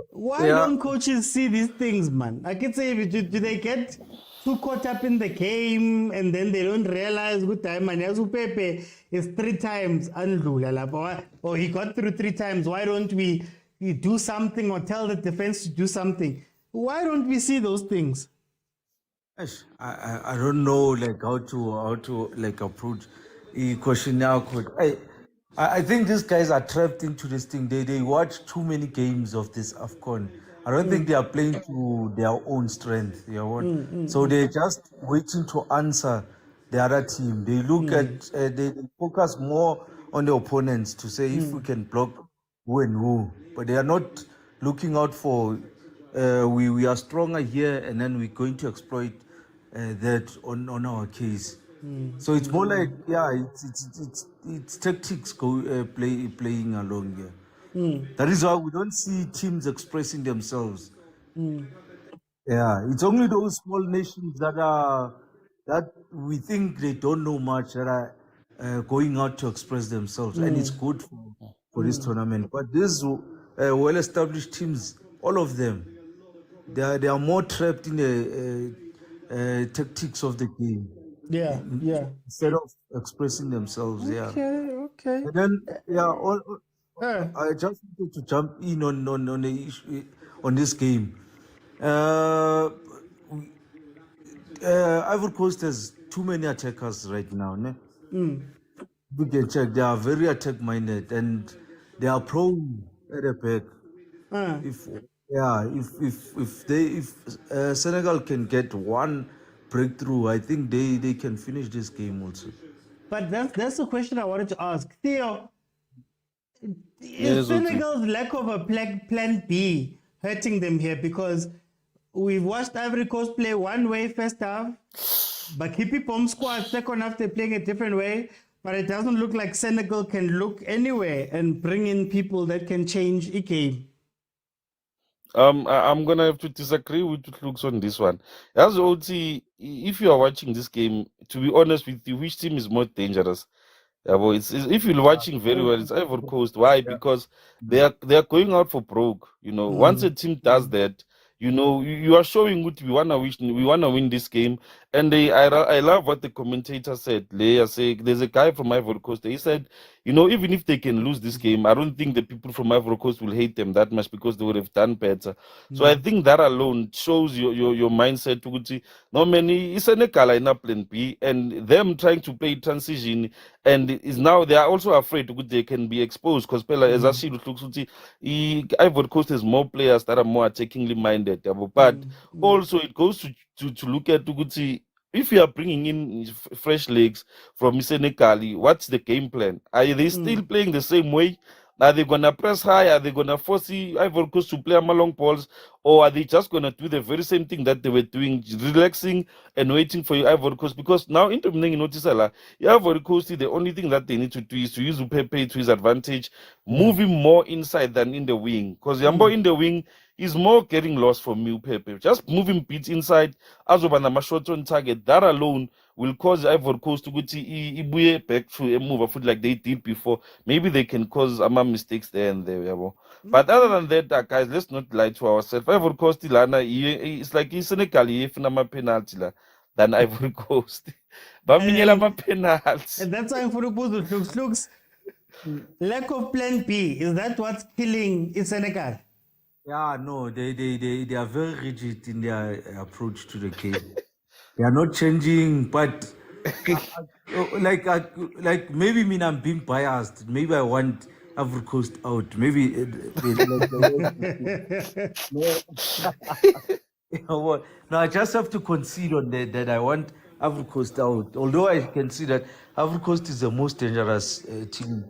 Why Yeah. don't coaches see these things, man? I can say, do they get too caught up in the game and then they don't realize good time? And Pepe is 3 times undlula, or he got through 3 times. Why don't we do something or tell the defense to do something? Why don't we see those things? I don't know like how to like approach a question now. I think these guys are trapped into this thing. They watch too many games of this AFCON. I don't think they are playing to their own strength. You know? So they're just waiting to answer the other team. They look at they focus more on the opponents to say if we can block who and who, but they are not looking out for we are stronger here and then we're going to exploit that on our case. So it's more like it's tactics playing along here. That is why we don't see teams expressing themselves. Yeah, it's only those small nations that we think they don't know much that are going out to express themselves, and it's good for this tournament. But these well-established teams, all of them, they are more trapped in the tactics of the game. Yeah. Instead of expressing themselves. Okay. And then I just wanted to jump in on the issue, on this game. Ivory Coast has too many attackers right now. Ne? You can check; they are very attack-minded and they are prone at the back. If Senegal can get one breakthrough, I think they can finish this game also. But that's the question I wanted to ask. Theo, Yes, is Senegal's lack of a plan B hurting them here? Because we've watched Ivory Coast play one way first half, but Kipi Pom squad second half they're playing a different way. But it doesn't look like Senegal can look anywhere and bring in people that can change a game. I'm gonna have to disagree with Looks on this one. As OT, if you are watching this game, to be honest with you, which team is more dangerous? Yeah, well, if you're watching very well, it's Ivory Coast. Why? Because they are going out for broke. You know, once a team does that, you know, you are showing what we wanna win this game. And I love what the commentator said. They say there's a guy from Ivory Coast. He said, you know, even if they can lose this game, I don't think the people from Ivory Coast will hate them that much because they would have done better. So I think that alone shows your mindset. No many Senegal are in a plan B, and them trying to play transition, and is now they are also afraid they can be exposed because as I see Ivory Coast has more players that are more attackingly minded. But also it goes to look at if you are bringing in fresh legs from Senegal, what's the game plan? Are they still playing the same way? Are they gonna press high? Are they gonna force the Ivory Coast to play long balls, or are they just gonna do the very same thing that they were doing, relaxing and waiting for Ivory Coast? Because now into notice Ivory Coast, the only thing that they need to do is to use Pepe to his advantage, move him more inside than in the wing. Because Yambo in the wing is more getting lost for me, Pepe. Just move him bit inside, Azobana shot on target. That alone will cause Ivory Coast to go to back to a move foot like they did before. Maybe they can cause mistakes there and there. Yeah, but other than that, guys, let's not lie to ourselves. Ivory Coast, it's like Senegal, if a penalty than Ivory Coast. And Penalties. and that's why for looks lack of plan B. Is that what's killing in Senegal? Yeah, no, they are very rigid in their approach to the game. They are not changing, but like maybe I'm being biased. Maybe I want Ivory Coast out. Maybe no, I just have to concede on that I want Ivory Coast out. Although I can see that Ivory Coast is the most dangerous team,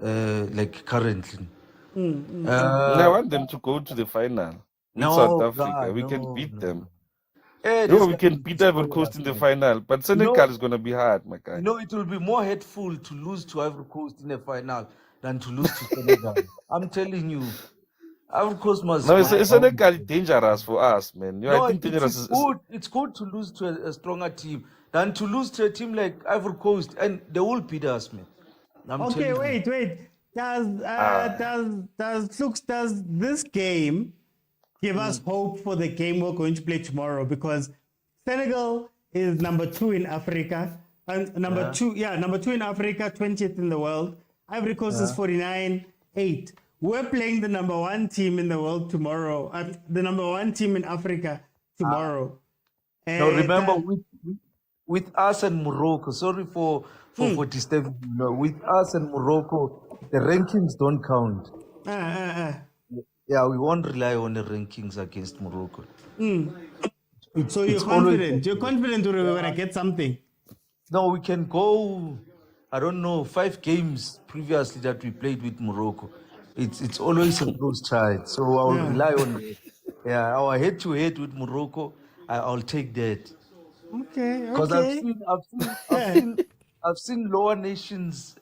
like currently. I want them to go to the final with South Africa. We can beat them. We can beat Ivory Coast in the final, but Senegal is going to be hard, my guy. It will be more hurtful to lose to Ivory Coast in the final than to lose to Senegal. I'm telling you, Ivory Coast must. No, Senegal is dangerous for us, man. No, I think it's good. It's good to lose to a stronger team than to lose to a team like Ivory Coast, and they will beat us, man. Okay, wait. Does this game give us hope for the game we're going to play tomorrow? Because Senegal is number 2 in Africa, and number two in Africa, 20th in the world. Ivory Coast is 49-8. We're playing the number 1 team in the world tomorrow, the number 1 team in Africa tomorrow. Now remember, with us and Morocco, sorry for disturbing you. With us and Morocco, the rankings don't count. Yeah, we won't rely on the rankings against Morocco. So you're confident? You're confident we're going to get something? No, we can go, I don't know, 5 games previously that we played with Morocco. It's always a close tie. So I will rely on our head-to-head with Morocco. I'll take that. Okay. Because I've seen lower nations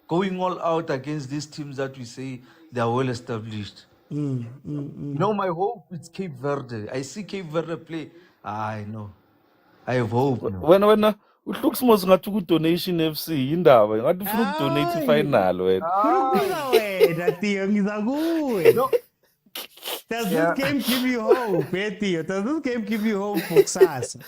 going all out against these teams that we say they are well established. My hope is Cape Verde. I see Cape Verde play. I know. I have hope. When it looks more like a donation FC indaba ngathi ufuna ukudonate final wena. Does this game give you hope, Betty? Does this game give you hope for Kusasa?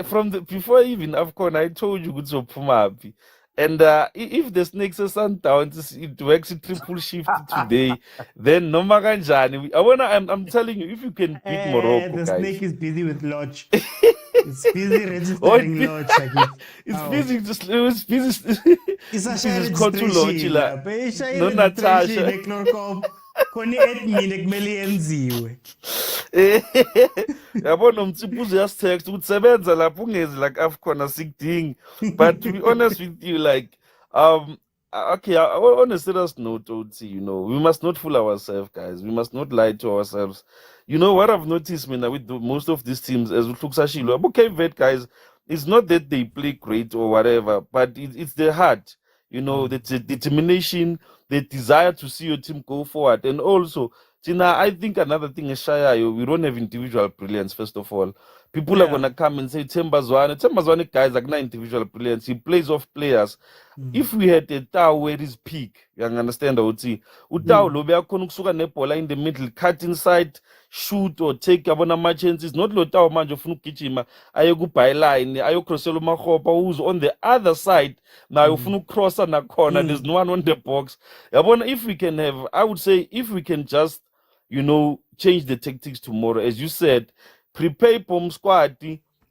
From before even AFCON, I told you good so Pumapi. And if the Snakes are Sundowns, it works a triple shift today. Then no maganjani. I'm telling you, if you can beat Morocco, the guys. Snake is busy with Lodge. It's busy registering Lodge. It's busy. It's busy. It's a registration. No Natasha. Khona admin ekumele yenziwe. Yabona umtsipuzo yasitext ukuthi sebenza lapho ungezi like AFCON asikudingi. But to be honest with you, like okay, on a serious note, we must not fool ourselves, guys. We must not lie to ourselves. What I've noticed, with most of these teams, as Utluk okay, vet guys, it's not that they play great or whatever, but it's their heart. The determination, the desire to see your team go forward. And also, Tina, I think another thing is Shaya, we don't have individual brilliance, first of all. People are going to come and say, Tembazwane guys like not individual brilliance. He plays off players. If we had a Tao where his peak, you understand what I Utao Lobea Konuxuka Nepola in the middle, cut inside, shoot or take abona chances. Not Lotao Manjo Funukichima, Ayogu line, Ayo Croselo Mahopa, who's on the other side. Now you Funu cross on a corner, there's no one on the box. If we can have, I would say, if we can just, change the tactics tomorrow, as you said, prepare Pom squad,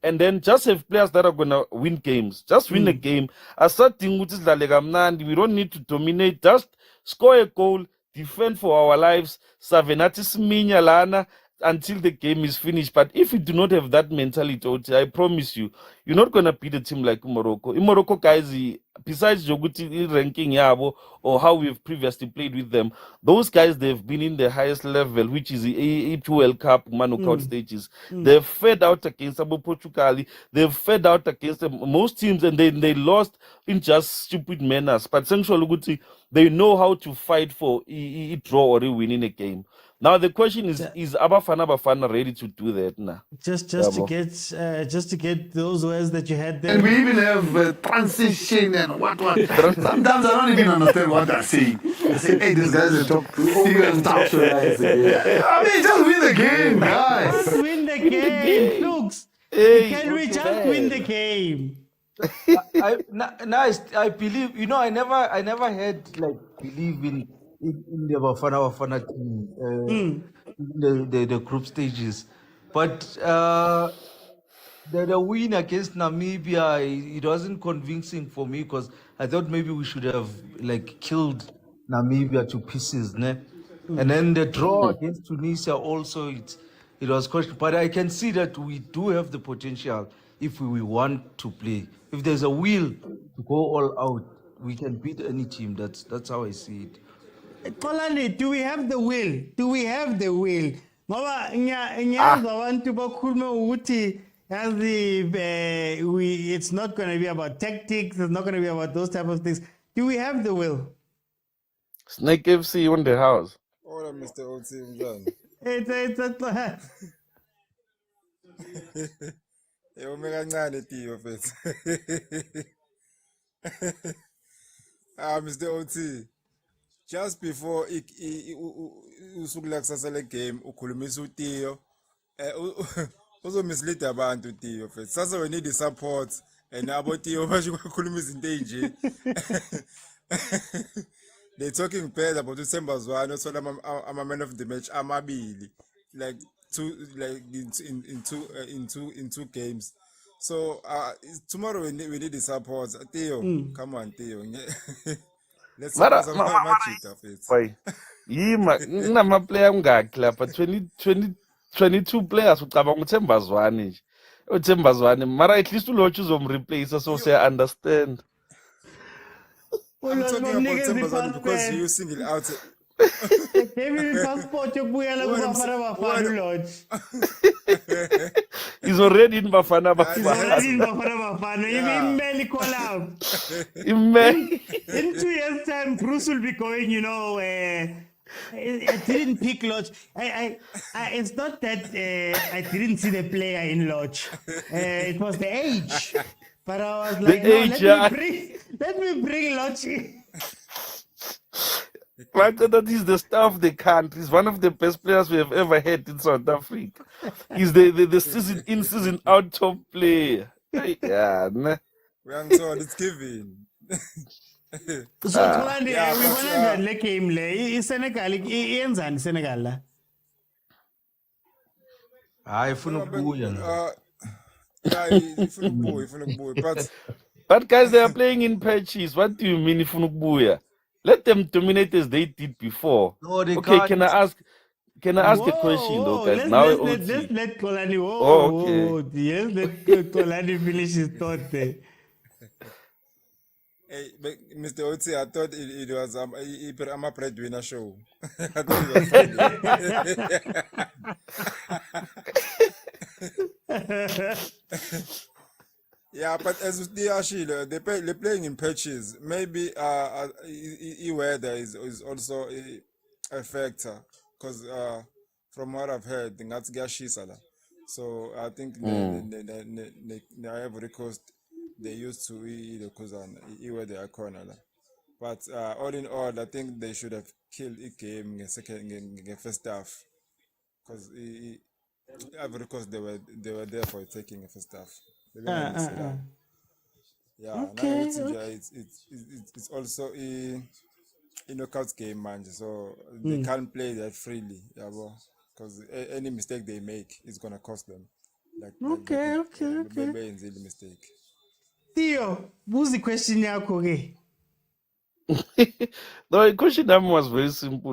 and then just have players that are gonna win games. Just win a game. A certain which is we don't need to dominate. Just score a goal, defend for our lives. Savenatis Minya Lana, until the game is finished. But if you do not have that mentality, I promise you, you're not gonna beat a team like Morocco. In Morocco, guys, besides Joguti ranking Yabo or how we've previously played with them, those guys they've been in the highest level, which is the E2L Cup knockout stages. They've fed out against Abu Portugal. They've fed out against most teams, and they lost in just stupid manners. But essentially, they know how to fight for a draw or a win in a game. Now the question is Abafana ready to do that now? Just to get those words that you had there. And we even have transition and what. Sometimes I don't even understand what they're saying. I say, hey, these guys are talking. I mean, just win the game, guys. Just win the game, Looks. Can we just win the game? I believe, I never had believe in the Bafana team, the group stages, but the win against Namibia, it wasn't convincing for me because I thought maybe we should have killed Namibia to pieces, ne? And then the draw against Tunisia also, it was questionable. But I can see that we do have the potential if we want to play. If there's a will to go all out, we can beat any team. That's how I see it. Kolani, do we have the will? Do we have the will? Ngoba ngiyazi abantu bakhuluma ukuthi it's not going to be about tactics, it's not going to be about those type of things. Do we have the will? Snake FC on the house. Hola, Mr. OT, John. It's Omega kancane tiyo mfethu. Mr. OT. Just before usuku lakusasa le game ukhulumisa uTiyo uzomislead abantu uTiyo mfethu. Sasa we need support and abo Tiyo basho ukukhuluma izinto ezinje. They're talking bad about December Zwane, so I'm a man of the match amabili, in two games. So tomorrow we need the support. Theo, come on, Theo. Let's support some match. Why? My player ngakla, but 22 players ucabanga uThemba Zwane nje. uThemba Zwane, mara at least ulotshe uzomreplace so say understand. I'm talking about Themba Zwane because you single out. Maybe passport He's already in Bafana In 2 years' time, Bruce will be going, I didn't pick Lodge. It's not that I didn't see the player in Lodge. It was the age. But I was like, let me bring Lodge in. That is the star of the country. He's one of the best players we have ever had in South Africa. He's the season in, season out top player. Yeah, nah. We are told it's given. So, we want to let him lay. Senegal, in Senegal. I feel But guys, they are playing in patches. What do you mean Ifunukbuya? Let them dominate as they did before. No, they okay, can't. Can I ask a question though, guys? Let's let Kolani. Okay. Yes, let Kolani finish his thought there. Hey, Mr. Oti, I thought it was I'm a breadwinner show. I thought it was funny. Yeah, but as the Ashila, they're playing in patches. Maybe weather is also a factor because from what I've heard, the Gatsgashisala. So I think the Ivory Coast they used to because where they are corner. But all in all, I think they should have killed a game in first half because Ivory Coast they were there for taking a first half. Yeah, okay, it's also a knockout game, man. So they can't play that freely, because any mistake they make is gonna cost them. Okay. Maybe a mistake. Theo, what's the question yako? The question was very simple.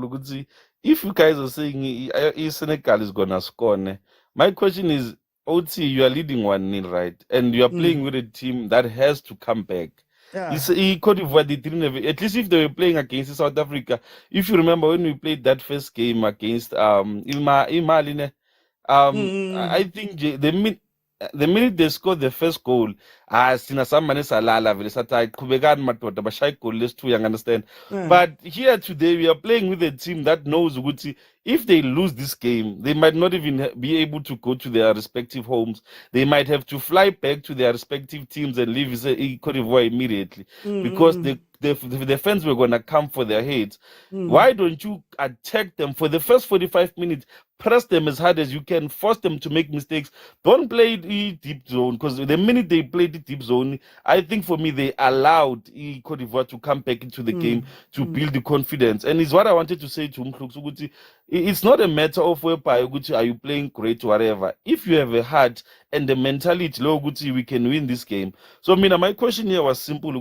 if you guys are saying Senegal is gonna score, my question is, OT, you are leading 1-0, right? And you are playing with a team that has to come back. Yeah. Cote d'Ivoire, they didn't have, at least if they were playing against South Africa. If you remember when we played that first game against Mali, I think the minute they scored the first goal, sina samane salala vele sathi qhubekani madoda bashaya igoli lesi-2, you understand. But here today we are playing with a team that knows ukuthi if they lose this game, they might not even be able to go to their respective homes. They might have to fly back to their respective teams and leave Cote d'Ivoire immediately because the fans were going to come for their heads. Why don't you attack them for the first 45 minutes? Press them as hard as you can, force them to make mistakes. Don't play the deep zone, because the minute they played the deep zone, I think for me they allowed Cote d'Ivoire to come back into the game to build the confidence. And it's what I wanted to say to Mkhluks. It's not a matter of whereby are you playing great or whatever. If you have a heart and the mentality, we can win this game. So my question here was simple.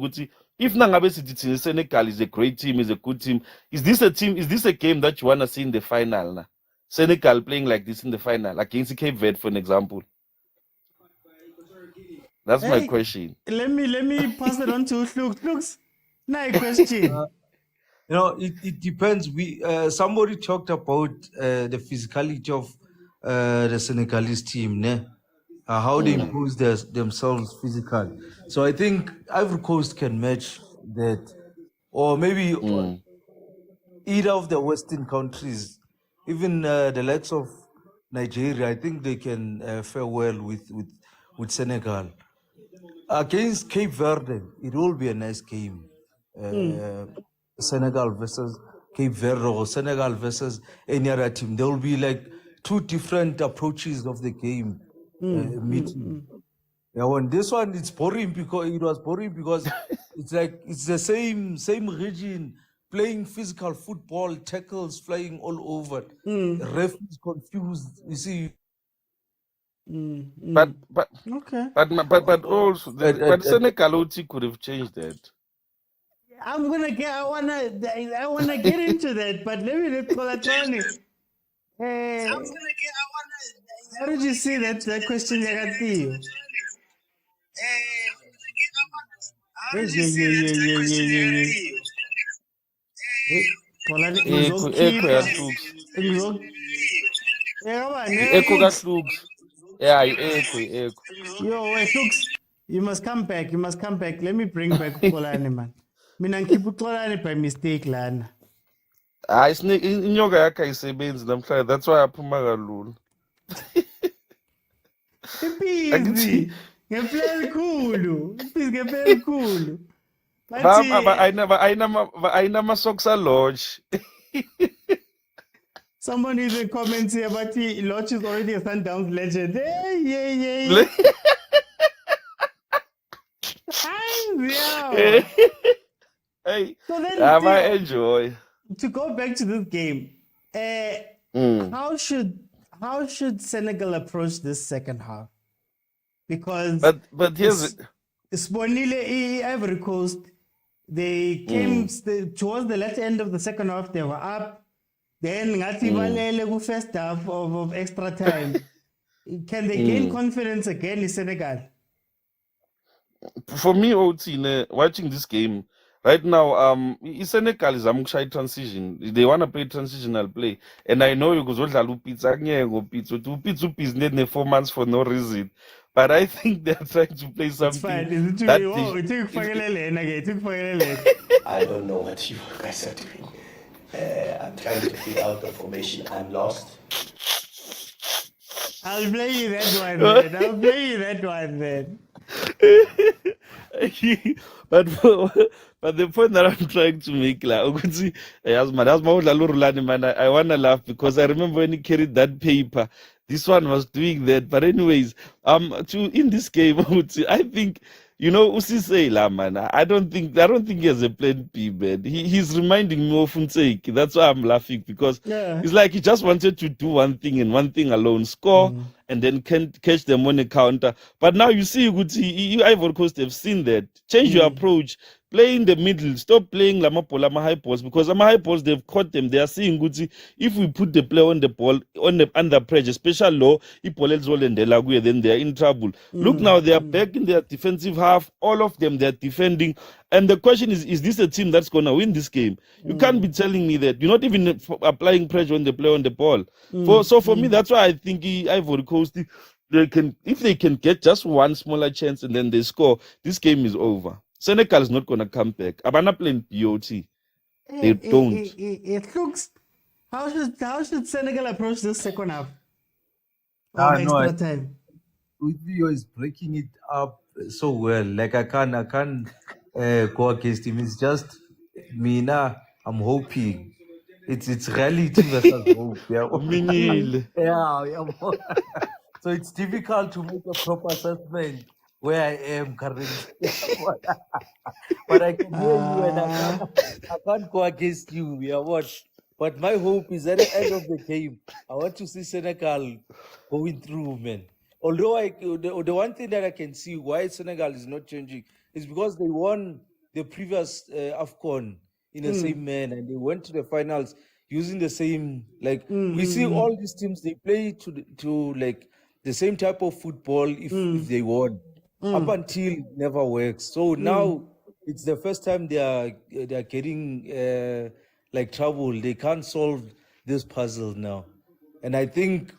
If Nangabe City Senegal is a great team, is a good team, is this a game that you want to see in the final? Senegal playing like this in the final against Cape Verde, for an example? That's my question. Let me pass it on to Looks. Nice question. It depends. Somebody talked about the physicality of the Senegalese team, how they impose themselves physically. So I think Ivory Coast can match that, or maybe either of the Western countries, even the likes of Nigeria. I think they can fare well with Senegal. Against Cape Verde, it will be a nice game. Senegal versus Cape Verde or Senegal versus any other team. There will be like two different approaches of the game meeting. Yeah, on this one it's boring because it's like it's the same region playing physical football, tackles flying all over. The ref is confused. You see. But okay. But also but Senegal could have changed that. I wanna get into that, but let me call it Tony. How did you see that question you got to? Yo, wait, Looks, you must come back. Let me bring back Polani, man. Mina keep Polani by mistake, lana. Inyoka yakhe ayisebenzi namhlanje, that's why aphuma kalula. Busy. Ngempela khulu. Ngempela khulu. Ayinama-socks a-lodge. Someone in the comments here, but Lodge is already a Sundowns legend. Hey. Hey, so then, I enjoy. To go back to this game, how should Senegal approach this second half? Because but here's Sponile Ivory Coast, they came towards the latter end of the second half. They were up. Then Ngati first half of extra time. Can they gain confidence again in Senegal? For me, watching this game right now, Senegal is a transition. They want to play transitional play, and I know you go pizza, pizza is 4 months for no reason. But I think they're trying to play something. I don't know what you guys are doing. I'm trying to figure out the formation. I'm lost. I'll play you that one, man. But the point that I'm trying to make, I want to laugh because I remember when he carried that paper, this one was doing that. But anyways, in this game, I think, Usisela, man, I don't think he has a plan B, man. He's reminding me of Unseki. That's why I'm laughing, because it's like he just wanted to do one thing and one thing alone, score and then catch them on a counter. But now you see, Ivory Coast have seen that. Change your approach. play in the middle. Stop playing Lamapola high balls, because high balls, they've caught them. They are seeing Gucci. If we put the player on the ball under pressure, especially low, then they are in trouble. Look now, they are back in their defensive half. All of them, they are defending. And the question is this a team that's gonna win this game? You can't be telling me that. You're not even applying pressure on the player on the ball. For me, that's why I think Ivory Coast, if they can get just one smaller chance and then they score, this game is over. Senegal is not gonna come back. Abana playing BOT. They don't. It looks. How should Senegal approach this second half of No, extra time? Uthio is breaking it up so well. Like I can't go against him. It's just Mina. I'm hoping it's reality versus hope. Yeah, Minil. yeah. So it's difficult to make a proper assessment where I am currently. But I can hear you, and I can't go against you. Yeah, what? But my hope is at the end of the game, I want to see Senegal going through, man. Although the one thing that I can see why Senegal is not changing is because they won the previous AFCON in the same manner, and they went to the finals using the same, like, we see all these teams, they play to like the same type of football if they won. Up until it never works. So now it's the first time they are getting like trouble. They can't solve this puzzle now. And I think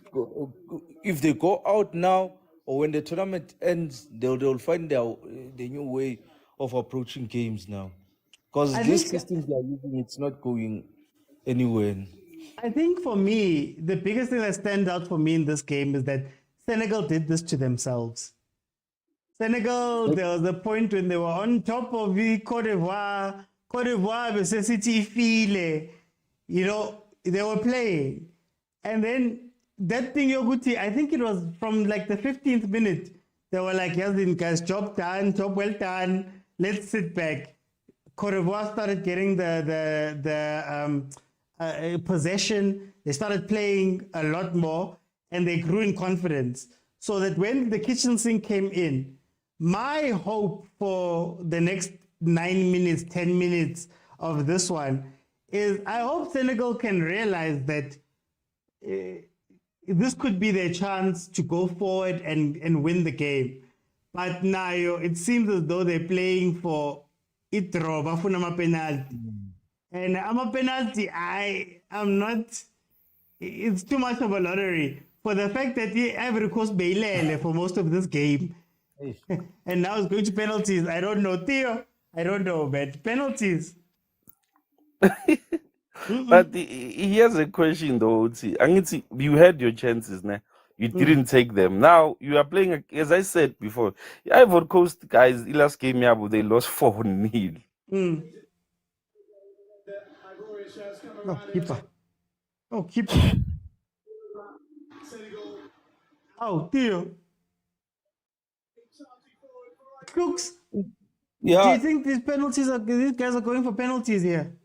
if they go out now or when the tournament ends, they'll find the new way of approaching games now. Because these systems they are using, it's not going anywhere. I think for me, the biggest thing that stands out for me in this game is that Senegal did this to themselves. Senegal, there was a point when they were on top of the Cote d'Ivoire, City File, they were playing. And then that thing, Yoguti, I think it was from like the 15th minute, they were like, yes, guys, job done, job well done, let's sit back. Cote d'Ivoire started getting the possession, they started playing a lot more, and they grew in confidence. So that when the kitchen sink came in, my hope for the next 9 minutes, 10 minutes of this one is I hope Senegal can realize that this could be their chance to go forward and win the game. But now it seems as though they're playing for it draw, bafuna penalty. And I'm a penalty, I'm not, it's too much of a lottery. For the fact that Ivory Coast bailele for most of this game. And now it's going to penalties. I don't know, Theo. I don't know, man. Penalties. But here's a question though, Uti. You had your chances, nah? You didn't take them. Now you are playing, as I said before, Ivory Coast guys, last game they lost 4-0. Oh, keeper. Oh, Theo. Crooks. Yeah. Do you think these guys are going for penalties here?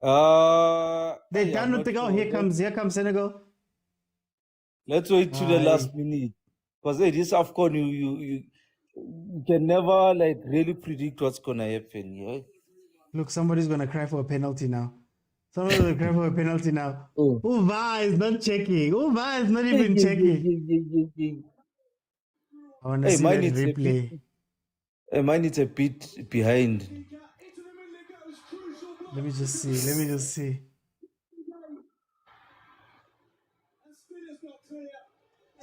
They're done with the goal. Here comes Senegal. Let's wait to the last minute. Because this AFCON, you can never like really predict what's gonna happen. Yeah? Look, somebody's gonna cry for a penalty now. Someone's gonna cry for a penalty now. Uva is not checking. Uva is not even checking. I want to see that replay. Mine is a bit behind. Let me just see.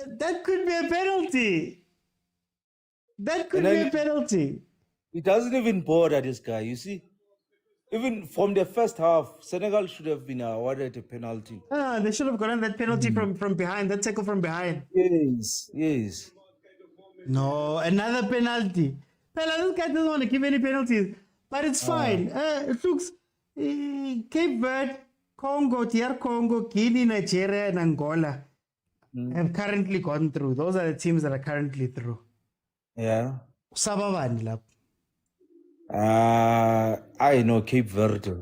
That could be a penalty. It doesn't even bother this guy, you see. Even from the first half, Senegal should have been awarded a penalty. They should have gotten that penalty from behind, that tackle from behind. Yes. No, another penalty. This guy doesn't want to give any penalties, but it's fine. It looks Cape Verde, Congo, DR Congo, Guinea, Nigeria, and Angola have currently gone through. Those are the teams that are currently through. Yeah. Sababani lap. I know Cape Verde.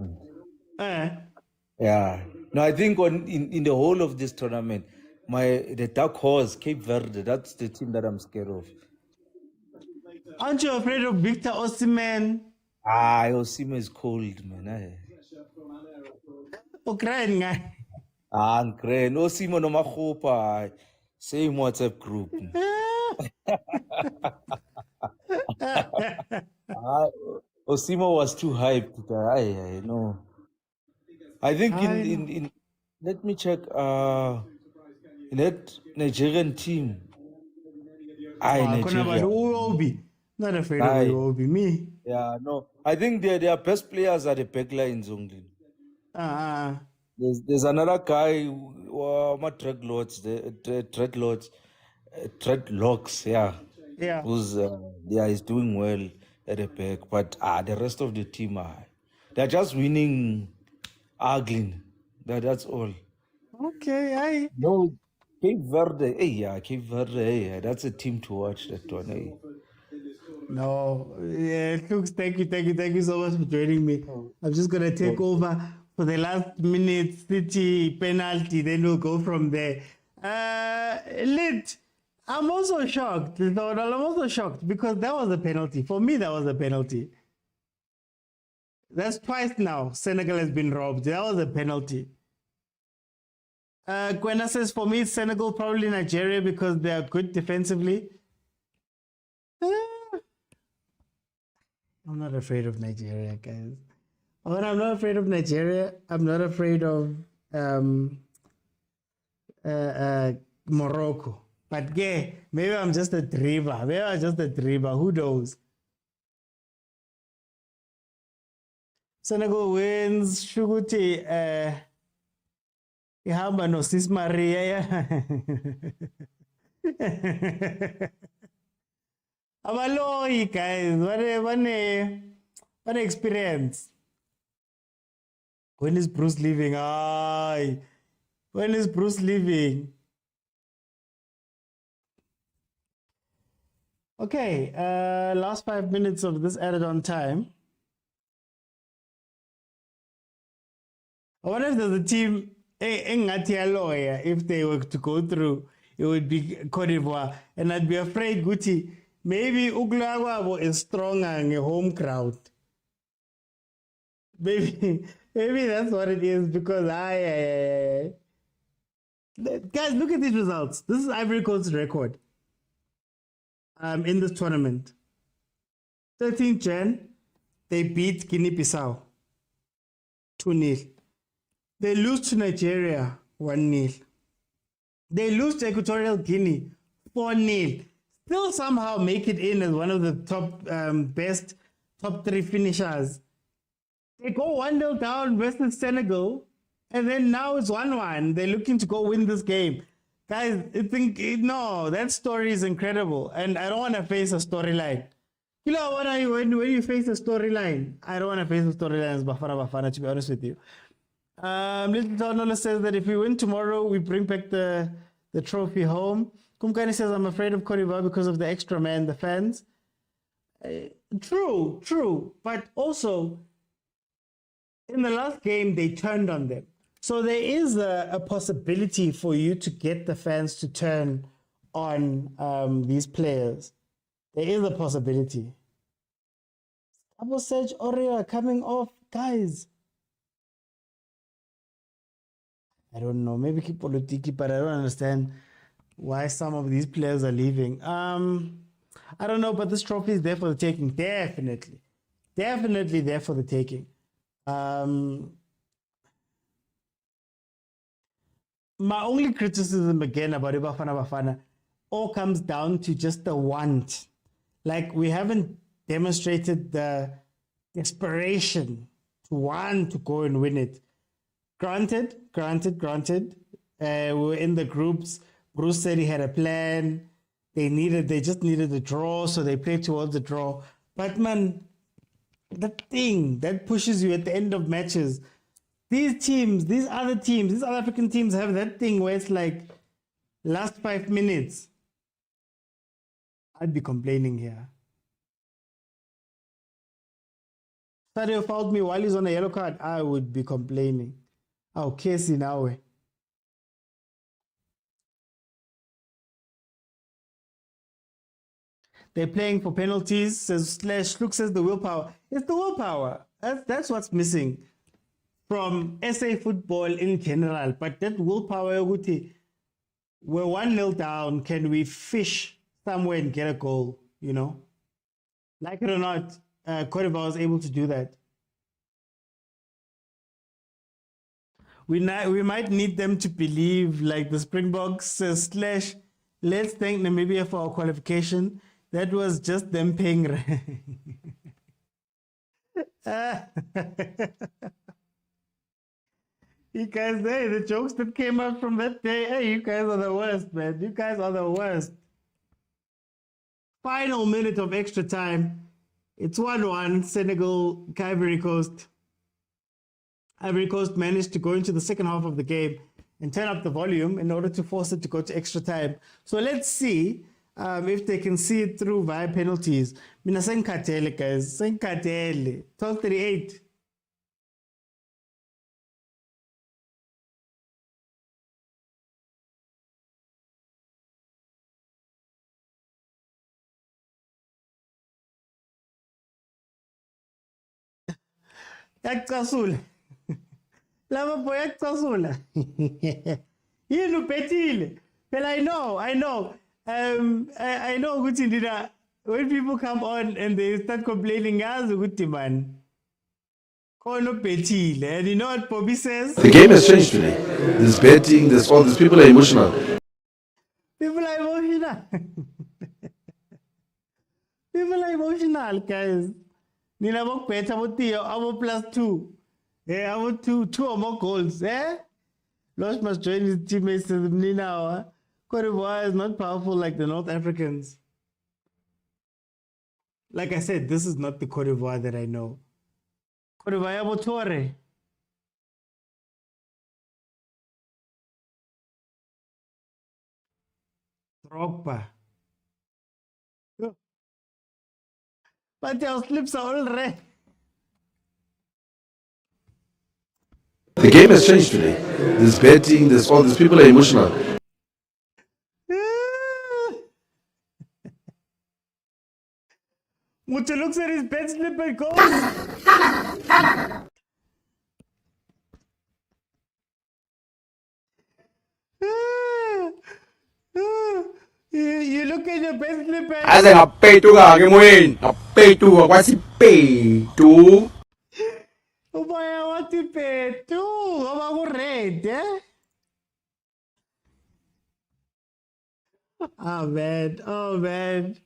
Yeah. No, I think in the whole of this tournament, the dark horse, Cape Verde, that's the team that I'm scared of. Aren't you afraid of Victor Osimhen? Osimo is cold, man. Ukraine guy. Great. Osimo no mahopa. Same WhatsApp group. Ah, Osimo was too hyped. No. I think in let me check. In that Nigerian team. Nigeria. Uobi. Not afraid of Aye. Uobi. Me. Yeah, no. I think their best players are the backlines only. There's another guy my dreadlocks, yeah. Yeah. Who's is doing well at the back, but the rest of the team they're just winning ugly. That's all. Okay, No, Cape Verde, Cape Verde, that's a team to watch, that one. No, yeah, Looks, thank you so much for joining me. I'm just gonna take over for the last minute City penalty, then we'll go from there. Lit, I'm also shocked. No, I'm also shocked because that was a penalty. For me, that was a penalty. That's twice now Senegal has been robbed. That was a penalty. Gwena says, for me, it's Senegal, probably Nigeria because they are good defensively. I'm not afraid of Nigeria, guys. When I'm not afraid of Nigeria, I'm not afraid of Morocco. But yeah, maybe I'm just a dreamer. Who knows? Senegal wins. Shuguti ihamba no Sis Maria. Abaloyi, guys. What experience? When is Bruce leaving? When is Bruce leaving? Okay, last 5 minutes of this added on time. I wonder if there's a team, if they were to go through, it would be Cote d'Ivoire. And I'd be afraid, Guti, maybe Uglawabo is stronger in a home crowd. Maybe that's what it is because guys, look at these results. This is Ivory Coast's record in this tournament. 13th Jan, they beat Guinea-Bissau 2-0. They lose to Nigeria 1-0. They lose to Equatorial Guinea 4-0. Still somehow make it in as one of the top best top 3 finishers. They go 1-0 down versus Senegal, and then now it's 1-1. They're looking to go win this game. Guys, that story is incredible, and I don't want to face a storyline. You know what? When you face a storyline, I don't want to face a storyline as Bafana, to be honest with you. Little Donald says that if we win tomorrow, we bring back the trophy home. Kumkani says, I'm afraid of Cote d'Ivoire because of the extra man, the fans. True. But also, in the last game, they turned on them. So there is a possibility for you to get the fans to turn on these players. There is a possibility. Double Sedge Oreo coming off, guys. I don't know. Maybe keep politiki, but I don't understand why some of these players are leaving. I don't know, but this trophy is there for the taking. Definitely there for the taking. My only criticism again about Bafana all comes down to just the want. Like, we haven't demonstrated the desperation to want to go and win it. Granted. We were in the groups. Bruce said he had a plan. They just needed a draw, so they played towards the draw. But man, that thing that pushes you at the end of matches, these other African teams have that thing where it's like last 5 minutes. I'd be complaining here. Sadio fouled me while he's on a yellow card. I would be complaining. Oh, Casey now. They're playing for penalties. Says Slash. Look says the willpower. It's the willpower. That's what's missing from SA football in general. But that willpower, we're 1-0 down. Can we fish somewhere and get a goal? You know, like it or not, Cote d'Ivoire was able to do that. We might need them to believe, like the Springboks Slash. Let's thank Namibia for our qualification. That was just them paying rent. You guys, hey, the jokes that came out from that day, hey, you guys are the worst, man. You guys are the worst. Final minute of extra time. It's 1-1, Senegal, Ivory Coast. Ivory Coast managed to go into the second half of the game and turn up the volume in order to force it to go to extra time. So let's see if they can see it through via penalties. Mina senkatele, guys. Senkatele. 12:38. Yakucasula. Lava boy yakucasula. Yini ubhethile. Phela I know. I know ukuthi ndina when people come on and they start complaining yazi ukuthi man. Khona ubhethile. And you know what Bobby says? The game has changed today. There's betting, there's all these people are emotional. People are emotional. People are emotional, guys. Nina book bet about +2. Yeah, about two or more goals. Eh? Lost must join his teammates to Nina. Cote d'Ivoire is not powerful like the North Africans. Like I said, this is not the Cote d'Ivoire that I know. Cote d'Ivoire Botore. Drogba. But your slips are all red. The game has changed today. There's betting, there's all these people are emotional. Mucho looks at his bed slip and goes. You look at your bed slip and Asa ngapetu ka ke moyeni ngapetu kwa sipetu ubaya wathi petu ngoba ku red eh. Oh man.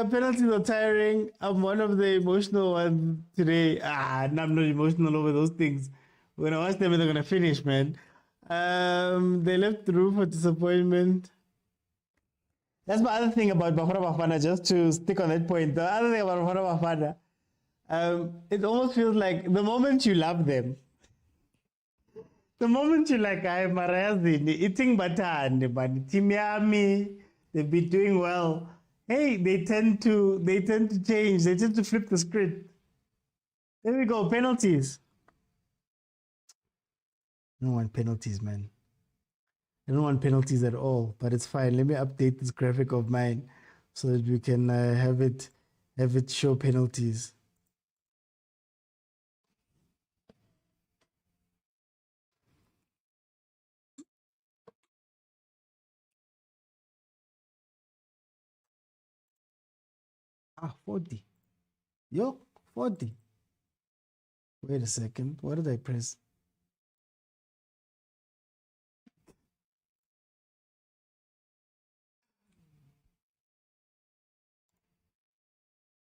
Penalties are tiring. I'm one of the emotional ones today. I'm not emotional over those things. When I watch them, they're gonna finish, man. They left room for disappointment. That's my other thing about Bafana Bafana, just to stick on that point. The other thing about Bafana Bafana, it almost feels like the moment you love them, the moment you like, I'm Marazi, eating batan, but team yami, they've been doing well. Hey, they tend to change. They tend to flip the script. There we go. Penalties. I don't want penalties, man. I don't want penalties at all, but it's fine. Let me update this graphic of mine so that we can have it show penalties. Ah, 40. Yo, 40. Wait a second. What did I press?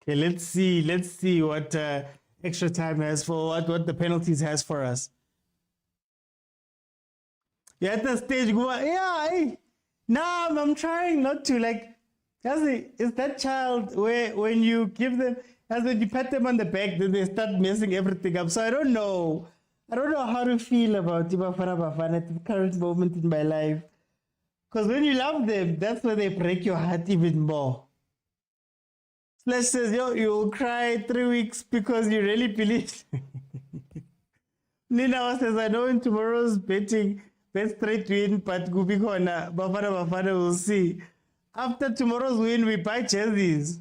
Okay, let's see what extra time has for what the penalties has for us. Yeah, at the stage, I'm trying not to like. Is that child where when you give them, as when you pat them on the back, then they start messing everything up. So I don't know how to feel about Bafana Bafana at the current moment in my life. Because when you love them, that's where they break your heart even more. Slash says, you'll cry 3 weeks because you really believe. Nina says, I know in tomorrow's betting, bet straight win, but Bafana Bafana will see. After tomorrow's win, we buy jerseys.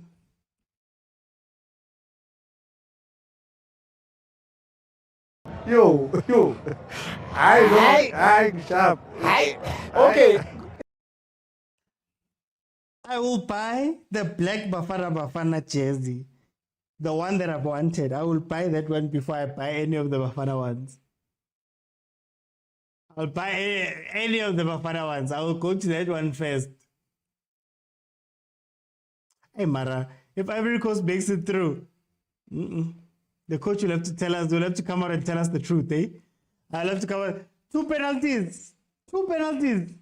Yo. I sharp. Okay. I will buy the black Bafana Bafana jersey. The one that I've wanted. I will buy that one before I buy any of the Bafana ones. I'll buy any of the Bafana ones. I will go to that one first. Hey, Mara, if Ivory Coast makes it through, the coach will have to tell us, will have to come out and tell us the truth, eh? I'll have to come out. 2 penalties. 2 penalties.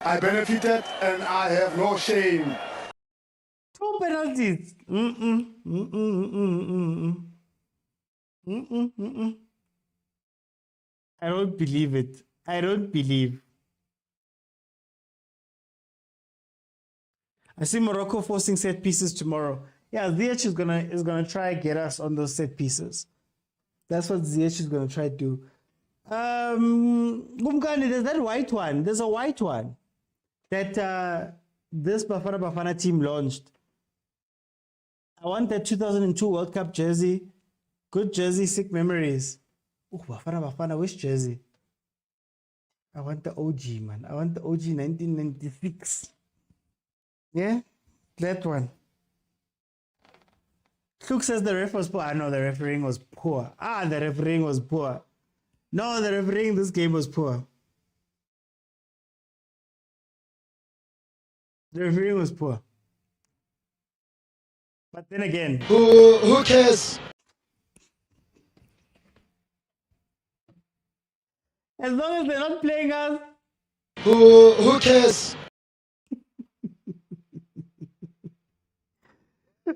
I benefited and I have no shame. 2 penalties. I don't believe it. I don't believe. I see Morocco forcing set pieces tomorrow. Yeah, Ziyech is gonna try and get us on those set pieces. That's what Ziyech is gonna try to do. Gumkani, there's that white one. There's a white one that this Bafana Bafana team launched. I want that 2002 World Cup jersey. Good jersey, sick memories. Oh, Bafana Bafana, which jersey? I want the OG, man. I want the OG 1996. Yeah, that one. Luke says the ref was poor. I know the refereeing was poor. The refereeing was poor. No, the refereeing this game was poor. The refereeing was poor. But then again, Who cares? as long as they're not playing us, Who cares?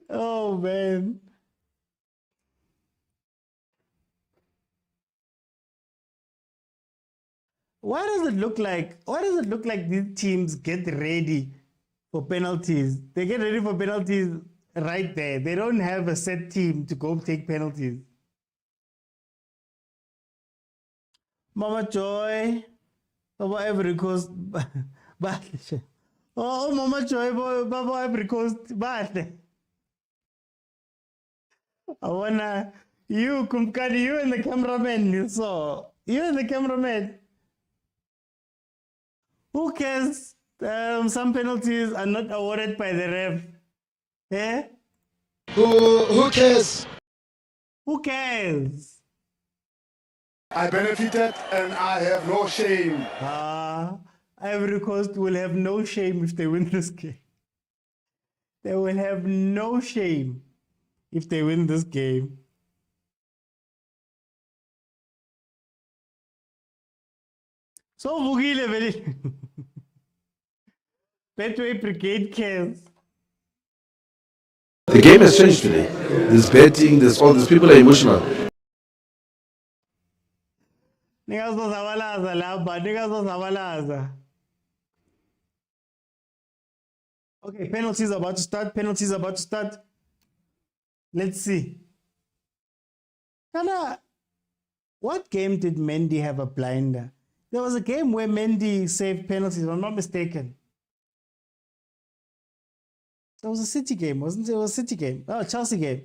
oh man. Why does it look like these teams get ready for penalties? They get ready for penalties right there. They don't have a set team to go take penalties. Mama Joy, Baba Ivory Coast, oh Mama Joy, Baba Ivory Coast, I wanna you Kumkani, you and the cameraman. You and the cameraman. Who cares? Some penalties are not awarded by the ref. Eh? Who cares? Who cares? I benefited and I have no shame. Ivory Coast will have no shame if they win this game. They will have no shame if they win this game. So Vugile very Betway Brigade cares. The game has changed today. There's betting, there's all these people are emotional. Niggas was Havalaza, Laba, niggas was Havalaza. Okay, penalties about to start. Penalties about to start. Let's see. What game did Mendy have a blinder? There was a game where Mendy saved penalties, if I'm not mistaken. That was a City game, wasn't it? It was a City game. Oh, Chelsea game,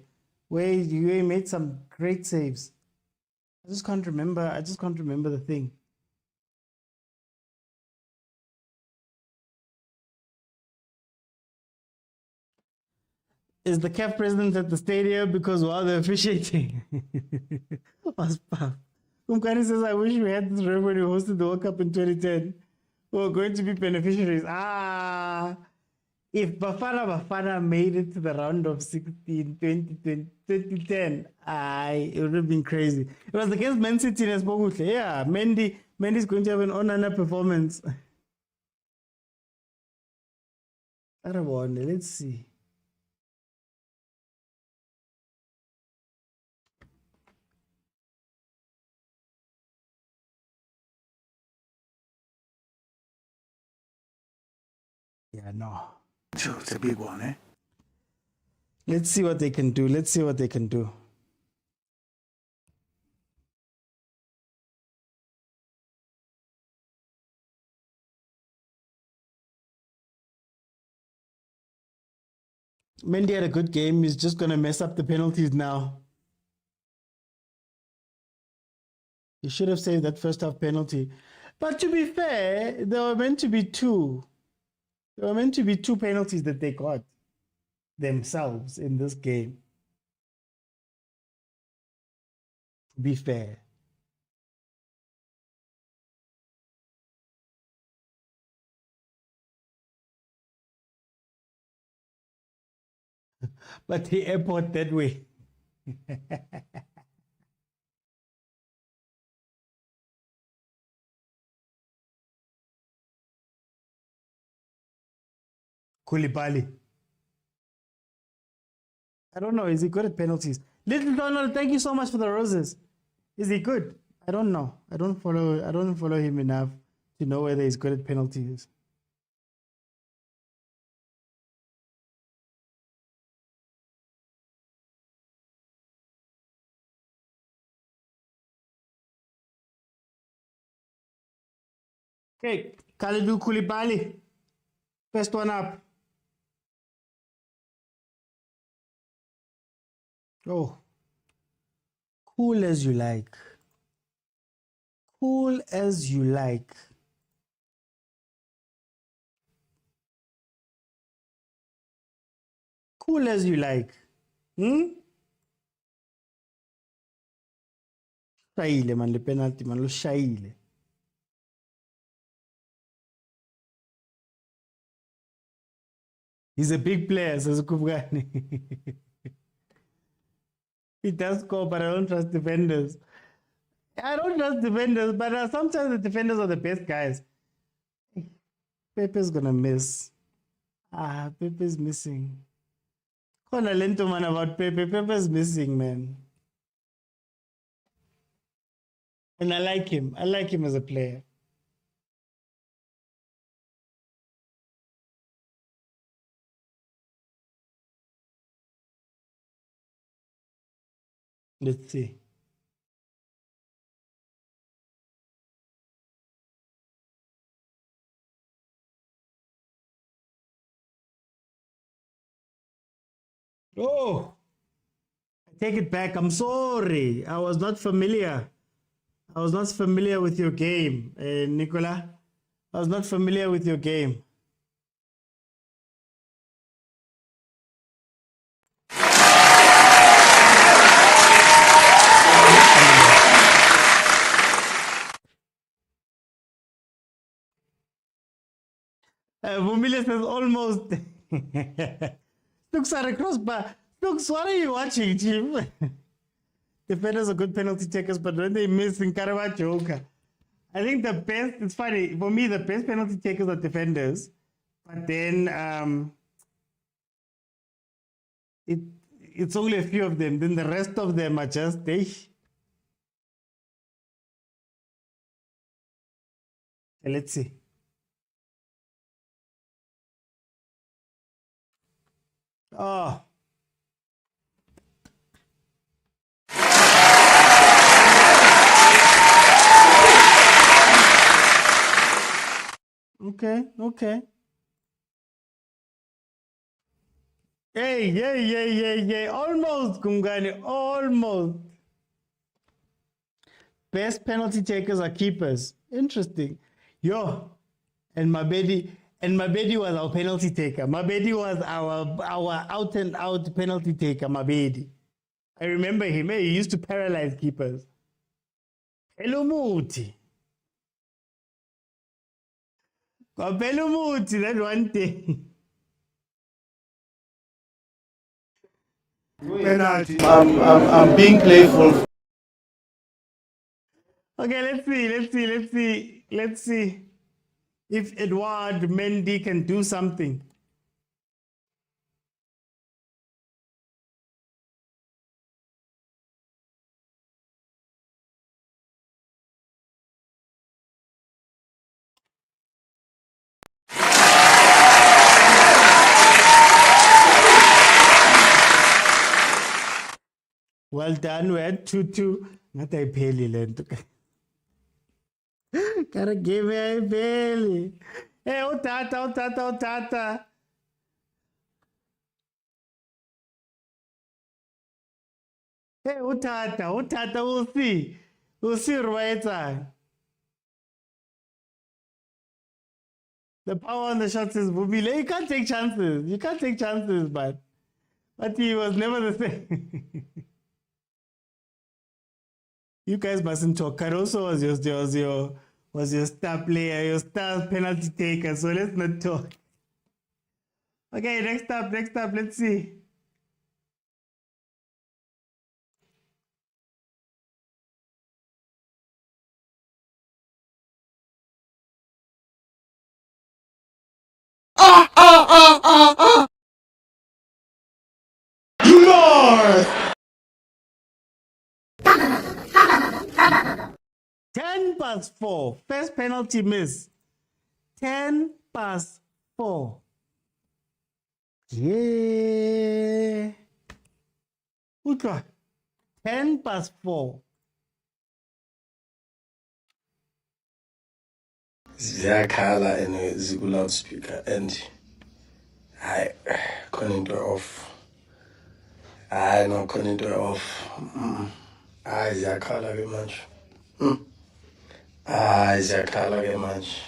where he made some great saves. I just can't remember the thing. Is the CAF president at the stadium? Because while they're officiating. Was puff. Kumkani says, I wish we had this ref when we hosted the World Cup in 2010. We're going to be beneficiaries. If Bafana made it to the round of 16, 2010, it would have been crazy. It was against Man City in Espogutle. Yeah, Mendy's going to have an on-under performance. Let's see. Yeah, no. It's a big one, eh? Let's see what they can do. Let's see what they can do. Mendy had a good game. He's just going to mess up the penalties now. He should have saved that first half penalty. But to be fair, there were meant to be two. There were meant to be two penalties that they got themselves in this game. To be fair. But the airport that way. Koulibaly. I don't know. Is he good at penalties? Little Donald, thank you so much for the roses. Is he good? I don't know. I don't follow him enough to know whether he's good at penalties. Okay, Kalidou Koulibaly. First one up. Oh. Cool as you like. Cool as you like. Cool as you like. Shaile man, le penalty man, lo shaile. He's a big player, says Kubgani. He does score, but I don't trust defenders. I don't trust defenders, but sometimes the defenders are the best guys. Pepe's gonna miss. Pepe's missing. Kona lento man about Pepe. Pepe's missing, man. And I like him. I like him as a player. Let's see. Oh, I take it back. I'm sorry. I was not familiar. I was not familiar with your game, Nicola. I was not familiar with your game. Vumile says almost. Looks at a crossbar. Looks, what are you watching, Chief? Defenders are good penalty takers, but when they miss in Caravaggio, I think the best, it's funny, for me, the best penalty takers are defenders. But then it's only a few of them. Then the rest of them are just, let's see. Oh. Okay. Hey. Almost, Kungani, almost. Best penalty takers are keepers. Interesting. Yo, and Mabedi was our penalty taker. Mabedi was our out and out penalty taker, Mabedi. I remember him. He used to paralyze keepers. Hello, Muti. Hello, Muti, that one thing. Penalty. I'm being playful. Okay, let's see if Edouard Mendy can do something. Well done, we had 2-2. Not a peli lento. Gotta give me a peli. Hey, oh tata. Hey, utata, we'll see. We'll see right time. The power on the shots is Bubile. You can't take chances. You can't take chances, but he was never the same. You guys mustn't talk. Caruso was your star player, your star penalty taker. So let's not talk. Okay, next up, let's see. North! 10 past 4. First penalty miss. 10 past 4. Yeah. Ultra. 10 past 4. Ziyakhala and loudspeaker and I khona into off. Hayi no khona into off. Hayi ziyakhala ke manje. Hayi ziyakhala ke manje.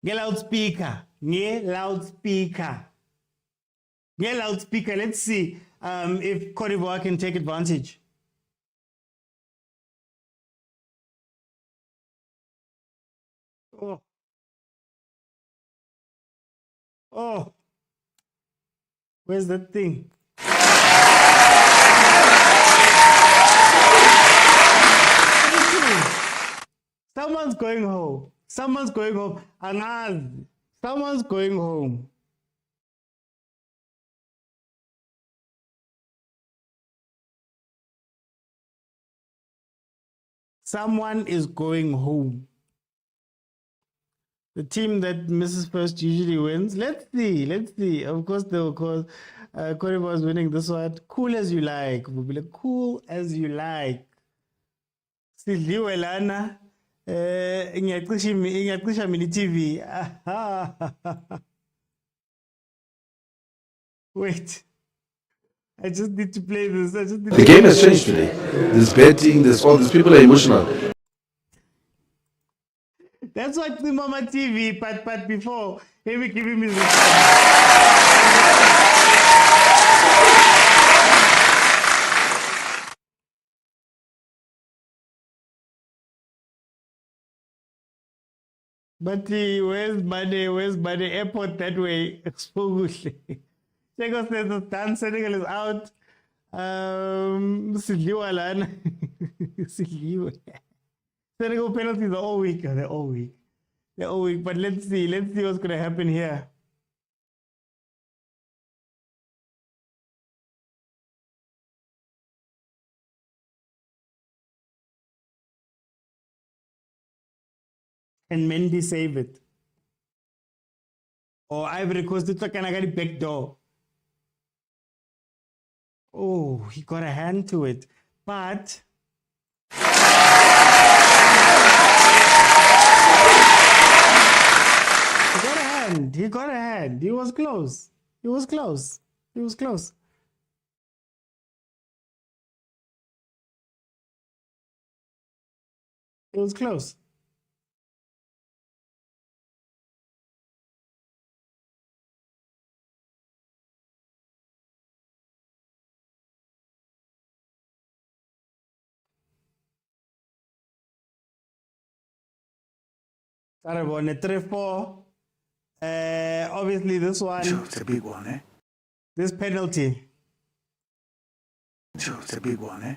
Get loudspeaker. Get loudspeaker. Get loudspeaker. Let's see if Cote d'Ivoire can take advantage. Oh. Oh. Where's that thing? Someone's going home. Someone's going home. Anaz. Someone's going home. Someone is going home. The team that misses first usually wins. Let's see. Let's see. Of course, Cote d'Ivoire is winning this one. Cool as you like. Cool as you like. Sidliwe lana. Ngiyacisha mina TV. Wait. I just need to play this. The game has changed today. There's betting, there's all these people are emotional. That's what the Mama TV, but before, maybe giving me this. But where's money? Where's money? Airport that way. Senegal says it's done. Senegal is out. Sidliwa lana. Sidliwa. Senegal penalties are all weak. They're all weak. They're all weak. But let's see. Let's see what's going to happen here. Can Mendy save it? Or Ivory Coast, it's like an back door. Oh, he got a hand to it. But he got a hand. He got a hand. He was close. He was close. He was close. It was close. Sorry, about 3-4. Obviously, this one. It's a big one, eh? This penalty. It's a big one, eh?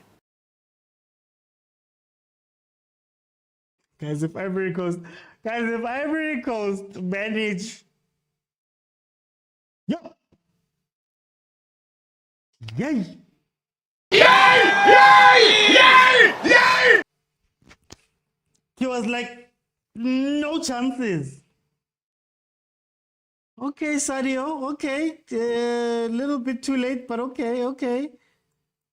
Guys, if Ivory Coast manage. Yup. Yay! Yay! He was like, no chances. Okay, Sadio, okay. A little bit too late, but okay.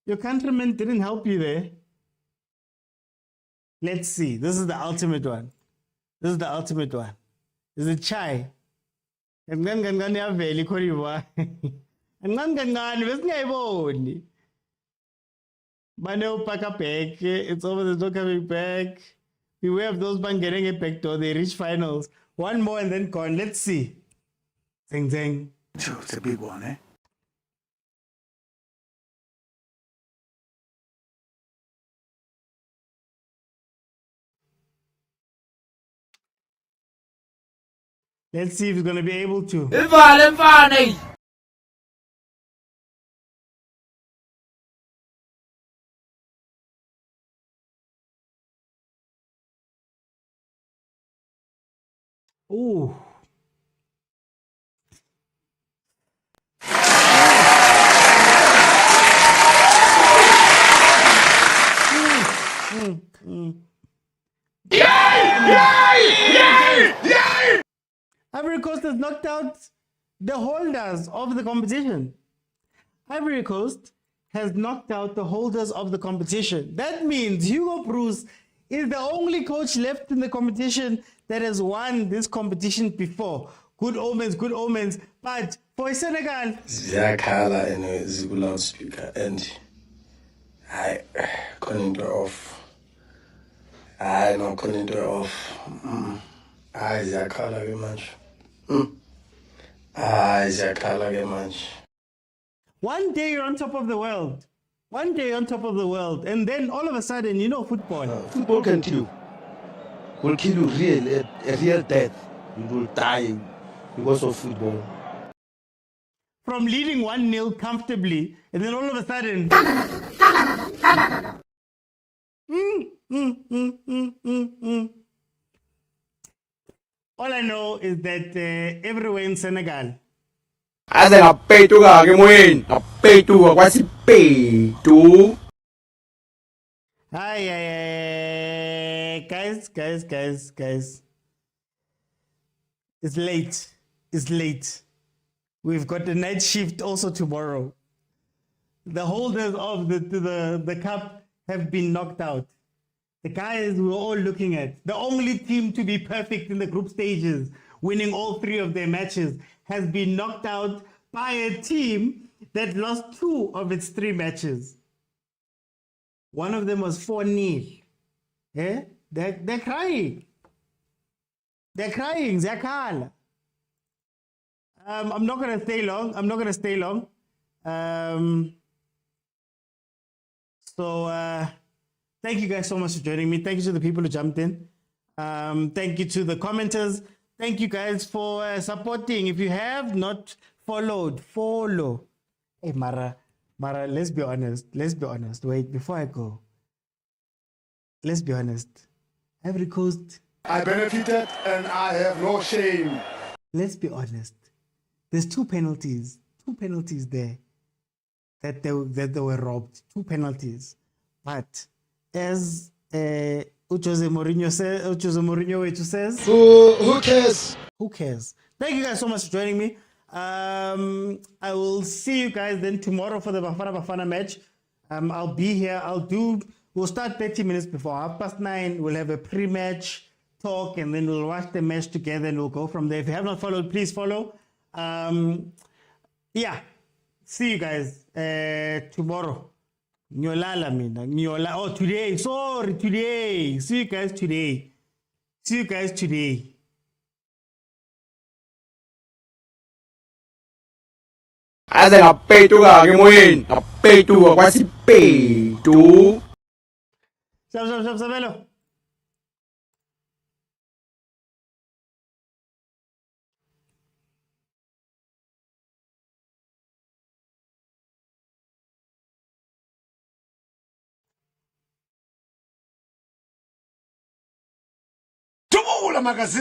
Your countrymen didn't help you there. Let's see. This is the ultimate one. This is a chai. Manel Paka back. It's over. There's no coming back. Beware of those man getting a back door. They reach finals. One more and then gone. Let's see. Zing zing. It's a big one, eh? Let's see if he's gonna be able to. Ooh. Ivory Coast has knocked out the holders of the competition. Ivory Coast has knocked out the holders of the competition. That means Hugo Bruce is the only coach left in the competition that has won this competition before. Good omens, good omens. But for Senegal, ziyakhala and ziku-loudspeaker and hayi khona into off. Hayi no khona into off. Hayi ziyakhala ke manje. Hayi ziyakhala ke manje. one day you're on top of the world. One day you're on top of the world. And then all of a sudden, you know football. Football can kill you. Will kill you a real death. You will die because of football. From leading 1-0 comfortably, and then all of a sudden. All I know is that everywhere in Senegal, Asa ngapetu ka ke moyeng. Ngapetu ka kwa sipetu. hi, guys. It's late. It's late. We've got the night shift also tomorrow. The holders of the cup have been knocked out. The guys we were all looking at, the only team to be perfect in the group stages, winning all 3 of their matches, has been knocked out by a team that lost 2 of its 3 matches. One of them was 4-0. Yeah? They're crying. They're crying. Zakala. I'm not going to stay long. Thank you guys so much for joining me. Thank you to the people who jumped in. Thank you to the commenters. Thank you guys for supporting. If you have not followed, follow. Hey, Mara, let's be honest. Wait, before I go. Let's be honest. Ivory Coast. I benefited and I have no shame. Let's be honest. There's 2 penalties. 2 penalties there that they were robbed. 2 penalties. But as Jose Mourinho says, Who cares? Who cares? Thank you guys so much for joining me. I will see you guys then tomorrow for the Bafana match. I'll be here. We'll start 30 minutes before 9:30. We'll have a pre-match talk and then we'll watch the match together and we'll go from there. If you have not followed, please follow. Yeah. See you guys tomorrow. Today. Sorry, today. See you guys today. Asa ngapetu ka ke moyeng. Ngapetu ka kwa sipetu. Sabelo. Tumula magazine.